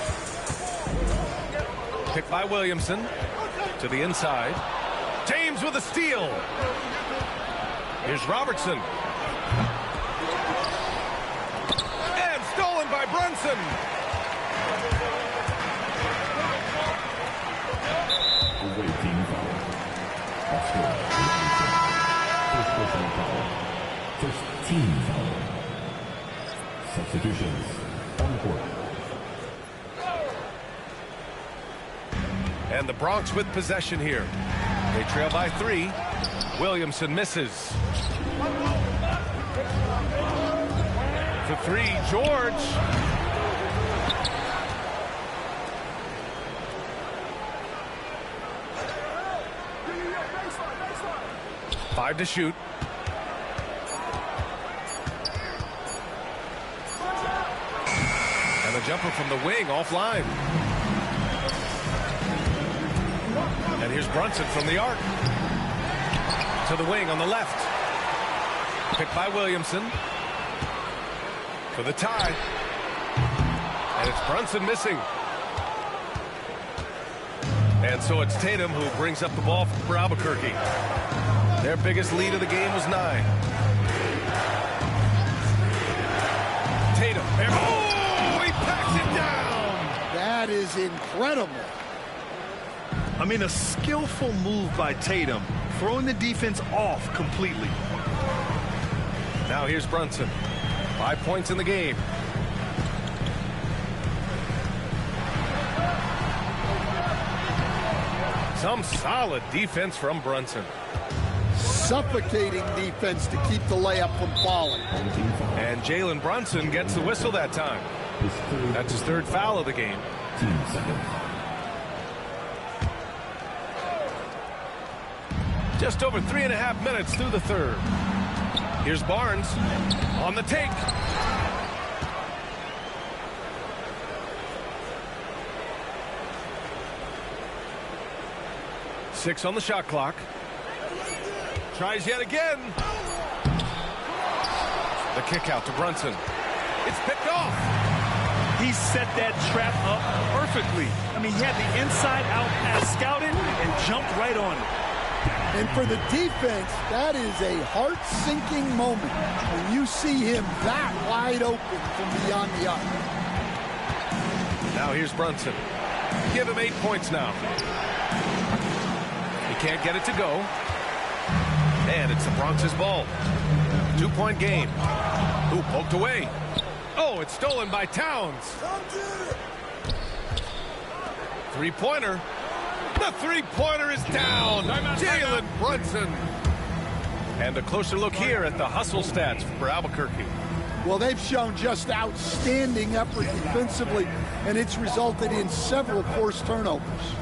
Picked by Williamson. To the inside. James with a steal. Here's Robertson. And stolen by Brunson. Team foul. First personal foul. First team foul. Substitutions on the court. And the Bronx with possession here. They trail by 3. Williamson misses. For 3, George. Five to shoot. And a jumper from the wing offline. And here's Brunson from the arc. To the wing on the left. Picked by Williamson. For the tie. And it's Brunson missing. And so it's Tatum who brings up the ball for Albuquerque. Their biggest lead of the game was 9. Tatum. Oh, he packs it down. That is incredible. I mean, a skillful move by Tatum, throwing the defense off completely. Now here's Brunson. 5 points in the game. Some solid defense from Brunson. Suffocating defense to keep the layup from falling. And Jalen Brunson gets the whistle that time. That's his 3rd foul of the game. 2 seconds. Just over 3.5 minutes through the third. Here's Barnes on the take. 6 on the shot clock. Tries yet again. The kick out to Brunson. It's picked off. He set that trap up perfectly. I mean, he had the inside-out pass scouted and jumped right on it. And for the defense, that is a heart-sinking moment when you see him that wide open from beyond the arc. Now here's Brunson. Give him 8 points now. He can't get it to go. And it's the Bronx's ball. 2-point game. Ooh, poked away. Oh, it's stolen by Towns. 3-pointer. The 3-pointer is down. Jalen Brunson. And a closer look here at the hustle stats for Albuquerque. Well, they've shown just outstanding effort defensively, and it's resulted in several forced turnovers.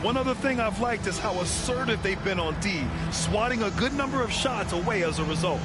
One other thing I've liked is how assertive they've been on D, swatting a good number of shots away as a result.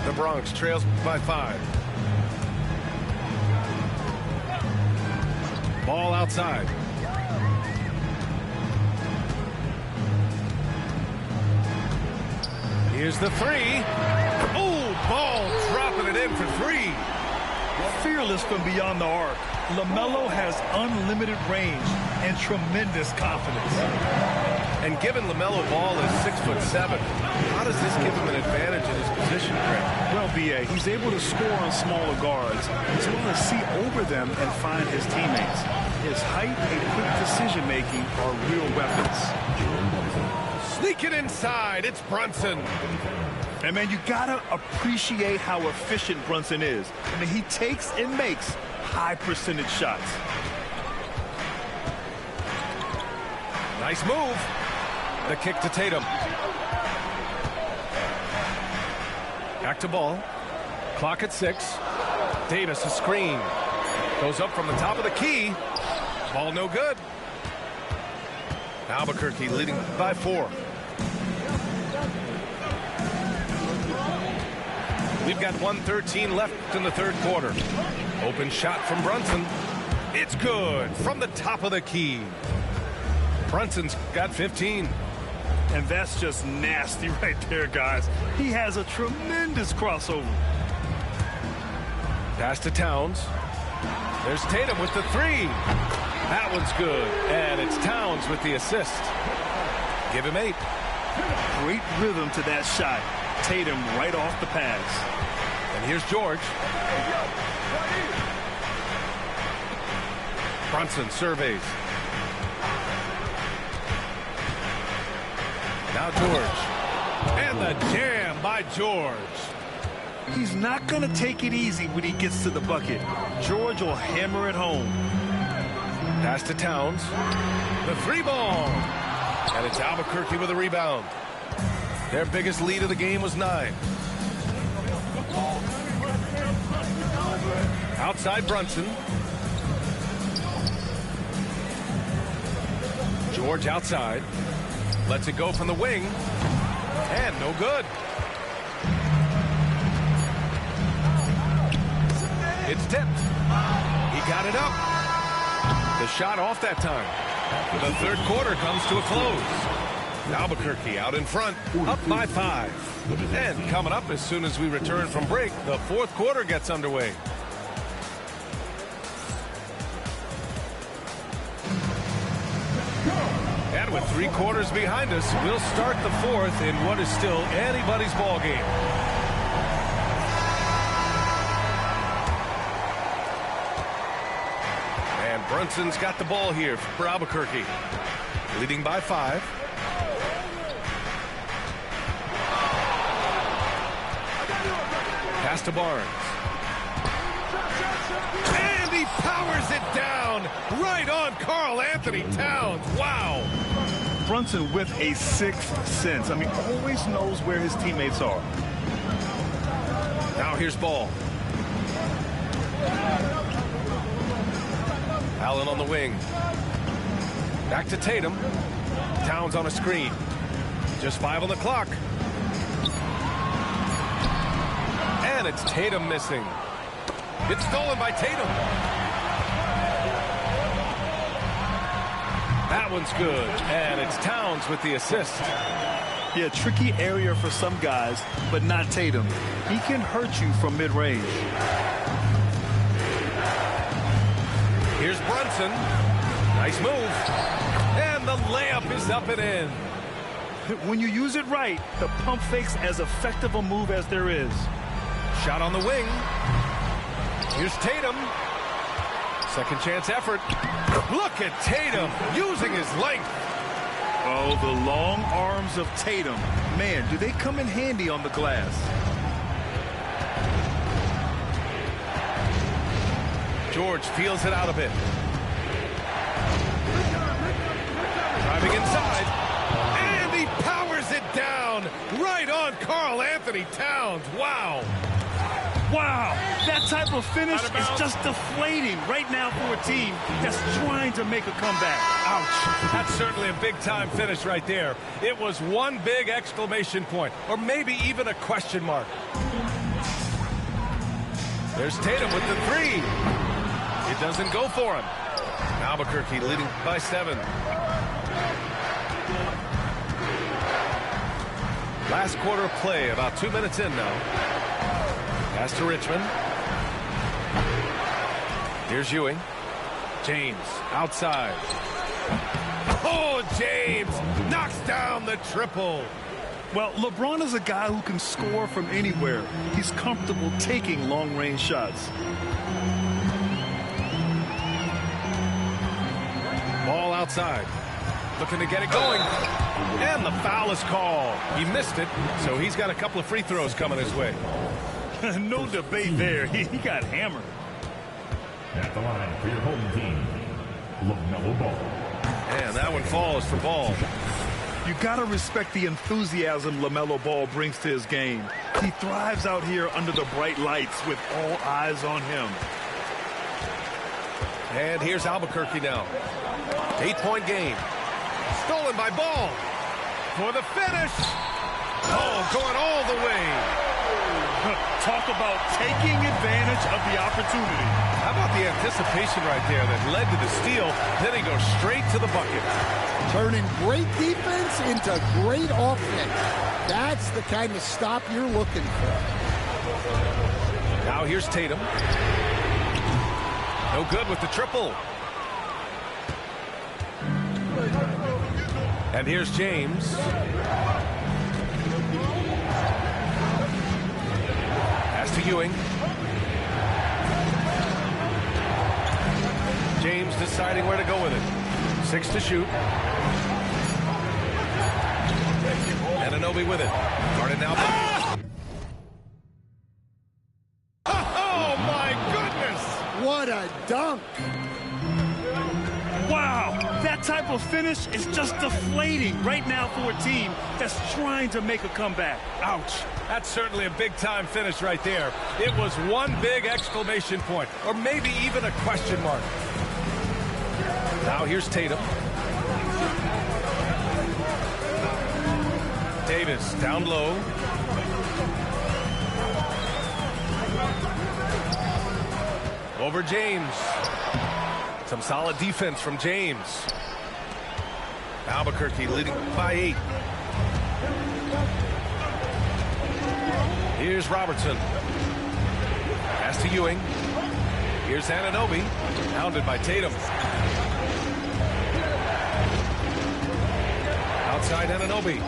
The Bronx trails by 5. Ball outside. Here's the 3. Oh, ball dropping it in for 3. Fearless from beyond the arc, LaMelo has unlimited range and tremendous confidence. And given LaMelo Ball is 6'7", how does this give him an advantage in his position, Greg? Well, B.A., he's able to score on smaller guards, as well as see over them and find his teammates. His height and quick decision-making are real weapons. Sneaking inside, it's Brunson. And, man, you got to appreciate how efficient Brunson is. I mean, he takes and makes high-percentage shots. Nice move. The kick to Tatum. Back to ball. Clock at 6. Davis a screen. Goes up from the top of the key. Ball no good. Albuquerque leading by 4. We've got 1:13 left in the third quarter. Open shot from Brunson. It's good from the top of the key. Brunson's got 15. And that's just nasty right there, guys. He has a tremendous crossover. Pass to Towns. There's Tatum with the 3. That one's good. And it's Towns with the assist. Give him 8. Great rhythm to that shot. Tatum right off the pass. And here's George. Brunson surveys. Now George. And the jam by George. He's not going to take it easy when he gets to the bucket. George will hammer it home. Pass to Towns. The 3 ball. And it's Albuquerque with a rebound. Their biggest lead of the game was 9. Outside Brunson. George outside. Lets it go from the wing. And no good. It's tipped. He got it up. The shot off that time. The third quarter comes to a close. Albuquerque out in front, up by 5. And coming up as soon as we return from break, the fourth quarter gets underway. And with 3 quarters behind us, we'll start the fourth in what is still anybody's ball game. And Brunson's got the ball here for Albuquerque, leading by 5. Pass to Barnes. And he powers it down right on Karl Anthony Towns. Wow. Brunson with a sixth sense. I mean, always knows where his teammates are. Now here's Ball. Allen on the wing. Back to Tatum. Towns on a screen. Just 5 on the clock. And it's Tatum missing. It's stolen by Tatum. That one's good. And it's Towns with the assist. Yeah, tricky area for some guys, but not Tatum. He can hurt you from mid-range. Here's Brunson. Nice move. And the layup is up and in. When you use it right, the pump fake's as effective a move as there is. Shot on the wing. Here's Tatum. Second chance effort. Look at Tatum using his length. Oh, the long arms of Tatum. Man, do they come in handy on the glass. George feels it out a bit. Driving inside. And he powers it down right on Karl Anthony Towns. Wow. Wow, that type of finish is just deflating right now for a team that's trying to make a comeback. Ouch. That's certainly a big-time finish right there. It was one big exclamation point, or maybe even a question mark. There's Tatum with the 3. It doesn't go for him. Albuquerque leading by 7. Last quarter of play, about 2 minutes in now. Pass to Richmond. Here's Ewing. James outside. Oh, James knocks down the triple. Well, LeBron is a guy who can score from anywhere. He's comfortable taking long-range shots. Ball outside. Looking to get it going. And the foul is called. He missed it, so he's got a couple of free throws coming his way. No debate there. He got hammered. At the line for your home team, LaMelo Ball. And that one falls for Ball. You got to respect the enthusiasm LaMelo Ball brings to his game. He thrives out here under the bright lights with all eyes on him. And here's Albuquerque now. 8-point game. Stolen by Ball. For the finish. Oh, going all the way. Talk about taking advantage of the opportunity. How about the anticipation right there that led to the steal? Then he goes straight to the bucket. Turning great defense into great offense. That's the kind of stop you're looking for. Now here's Tatum. No good with the triple. And here's James. Pass to Ewing. James deciding where to go with it. 6 to shoot. Anunoby with it. Guarded now. Oh, my goodness! What a dunk! Wow, that type of finish is just deflating right now for a team that's trying to make a comeback. Ouch. That's certainly a big-time finish right there. It was one big exclamation point, or maybe even a question mark. Now here's Tatum. Davis down low. Over James. Some solid defense from James. Albuquerque leading by 8. Here's Robertson. Pass to Ewing. Here's Anunoby, hounded by Tatum. Outside Anunoby.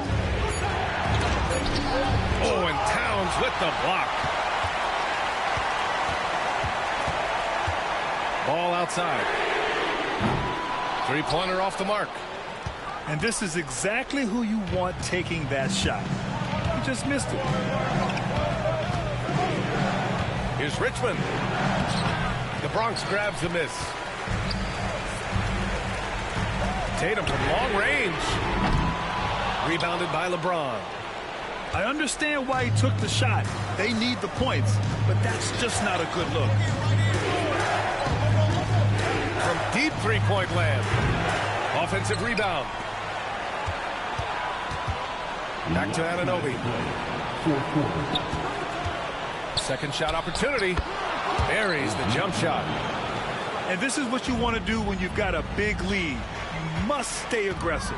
Oh, and Towns with the block. Ball outside. Three-pointer off the mark. And this is exactly who you want taking that shot. He just missed it. Here's Richmond. The Bronx grabs the miss. Tatum from long range. Rebounded by LeBron. I understand why he took the shot. They need the points, but that's just not a good look. From deep three-point land. Offensive rebound. Back to Anunoby. Second shot opportunity. Buries the jump shot. And this is what you want to do when you've got a big lead. You must stay aggressive.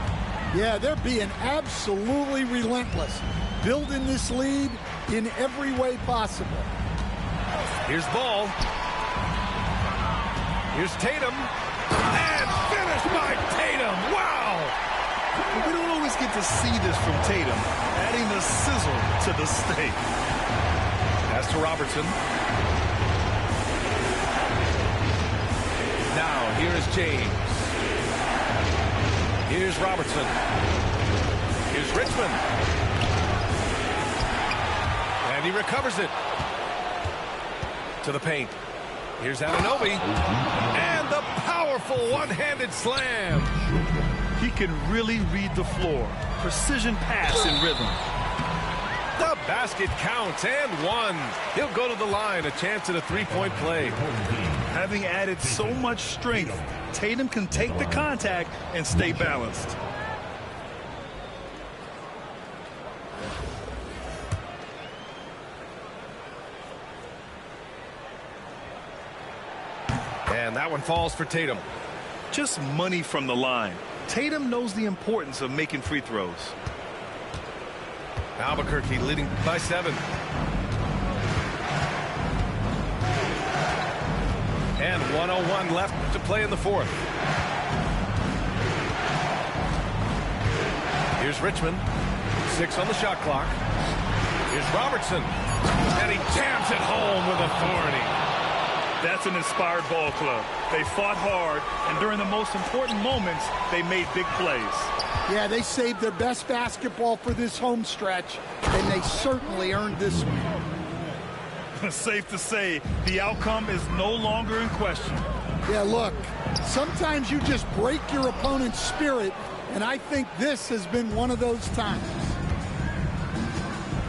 Yeah, they're being absolutely relentless. Building this lead in every way possible. Here's Ball. Here's Tatum. And finished by Tatum. Wow! We don't always get to see this from Tatum, adding the sizzle to the steak. Pass to Robertson. Now, here is James. Here's Robertson. Here's Richmond. And he recovers it. To the paint. Here's Anunoby. And the powerful one-handed slam. He can really read the floor. Precision pass in rhythm. The basket counts and one. He'll go to the line. A chance at a three-point play. Having added so much strength, Tatum can take the contact and stay balanced. And that one falls for Tatum. Just money from the line. Tatum knows the importance of making free throws. Albuquerque leading by 7. And 1:01 left to play in the fourth. Here's Richmond. 6 on the shot clock. Here's Robertson. And he jams it home with authority. That's an inspired ball club. They fought hard, and during the most important moments, they made big plays. Yeah, they saved their best basketball for this home stretch, and they certainly earned this one. Safe to say, the outcome is no longer in question. Yeah, look, sometimes you just break your opponent's spirit, and I think this has been one of those times.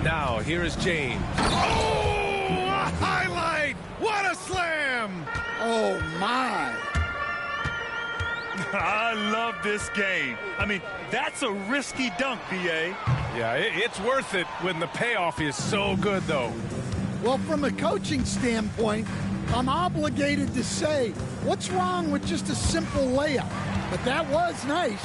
Now, here is James. Oh, a highlight! What a slam! Oh, my. I love this game. I mean, that's a risky dunk, B.A. Yeah, it's worth it when the payoff is so good, though. Well, from a coaching standpoint, I'm obligated to say, what's wrong with just a simple layup? But that was nice.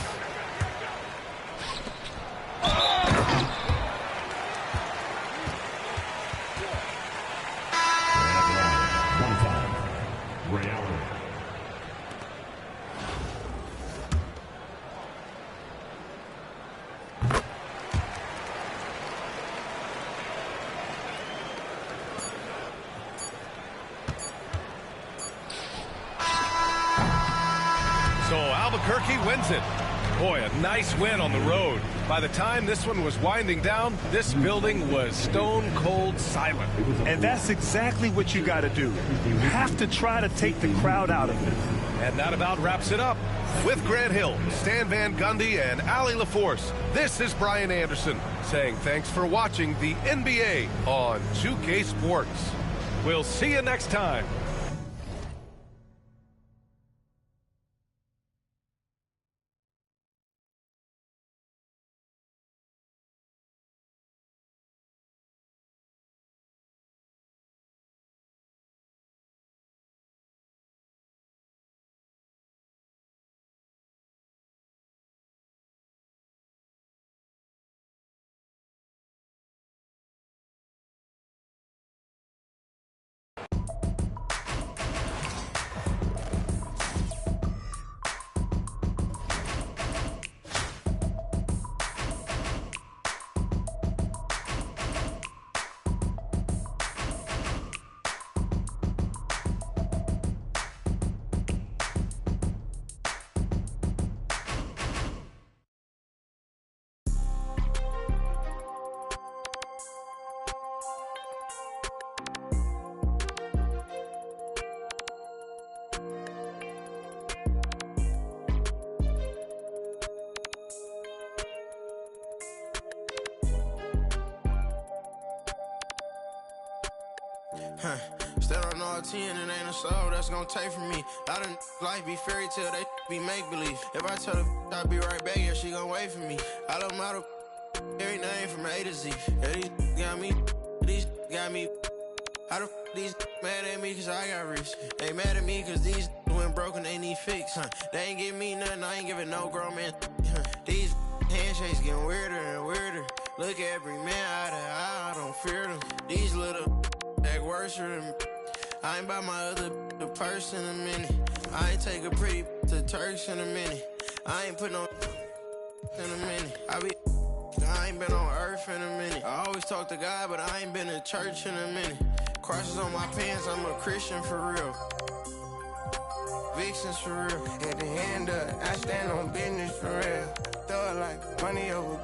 So Albuquerque wins it. Boy, a nice win on the road. By the time this one was winding down, this building was stone cold silent. And that's exactly what you got to do. You have to try to take the crowd out of it. And that about wraps it up. With Grant Hill, Stan Van Gundy, and Allie LaForce, this is Brian Anderson saying thanks for watching the NBA on 2K Sports. We'll see you next time. Still don't know a 10, it ain't a soul that's gonna take from me. I done life be fairy tale, they be make believe. If I tell her I'll be right back, yeah, she gon' wait for me. I don't matter every name from A to Z. Yeah, these got me, these got me. How the these mad at me cause I got rich? They mad at me cause these went broken, they need fix. They ain't give me nothing, I ain't giving no grown man. These handshakes getting weirder and weirder. Look at every man eye to eye, I don't fear them. These little act worse than I ain't buy my other the purse in a minute. I ain't take a pretty to Turks in a minute. I ain't put no in a minute. I ain't been on earth in a minute. I always talk to God, but I ain't been to church in a minute. Crosses on my pants, I'm a Christian for real. Vixens for real. At the end of it, I stand on business for real. Throw it like money over.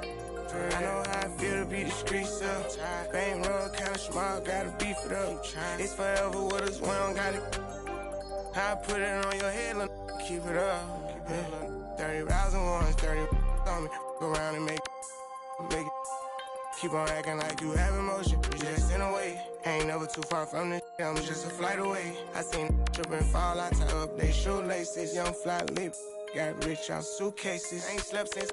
I know how I feel to be the streets up. Fame road kinda small, gotta beef it up. It's forever with us, we don't got it. I put it on your head, keep it up. 30,000 ones, 30 on me. Go around and make it. Keep on acting like you have emotion, you just in a way. Ain't never too far from this, I'm just a flight away. I seen trip and fall, I tie up they shoelaces. Young fly lip, got rich out suitcases. Ain't slept since,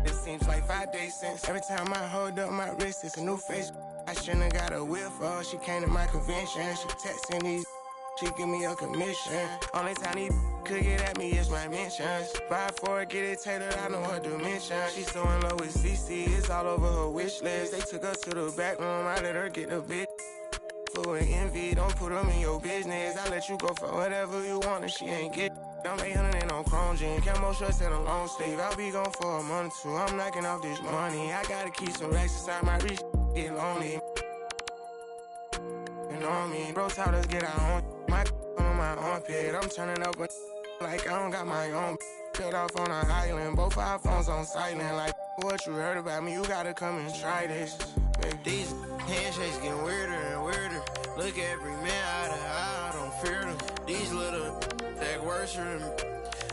it seems like 5 days since. Every time I hold up my wrist, it's a new face. I shouldn't have got a whip for her, she came to my convention. She texting these, she give me a commission. Only time these could get at me is my mentions. Buy for it, get it tailored, I know her dimension. She's so in love with CC, it's all over her wish list. They took her to the back room, I let her get the bit. Full of envy, don't put them in your business. I let you go for whatever you want and she ain't get. I'm 800 and on chrome jean, camo shorts and a long sleeve. I'll be gone for a month or two, I'm knocking off this money. I gotta keep some racks inside my reach, get lonely. And on me, bro taught us get our own. My on my armpit, I'm turning up like I don't got my own. Cut off on an island, both our phones on silent. Like what you heard about me, you gotta come and try this. Baby. These handshakes getting weirder and weirder. Look at every man eye to eye, I don't fear them. These little act worse than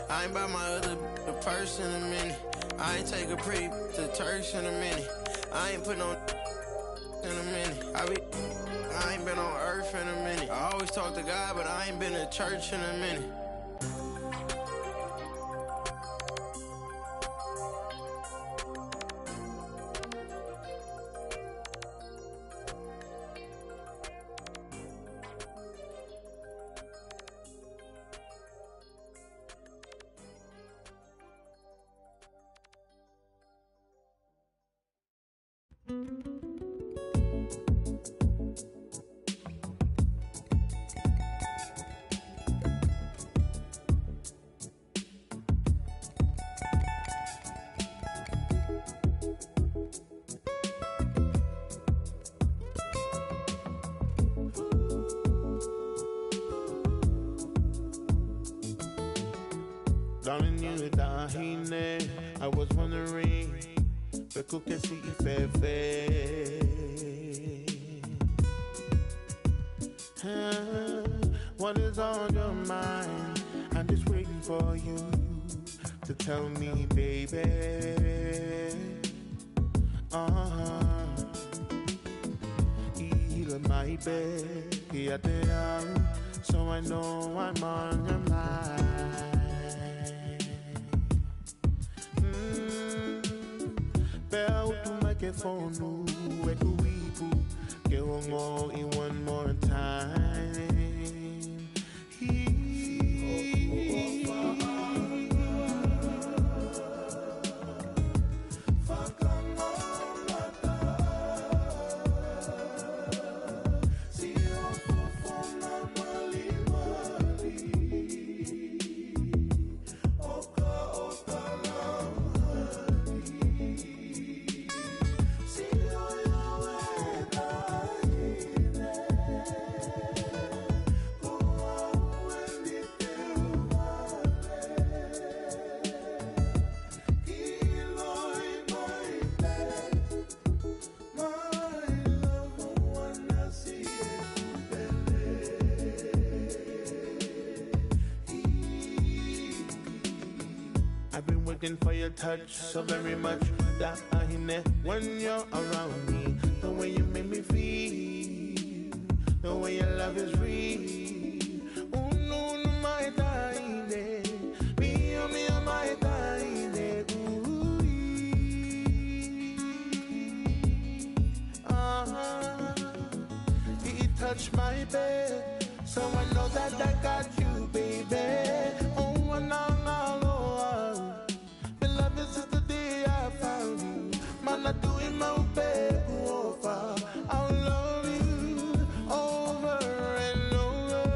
I ain't buy my other the purse in a minute. I ain't take a pretty to Turks in a minute. I ain't put no in a minute. I ain't been on earth in a minute. I always talk to God, but I ain't been to church in a minute. Darling, you dahine. I was wondering, Beku kesi ifefe. What is on your mind? I'm just waiting for you to tell me, baby. Heal my bed, so I know I'm on your mind. Bell to microphone, Wekuipu, get on in one more time. I've been waiting for your touch so very much that I hear when you're around me. The way you make me feel, the when your love is real. No, my taide. Me, my taide. He touched my bed, so I know that I got you, baby. Oh, no. The love is just the day I found you. Man, I do it my bed over. I'll love you over and over.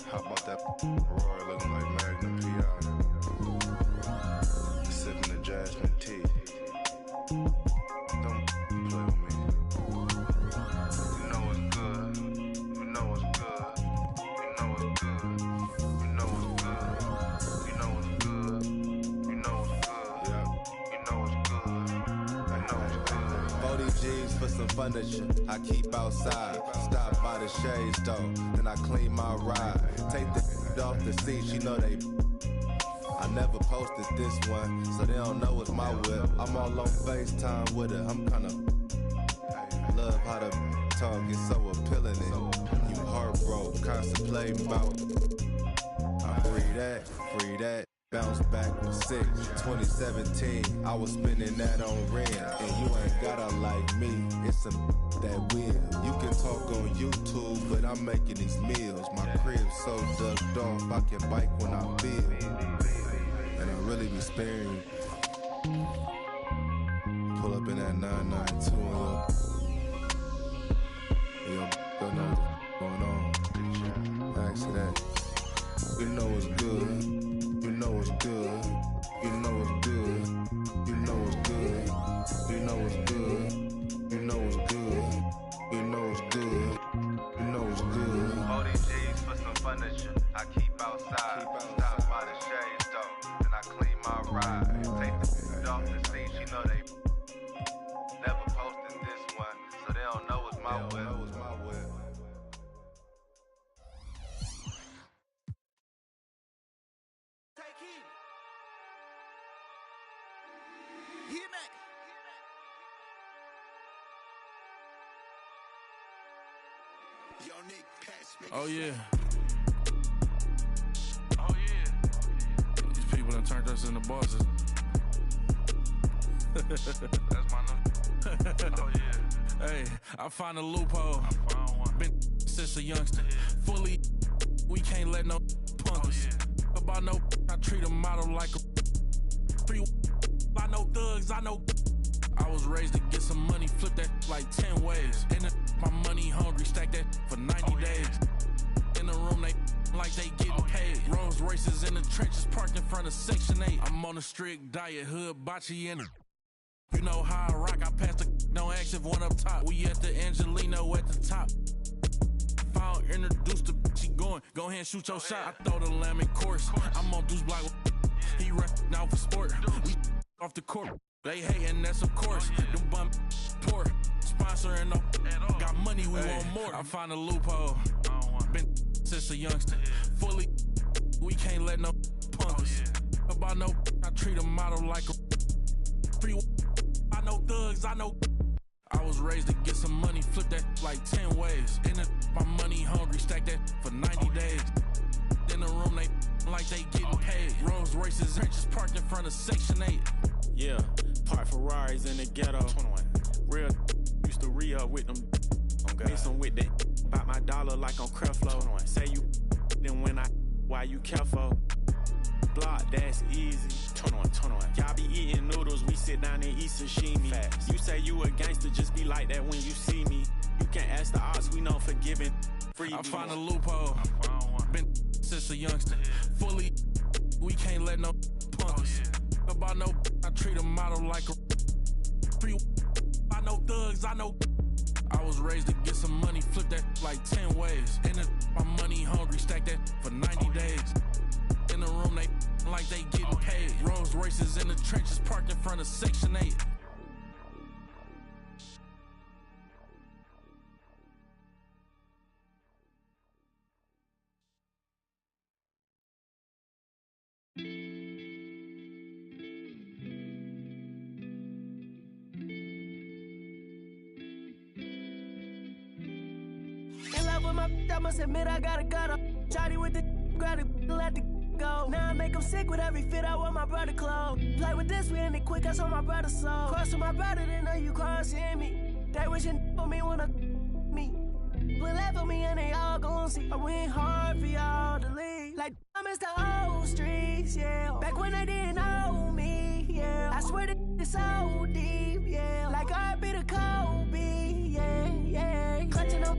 How about that Roy looking like Magnum P.I. Sipping the jasmine tea. Don't play with me. You know what's good. You know what's good. You know what's good. You know what's good. You know what's good. You know what's good. Yeah. You know what's good. I know what's good. 40 G's for some furniture I keep outside. Stop by the shade store, then I clean my ride. Take the off the seat, you know they. I never posted this one, so they don't know it's my whip. I'm all on FaceTime with her. I'm kinda love how the talk is so appealing and you heartbroken, contemplating about. I free that. Bounce back with 6. 2017, I was spending that on rent. And you ain't gotta like me, it's some that will. You can talk on YouTube, but I'm making these meals. My crib's so ducked off, I can bike when I feel. And I really be sparing you. Pull up in that 992 and yo, know what's going on. Ask that. You know what's good. You know what's good. You know what's good. You know what's good. You know what's good. You know what's good. You know what's good. You know what's good. 40 G's for some furniture I keep outside. Stop by the shade store, then I clean my ride. Take the off the seat, you know they never posted this one, so they don't know it's my whip. Oh yeah. Oh yeah. These people done turned us into bosses. That's my new. Oh yeah. Hey, I found a loophole. I found one. Been since a youngster. Fully, we can't let no punk us. About no, I treat a model like a. I know thugs, I know. I was raised to get some money, flip that like 10 ways. And my money hungry, stack that for 90 days. In the room, they like they getting paid. Rolls Royces in the trenches, parked in front of Section 8. I'm on a strict diet, hood, bocce in it. You know how I rock, I pass the don't ask if one up top. We at the Angelino at the top. If I don't introduce the she going, go ahead and shoot your shot. I throw the lamb in course. I'm on Deuce Block. He rep now for sport. We off the court. They hating, that's of course. Them bum poor. Sponsoring no. Got money, we want more. I find a loophole. Been since a youngster. Fully, we can't let no punk us. About no, I treat a model like a free. I know thugs, I know. I was raised to get some money, flip that like 10 ways. In the, my money hungry, stack that for 90 days. In the room, they like they getting paid. Rolls Royces, trenches parked in front of Section 8. Yeah, park Ferraris in the ghetto. 21. Real used to re-up with them. Mix them with that. Bought my dollar like on Creflo. 21. Say you then when I, why you careful? Block, that's easy. 21. Y'all be eating noodles, we sit down and eat sashimi. Fast. You say you a gangster, just be like that when you see me. You can't ask the odds, we know forgiving. Free I find a loophole. Been since a youngster. Fully, we can't let no punk us. About no, I treat a model like a free. I know thugs, I know. I was raised to get some money, flip that like 10 ways. In the, my money hungry, stack that for 90 days. In the room, they like they getting paid. Rolls Royces in the trenches parked in front of Section 8. I must admit I gotta gutter. Shawty with the grab it, let the go. Now I make them sick with every fit I want my brother clothes. Play with this, we end it quick, I saw my brother soul. Cross with my brother, then know you crossing me. They wishing for me when I me. Will left for me and they all gon' see. I went hard for y'all to leave. Like I miss the old streets, yeah. Back when they didn't know me, yeah. I swear that it's so deep, yeah. Like I be the Kobe, yeah. Clutching up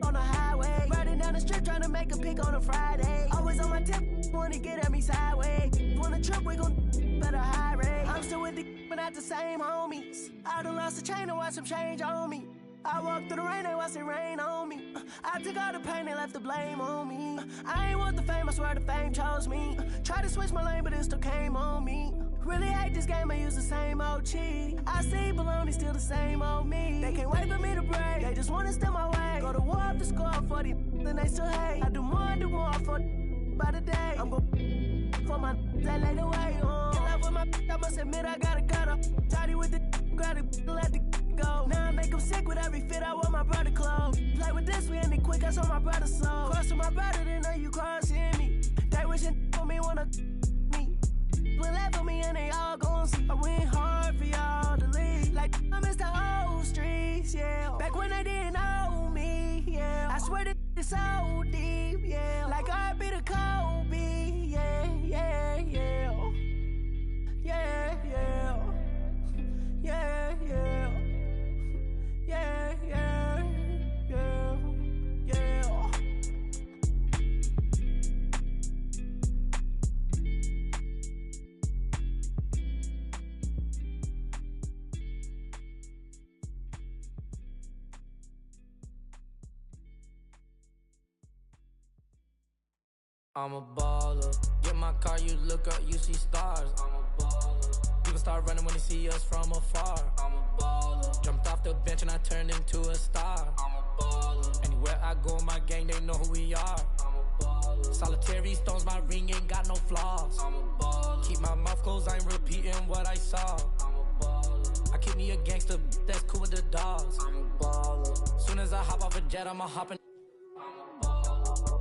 on the highway, riding down the strip trying to make a pick on a Friday. Always on my tip, wanna get at me sideways. Want a trip, we gon' better high rate. I'm still with the but not the same homies. I done lost the chain and watch them change on me. I walked through the rain, they watched it rain on me. I took all the pain, they left the blame on me. I ain't want the fame, I swear the fame chose me. Tried to switch my lane, but it still came on me. Really hate this game, I use the same old cheat. I see baloney, still the same old me. They can't wait for me to break, they just wanna steal my way. Go to war up the score for the then they still hate. I do more for by the day. I'm gon' for my that laid away. In love with my I must admit I gotta gutter. Shawty with the grab it, let the go. Now I make them sick with every fit I want my brother clothes. Play with this, we end it quick, I saw my brother soul. Cross with my brother, then know you crossing me. They wishing for me when I me. Will left for me and they all gon' see. I went hard for y'all to leave. Like I miss the old streets, yeah. Back when they didn't know me, yeah. I swear that it's so deep, yeah. Like I be the Kobe, yeah. I'm a baller. Get my car, you look up, you see stars. I'm a baller. People start running when they see us from afar. I'm a baller. Jumped off the bench and I turned into a star. I'm a baller. Anywhere I go in my gang, they know who we are. I'm a baller. Solitary stones, my ring ain't got no flaws. I'm a baller. Keep my mouth closed, I ain't repeating what I saw. I'm a baller. I keep me a gangster, that's cool with the dogs. I'm a baller. Soon as I hop off a jet, I'ma hop in.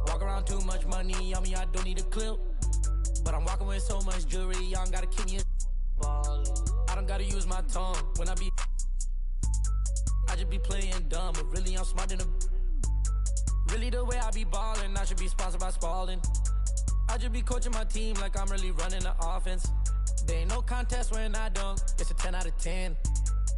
Walk around too much money on me, I don't need a clip. But I'm walking with so much jewelry, y'all gotta keep me a ballin'. I don't gotta use my tongue when I just be playing dumb, but really I'm smart than a. Really the way I be ballin', I should be sponsored by Spalding. I just be coaching my team like I'm really running the offense. There ain't no contest when I dunk, it's a 10 out of 10.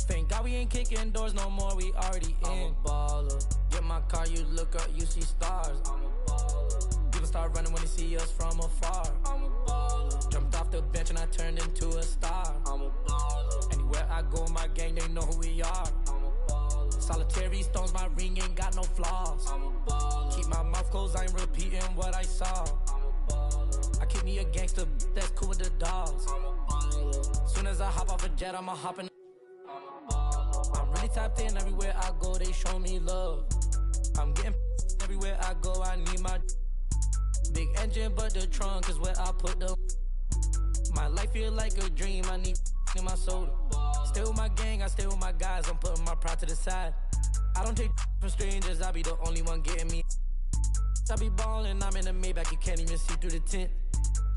Thank God we ain't kicking doors no more, we already in. I'm a baller. Get my car, you look up, you see stars. I'm a baller. People start running when they see us from afar. I'm a baller. Jumped off the bench and I turned into a star. I'm a baller. Anywhere I go in my gang, they know who we are. I'm a baller. Solitary stones, my ring ain't got no flaws. I'm a baller. Keep my mouth closed, I ain't repeating what I saw. I'm a baller. I keep me a gangster that's cool with the dogs. I'm a baller. Soon as I hop off a jet, I'ma hop in. I'm a baller. I'm really tapped in everywhere I go, they show me love. I'm getting everywhere I go, I need my big engine, but the trunk is where I put them. My life feel like a dream, I need in my soul. Stay with my gang, I stay with my guys, I'm putting my pride to the side. I don't take from strangers, I be the only one getting me. I be ballin', I'm in the Maybach, you can't even see through the tent.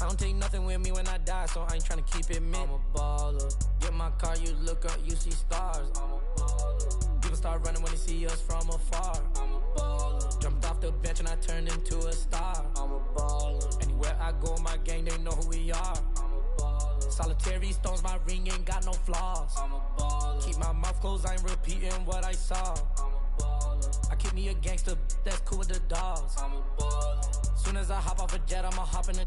I don't take nothing with me when I die, so I ain't tryna keep it mint. I'm a baller. Get my car, you look up, you see stars. I'm a baller. People start running when they see us from afar. I'm a baller. Jumped off the bench and I turned into a star. I'm a baller. Anywhere I go, my gang, they know who we are. I'm a baller. Solitary stones, my ring ain't got no flaws. I'm a baller. Keep my mouth closed, I ain't repeating what I saw. I'm a baller. I keep me a gangster that's cool with the dogs. I'm a baller. Soon as I hop off a jet, I'ma hop in the